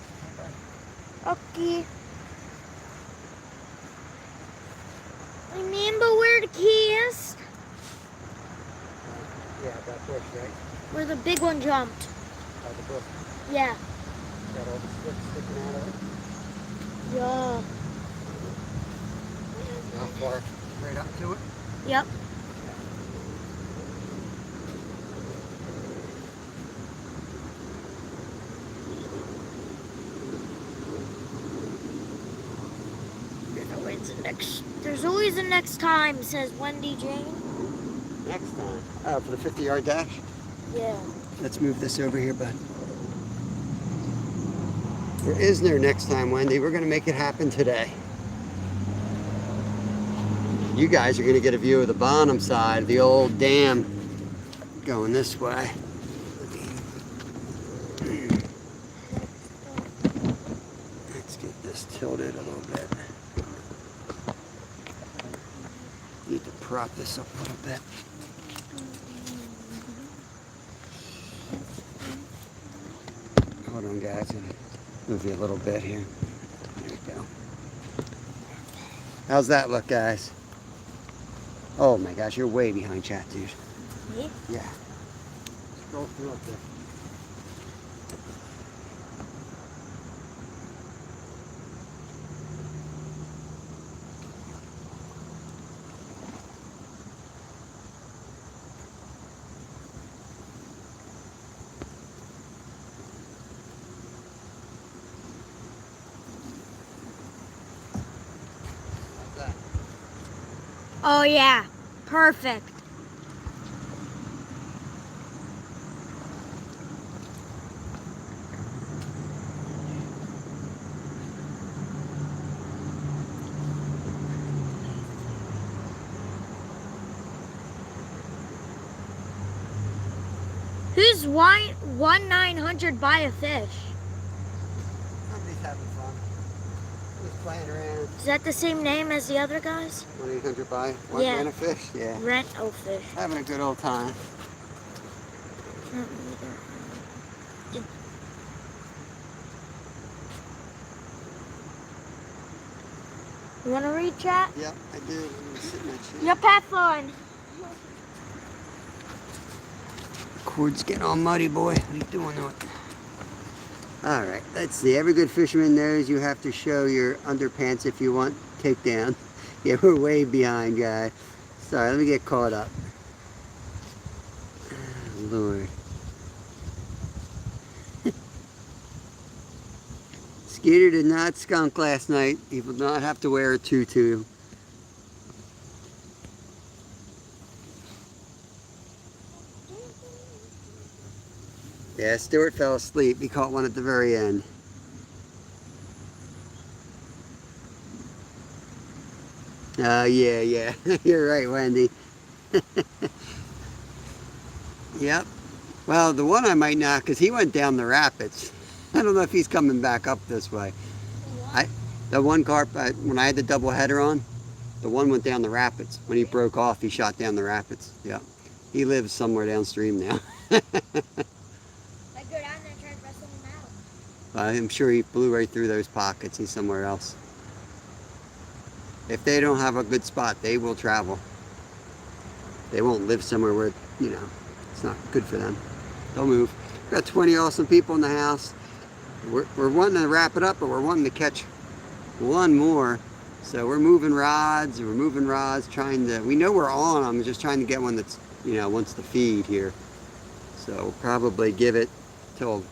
Okay. Remember where the key is? Yeah, that bush, right? Where the big one jumped. By the bush. Yeah. Got all the sticks sticking out of it. Yeah. How far? Right up to it? Yep. There's always a next time, says Wendy Jane. Next time. Oh, for the 50-yard dash? Yeah. Let's move this over here, bud. There is no next time, Wendy. We're going to make it happen today. You guys are going to get a view of the bottom side of the old dam going this way. Let's get this tilted a little bit. Need to prop this up a little bit. Hold on, guys. Move you a little bit here. There we go. How's that look, guys? Oh my gosh, you're way behind chat, dude. Me? Yeah. Scroll through up there. How's that? Oh yeah. Perfect. Who's 1-900 buy a fish? Somebody's having fun. Just playing around. Is that the same name as the other guys? 1-800 buy Yeah. rent a fish? Yeah. Rent a fish. Having a good old time. You want to read chat? Yep, I do. I'm gonna sit in that chair. Yep, have fun. Cord's getting all muddy, boy. What are you doing to it? All right, let's see. Every good fisherman knows you have to show your underpants if you want takedown. Yeah, we're way behind, guy. Sorry, let me get caught up. Oh, Lord. Skeeter did not skunk last night. He will not have to wear a tutu. Yeah, Stuart fell asleep. He caught one at the very end. Oh, yeah. You're right, Wendy. Yep. Well, the one I might not, because he went down the rapids. I don't know if he's coming back up this way. The one carp, when I had the double header on, the one went down the rapids. When he broke off, he shot down the rapids. Yeah. He lives somewhere downstream now. I'm sure he blew right through those pockets. He's somewhere else. If they don't have a good spot, they will travel. They won't live somewhere where, you know, it's not good for them. They'll move. We've got 20 awesome people in the house. We're wanting to wrap it up, but we're wanting to catch one more. So we're moving rods, trying to, we know we're on them, just trying to get one that's, you know, wants to feed here. So we'll probably give it till,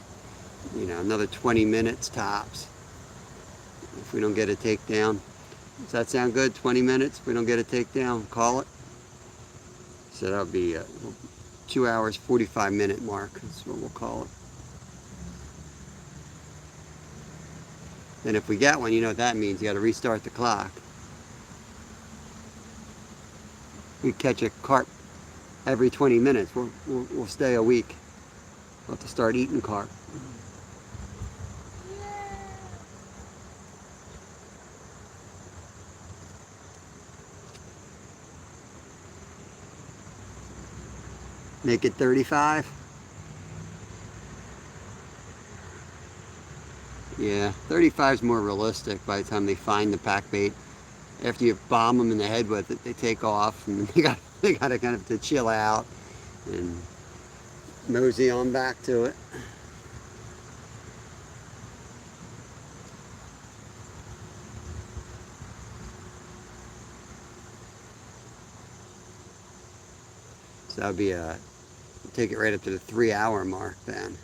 you know, another 20 minutes tops if we don't get a takedown. Does that sound good? 20 minutes if we don't get a takedown, call it. So that'll be a 2 hours 45-minute mark. That's what we'll call it. Then if we get one, you know what that means. You got to restart the clock. We catch a carp every 20 minutes. We'll stay a week. We'll have to start eating carp. Make it 35. Yeah, 35 is more realistic by the time they find the pack bait. After you bomb them in the head with it, they take off and they got to kind of to chill out and mosey on back to it. So that would be take it right up to the 3-hour mark then.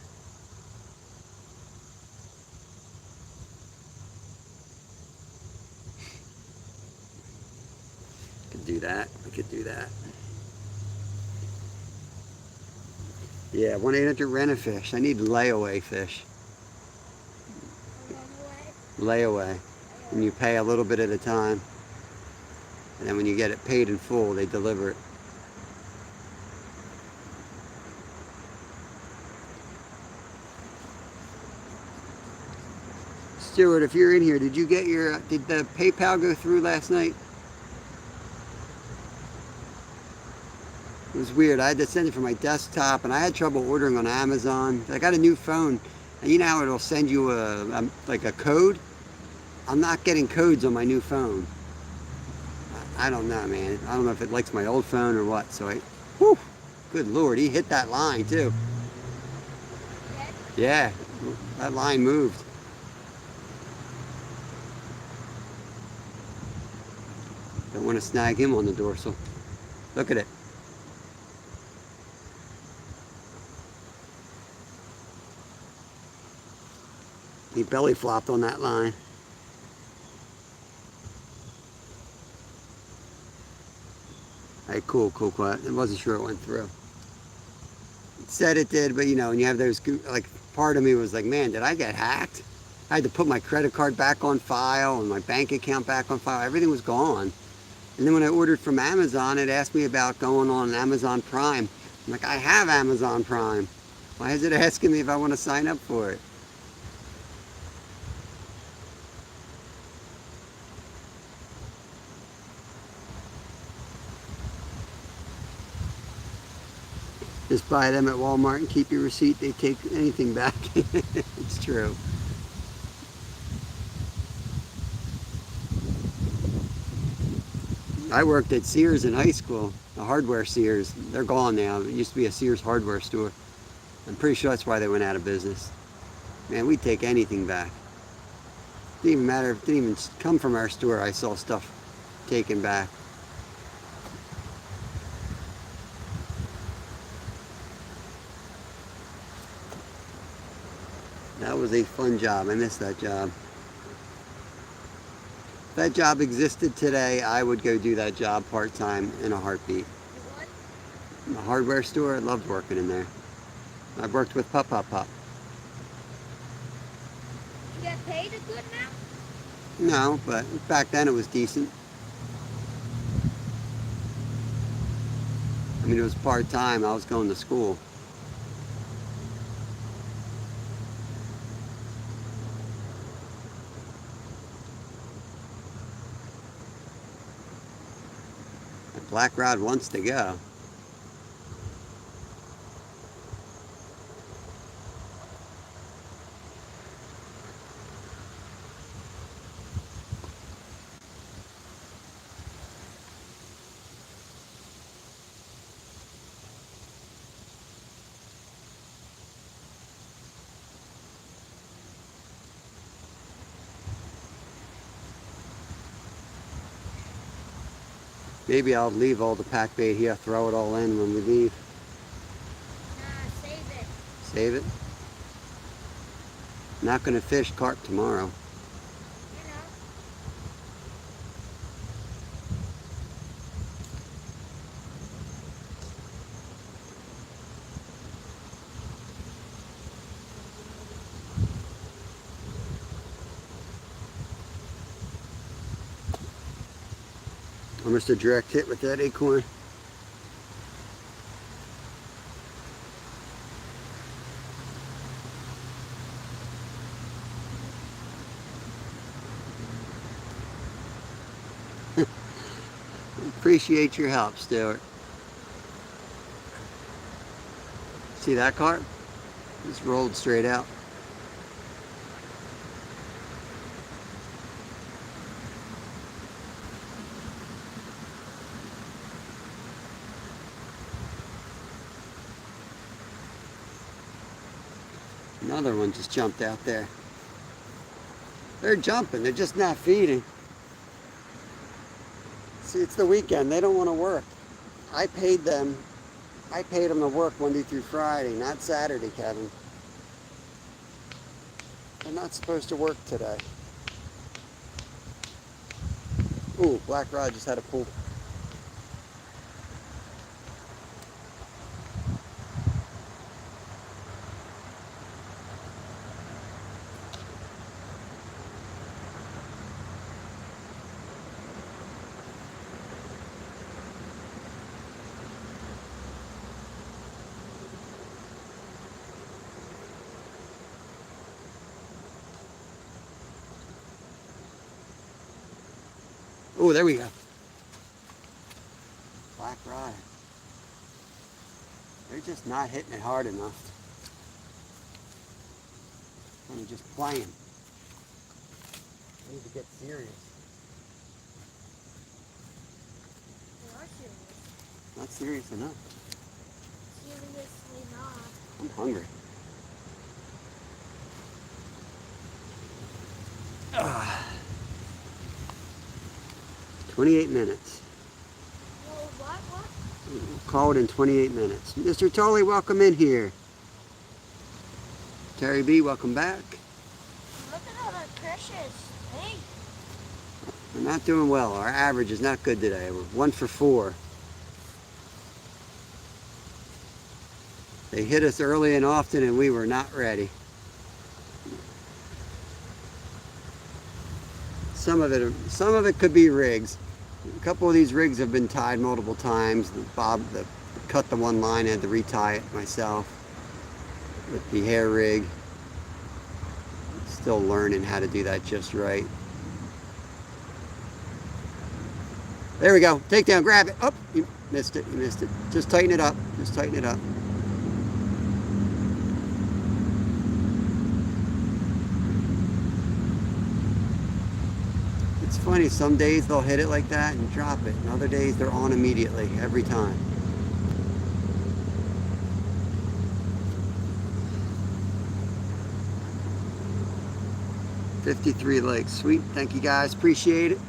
Could do that. I could do that. Yeah, 1-800-RENT-A-FISH. I need layaway fish. Layaway. And you pay a little bit at a time. And then when you get it paid in full, they deliver it. Stuart, if you're in here, did you get your, did the PayPal go through last night? It was weird. I had to send it from my desktop, and I had trouble ordering on Amazon. I got a new phone, and you know how it'll send you like a code? I'm not getting codes on my new phone. I don't know, man. I don't know if it likes my old phone or what. So whew, good Lord, he hit that line too. Yeah, that line moved. Don't want to snag him on the dorsal. Look at it. He belly flopped on that line. Hey, cool. I wasn't sure it went through. It said it did, but you know, when you have those, like, part of me was like, man, did I get hacked? I had to put my credit card back on file and my bank account back on file. Everything was gone. And then when I ordered from Amazon, it asked me about going on Amazon Prime. I'm like, I have Amazon Prime. Why is it asking me if I want to sign up for it? Just buy them at Walmart and keep your receipt. They take anything back. It's true. I worked at Sears in high school, a hardware Sears. They're gone now. It used to be a Sears hardware store. I'm pretty sure that's why they went out of business. Man, we'd take anything back. Didn't even matter, it didn't even come from our store. I saw stuff taken back. That was a fun job. I missed that job. If that job existed today, I would go do that job part-time in a heartbeat. In a hardware store, I loved working in there. I've worked with Pup. You get paid a good amount? No, but back then it was decent. I mean, it was part-time. I was going to school. Black rod wants to go. Maybe I'll leave all the pack bait here, throw it all in when we leave. Nah, save it. Save it? Not going to fish carp tomorrow. You know. Almost a direct hit with that acorn. Appreciate your help, Stuart. See that carp? Just rolled straight out. Another one just jumped out there. They're jumping, they're just not feeding. See, it's the weekend, they don't want to work. I paid them to work Monday through Friday, not Saturday, Kevin. They're not supposed to work today. Ooh, black rod just had a pull. Oh, there we go. Black rod. They're just not hitting it hard enough. And just playing. They need to get serious. They are serious. Not serious enough. Seriously not. I'm hungry. 28 minutes. What? We'll call it in 28 minutes. Mr. Tully, welcome in here. Terry B, welcome back. Look at all the fishes. Hey. We're not doing well. Our average is not good today. We're 1 for 4. They hit us early and often and we were not ready. Some of it could be rigs. A couple of these rigs have been tied multiple times. Bob cut the one line, I had to retie it myself with the hair rig. Still learning how to do that just right. There we go. Take down, grab it. Oh, you missed it. You missed it. Just tighten it up. Just tighten it up. It's funny, some days they'll hit it like that and drop it, and other days they're on immediately, every time. $53 legs, sweet. Thank you guys, appreciate it.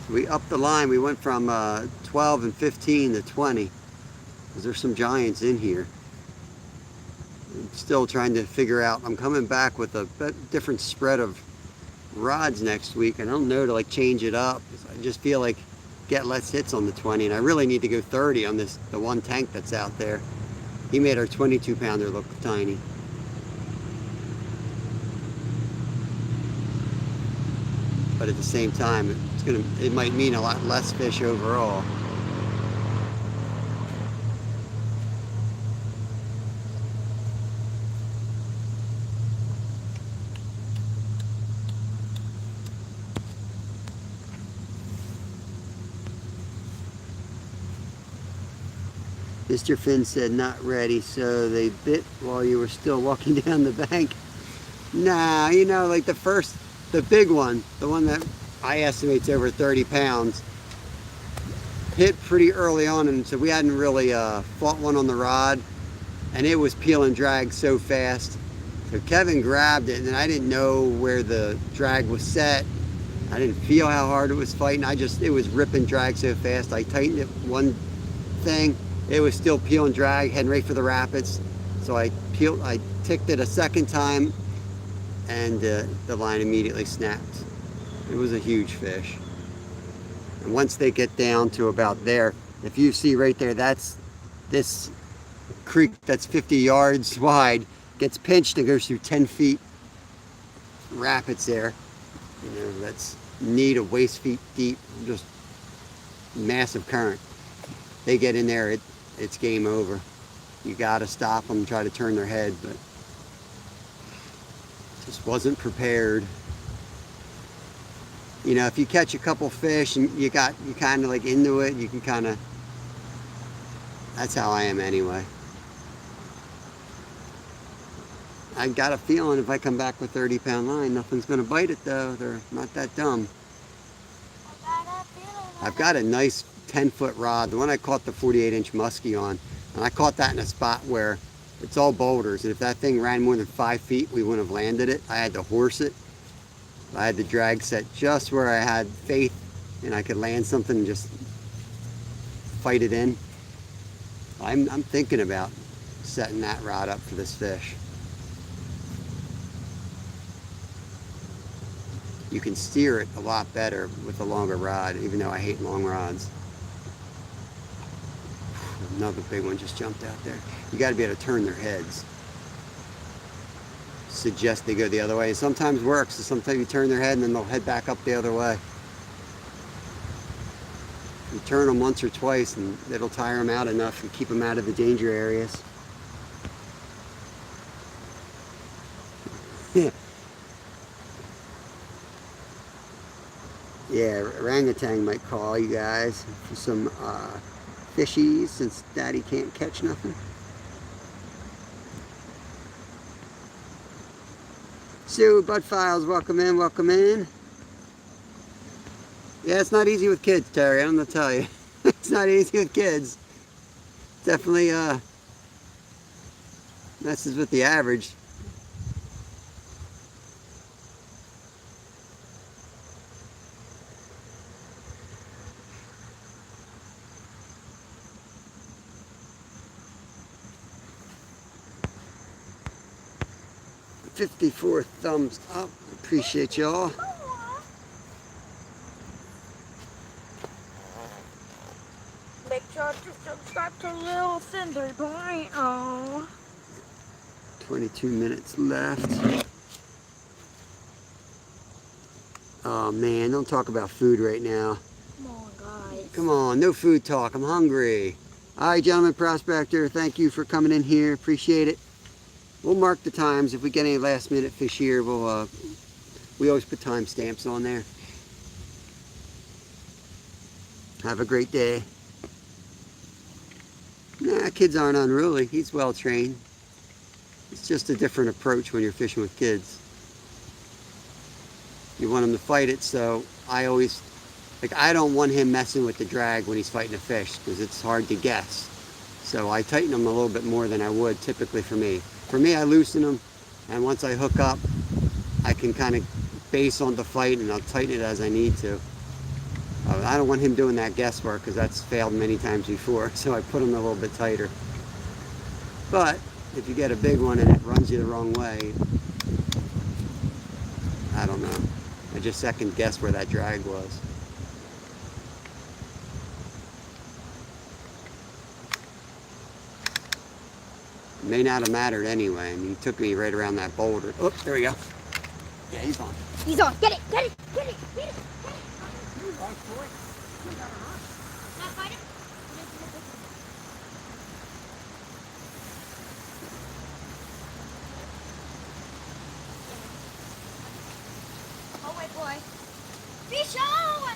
So we upped the line. We went from 12 and 15 to 20, because there's some giants in here. I'm still trying to figure out. I'm coming back with a different spread of rods next week. I don't know to like change it up. I just feel like get less hits on the 20, and I really need to go 30 on the one tank that's out there. He made our 22 pounder look tiny. But at the same time, it might mean a lot less fish overall. Mr. Finn said not ready, so they bit while you were still walking down the bank. Nah, you know, like the big one, the one that I estimate's over 30 pounds, hit pretty early on, and so we hadn't really fought one on the rod, and it was peel and drag so fast. So Kevin grabbed it, and I didn't know where the drag was set. I didn't feel how hard it was fighting. It was ripping drag so fast. I tightened it one thing. It was still peel and drag, heading right for the rapids. So I ticked it a second time, and the line immediately snapped. It was a huge fish. And once they get down to about there, if you see right there, that's this creek that's 50 yards wide. gets pinched and goes through 10 feet rapids there. You know, that's knee to waist feet deep, just massive current. They get in there, it's game over. You gotta stop them, try to turn their head, but just wasn't prepared. You know, if you catch a couple fish and you kind of like into it, you can kind of, that's how I am anyway. I got a feeling if I come back with 30-pound line, nothing's going to bite it though. They're not that dumb. I've got a nice 10-foot rod, the one I caught the 48-inch muskie on, and I caught that in a spot where it's all boulders, and if that thing ran more than 5 feet, we wouldn't have landed it. I had to horse it. I had the drag set just where I had faith and I could land something and just fight it in. I'm thinking about setting that rod up for this fish. You can steer it a lot better with a longer rod, even though I hate long rods. Another big one just jumped out there. You got to be able to turn their heads. Suggest they go the other way. It sometimes works. Sometimes you turn their head and then they'll head back up the other way. You turn them once or twice and it'll tire them out enough and keep them out of the danger areas. Yeah, orangutan might call you guys for some fishies since Daddy can't catch nothing. Sue, Bud Files, welcome in, welcome in. Yeah, it's not easy with kids, Terry, I'm gonna tell you. It's not easy with kids. Definitely messes with the average. $54 thumbs up. Appreciate y'all. Make sure to subscribe to Little Cinder Boy. Oh. 22 minutes left. Oh man, don't talk about food right now. Come on, guys. Come on, no food talk. I'm hungry. All right, gentlemen, prospector, thank you for coming in here. Appreciate it. We'll mark the times. If we get any last minute fish here, we always put time stamps on there. Have a great day. Nah, kids aren't unruly. He's well trained. It's just a different approach when you're fishing with kids. You want him to fight it, so I always, I don't want him messing with the drag when he's fighting a fish because it's hard to guess. So I tighten them a little bit more than I would typically for me. For me, I loosen them, and once I hook up, I can kind of base on the fight and I'll tighten it as I need to. I don't want him doing that guesswork because that's failed many times before, so I put him a little bit tighter. But if you get a big one and it runs you the wrong way, I don't know. I just second guess where that drag was. May not have mattered anyway. I mean, he took me right around that boulder. Oh, there we go. Yeah, he's on. He's on. Get it, get it, get it, get it. Oh, wait, boy. Fish on!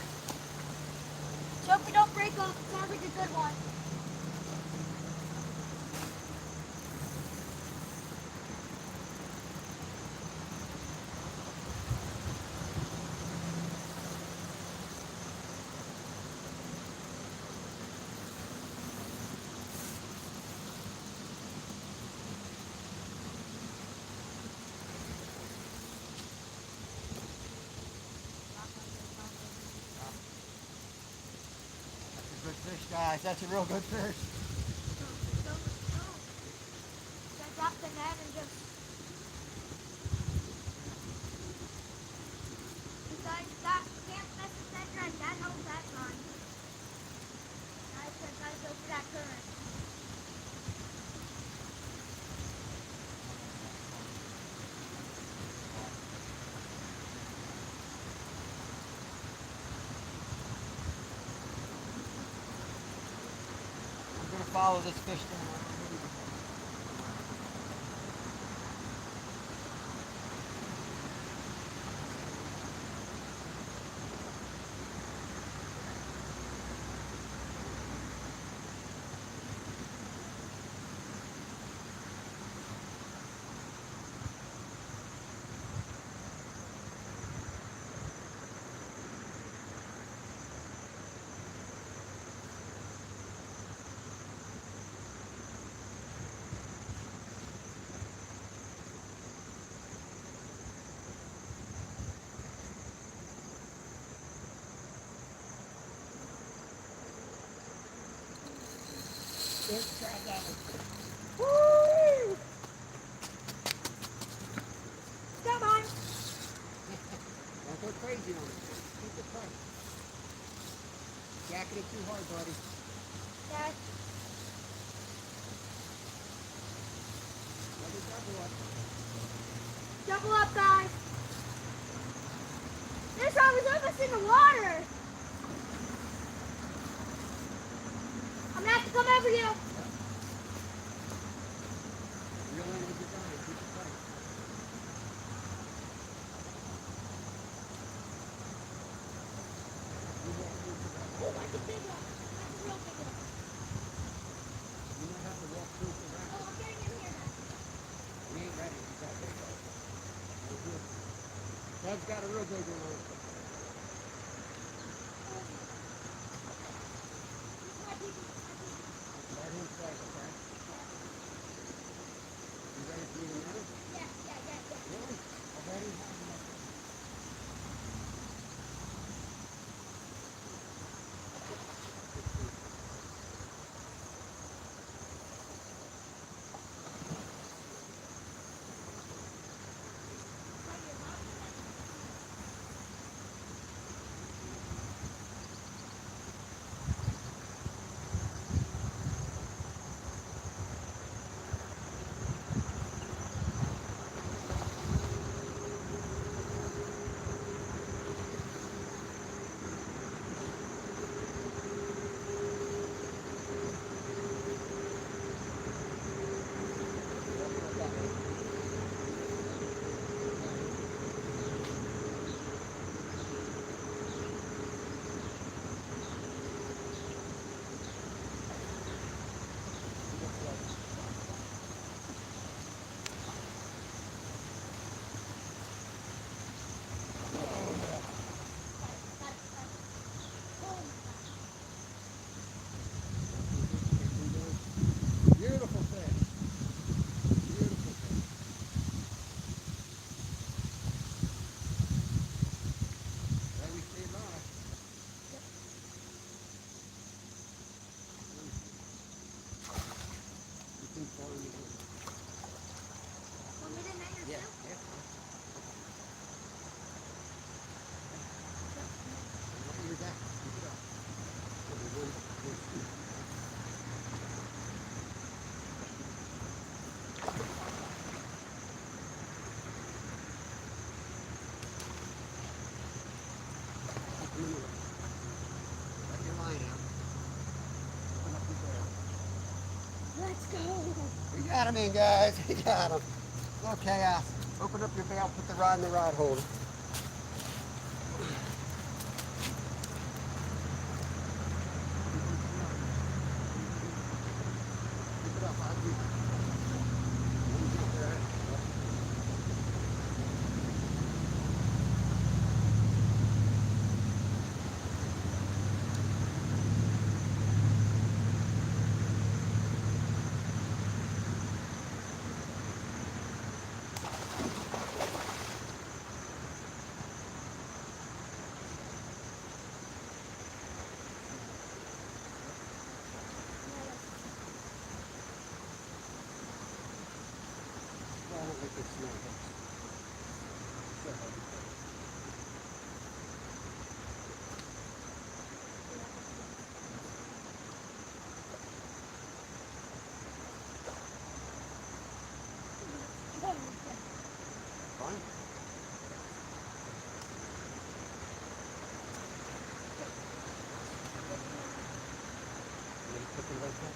So if we don't break up, it sounds like a good one. Good fish, guys. That's a real good fish. I dropped the net and just... Besides that, can't mess with that drag. That helps that time. I just gotta go for that current. follow this fish down. Woo! Come on. Don't go crazy on it. Keep it tight. Jacking it too hard, buddy. Dad. Let it double up. Double up, guys. There's always us in the water. I'm gonna have to come over you. Reel in with your line. Keep it tight. Oh, that's a big one. That's a real big one. You might have to walk through the raft. Oh, I'm getting in here now. We ain't ready. We got big one. Doug's got a real big one on it. Let him play, okay? You ready for me to net it? Yeah. Really? Already? Beautiful fish. Beautiful fish. There we stay live. You can follow me here. Want me to net your Yeah, too? yeah. Here's that. Keep it up. Okay, one. Let your line out. Open up your barrel. Let's go. We got him in, guys. We got him. Okay, open up your bail, put the rod in the rod holder. Keep it up, Ozzy. I don't like this smell. Fine. You put them like that?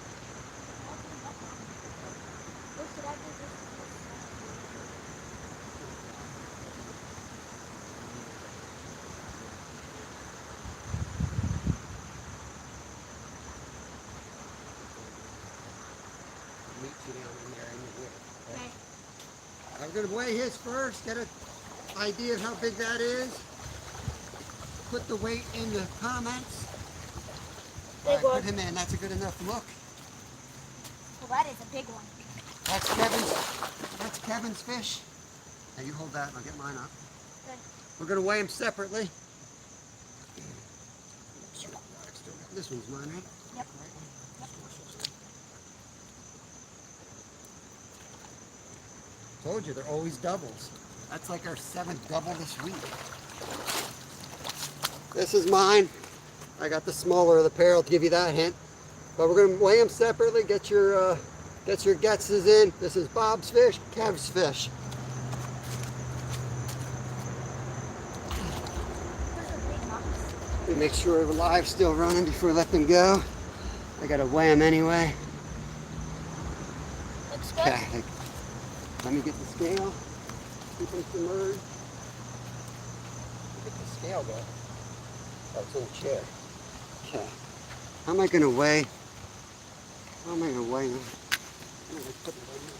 we're gonna weigh his first, get an idea of how big that is. Put the weight in the comments. All Big right, one. put him in. That's a good enough look. Well, that is a big one. That's Kevin's. That's Kevin's fish. Now you hold that, and I'll get mine up. Good. We're gonna weigh them separately. This one's mine, right? Yep. Told you, they're always doubles. That's like our 7th double this week. This is mine. I got the smaller of the pair. I'll give you that hint. But we're going to weigh them separately. Get your guesses in. This is Bob's fish, Kev's fish. Make sure the live's still running before we let them go. I got to weigh them anyway. Looks good. Okay. Let me get the scale. Keep them submerged. Get the scale go. Oh, it's in a chair. Okay. How am I going to weigh? How am I going to weigh them? I'm gonna put them right here.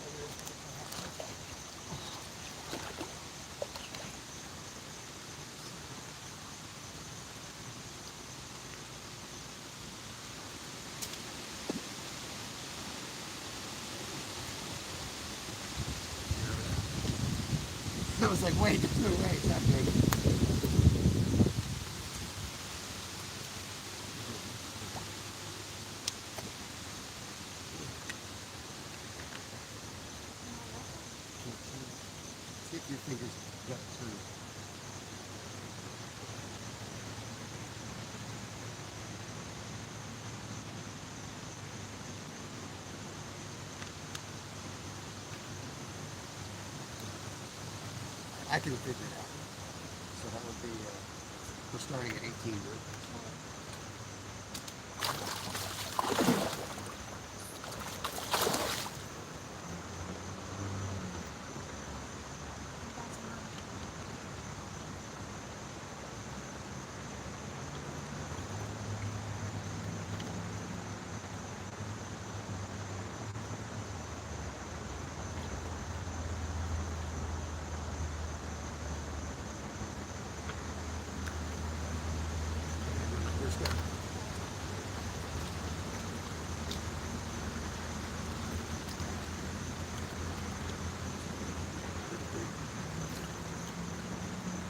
I was like, wait, there's no way it's that big. See if your fingers get turned. I can figure it out. So that would be, we're starting at 18, right?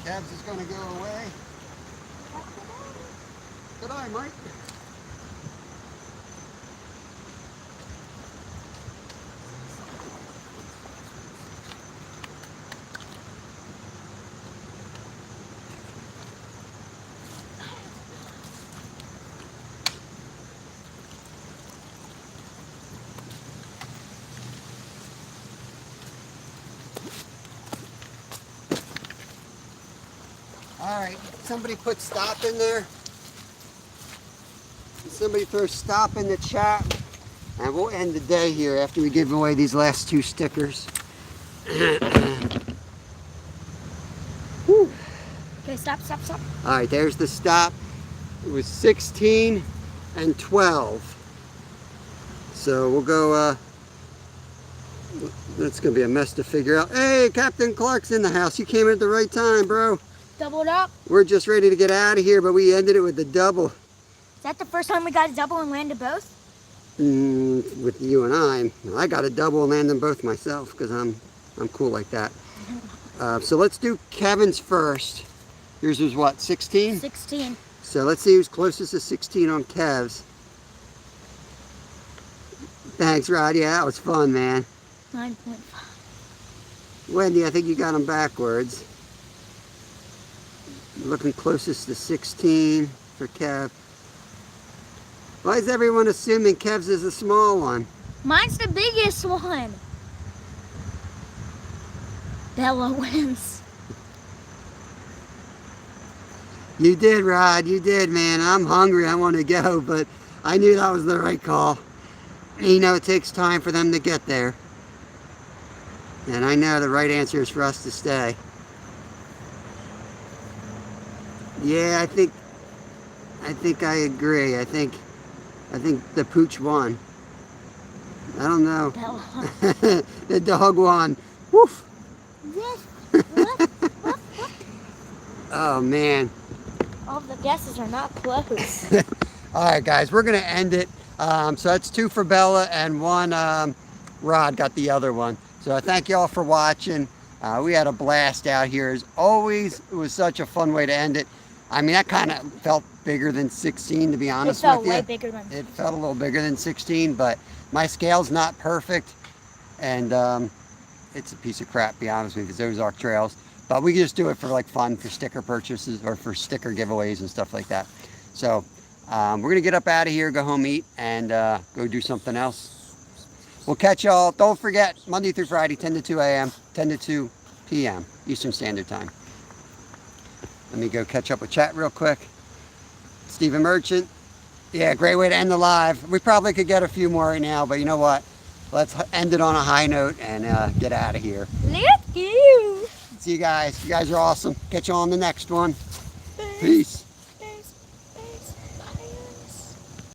Cabs is going to go away. Good eye, Mike. All right, somebody put stop in there. Somebody throw stop in the chat. And we'll end the day here after we give away these last 2 stickers. Whew. Okay, stop. All right, there's the stop. It was 16 and 12. So we'll go, that's going to be a mess to figure out. Hey, Captain Clark's in the house. You came in at the right time, bro. Doubled up. We're just ready to get out of here, but we ended it with the double. Is that the first time we got a double and landed both? With you and I got a double and landed them both myself because I'm cool like that. So let's do Kevin's first. Yours was what, 16? 16. So let's see who's closest to 16 on Kev's. Thanks, Rod. Yeah, that was fun, man. 9.5. Wendy, I think you got them backwards. Looking closest to 16 for Kev. Why is everyone assuming Kev's is a small one? Mine's the biggest one. Bella wins. You did, Rod. You did, man. I'm hungry. I want to go, but I knew that was the right call. You know, it takes time for them to get there. And I know the right answer is for us to stay. Yeah, I think I agree. I think the pooch won. I don't know. Bella won. The dog won. Woof. Yes. What? Oh man. All the guesses are not close. All right, guys, we're gonna end it. So that's 2 for Bella and 1 Rod got the other one. So I thank you all for watching. We had a blast out here as always. It was such a fun way to end it. I mean, that kind of felt bigger than 16, to be honest with you. It felt way bigger than 16. It felt a little bigger than 16, but my scale's not perfect, and it's a piece of crap, to be honest with you, because those are trails. But we just do it for like fun, for sticker purchases or for sticker giveaways and stuff like that. So we're gonna get up out of here, go home, eat, and go do something else. We'll catch y'all. Don't forget, Monday through Friday, 10 to 2 a.m., 10 to 2 p.m. Eastern Standard Time. Let me go catch up with chat real quick. Stephen Merchant. Yeah, great way to end the live. We probably could get a few more right now, but you know what? Let's end it on a high note and get out of here. Let's go. See you guys. You guys are awesome. Catch you on the next one. Peace.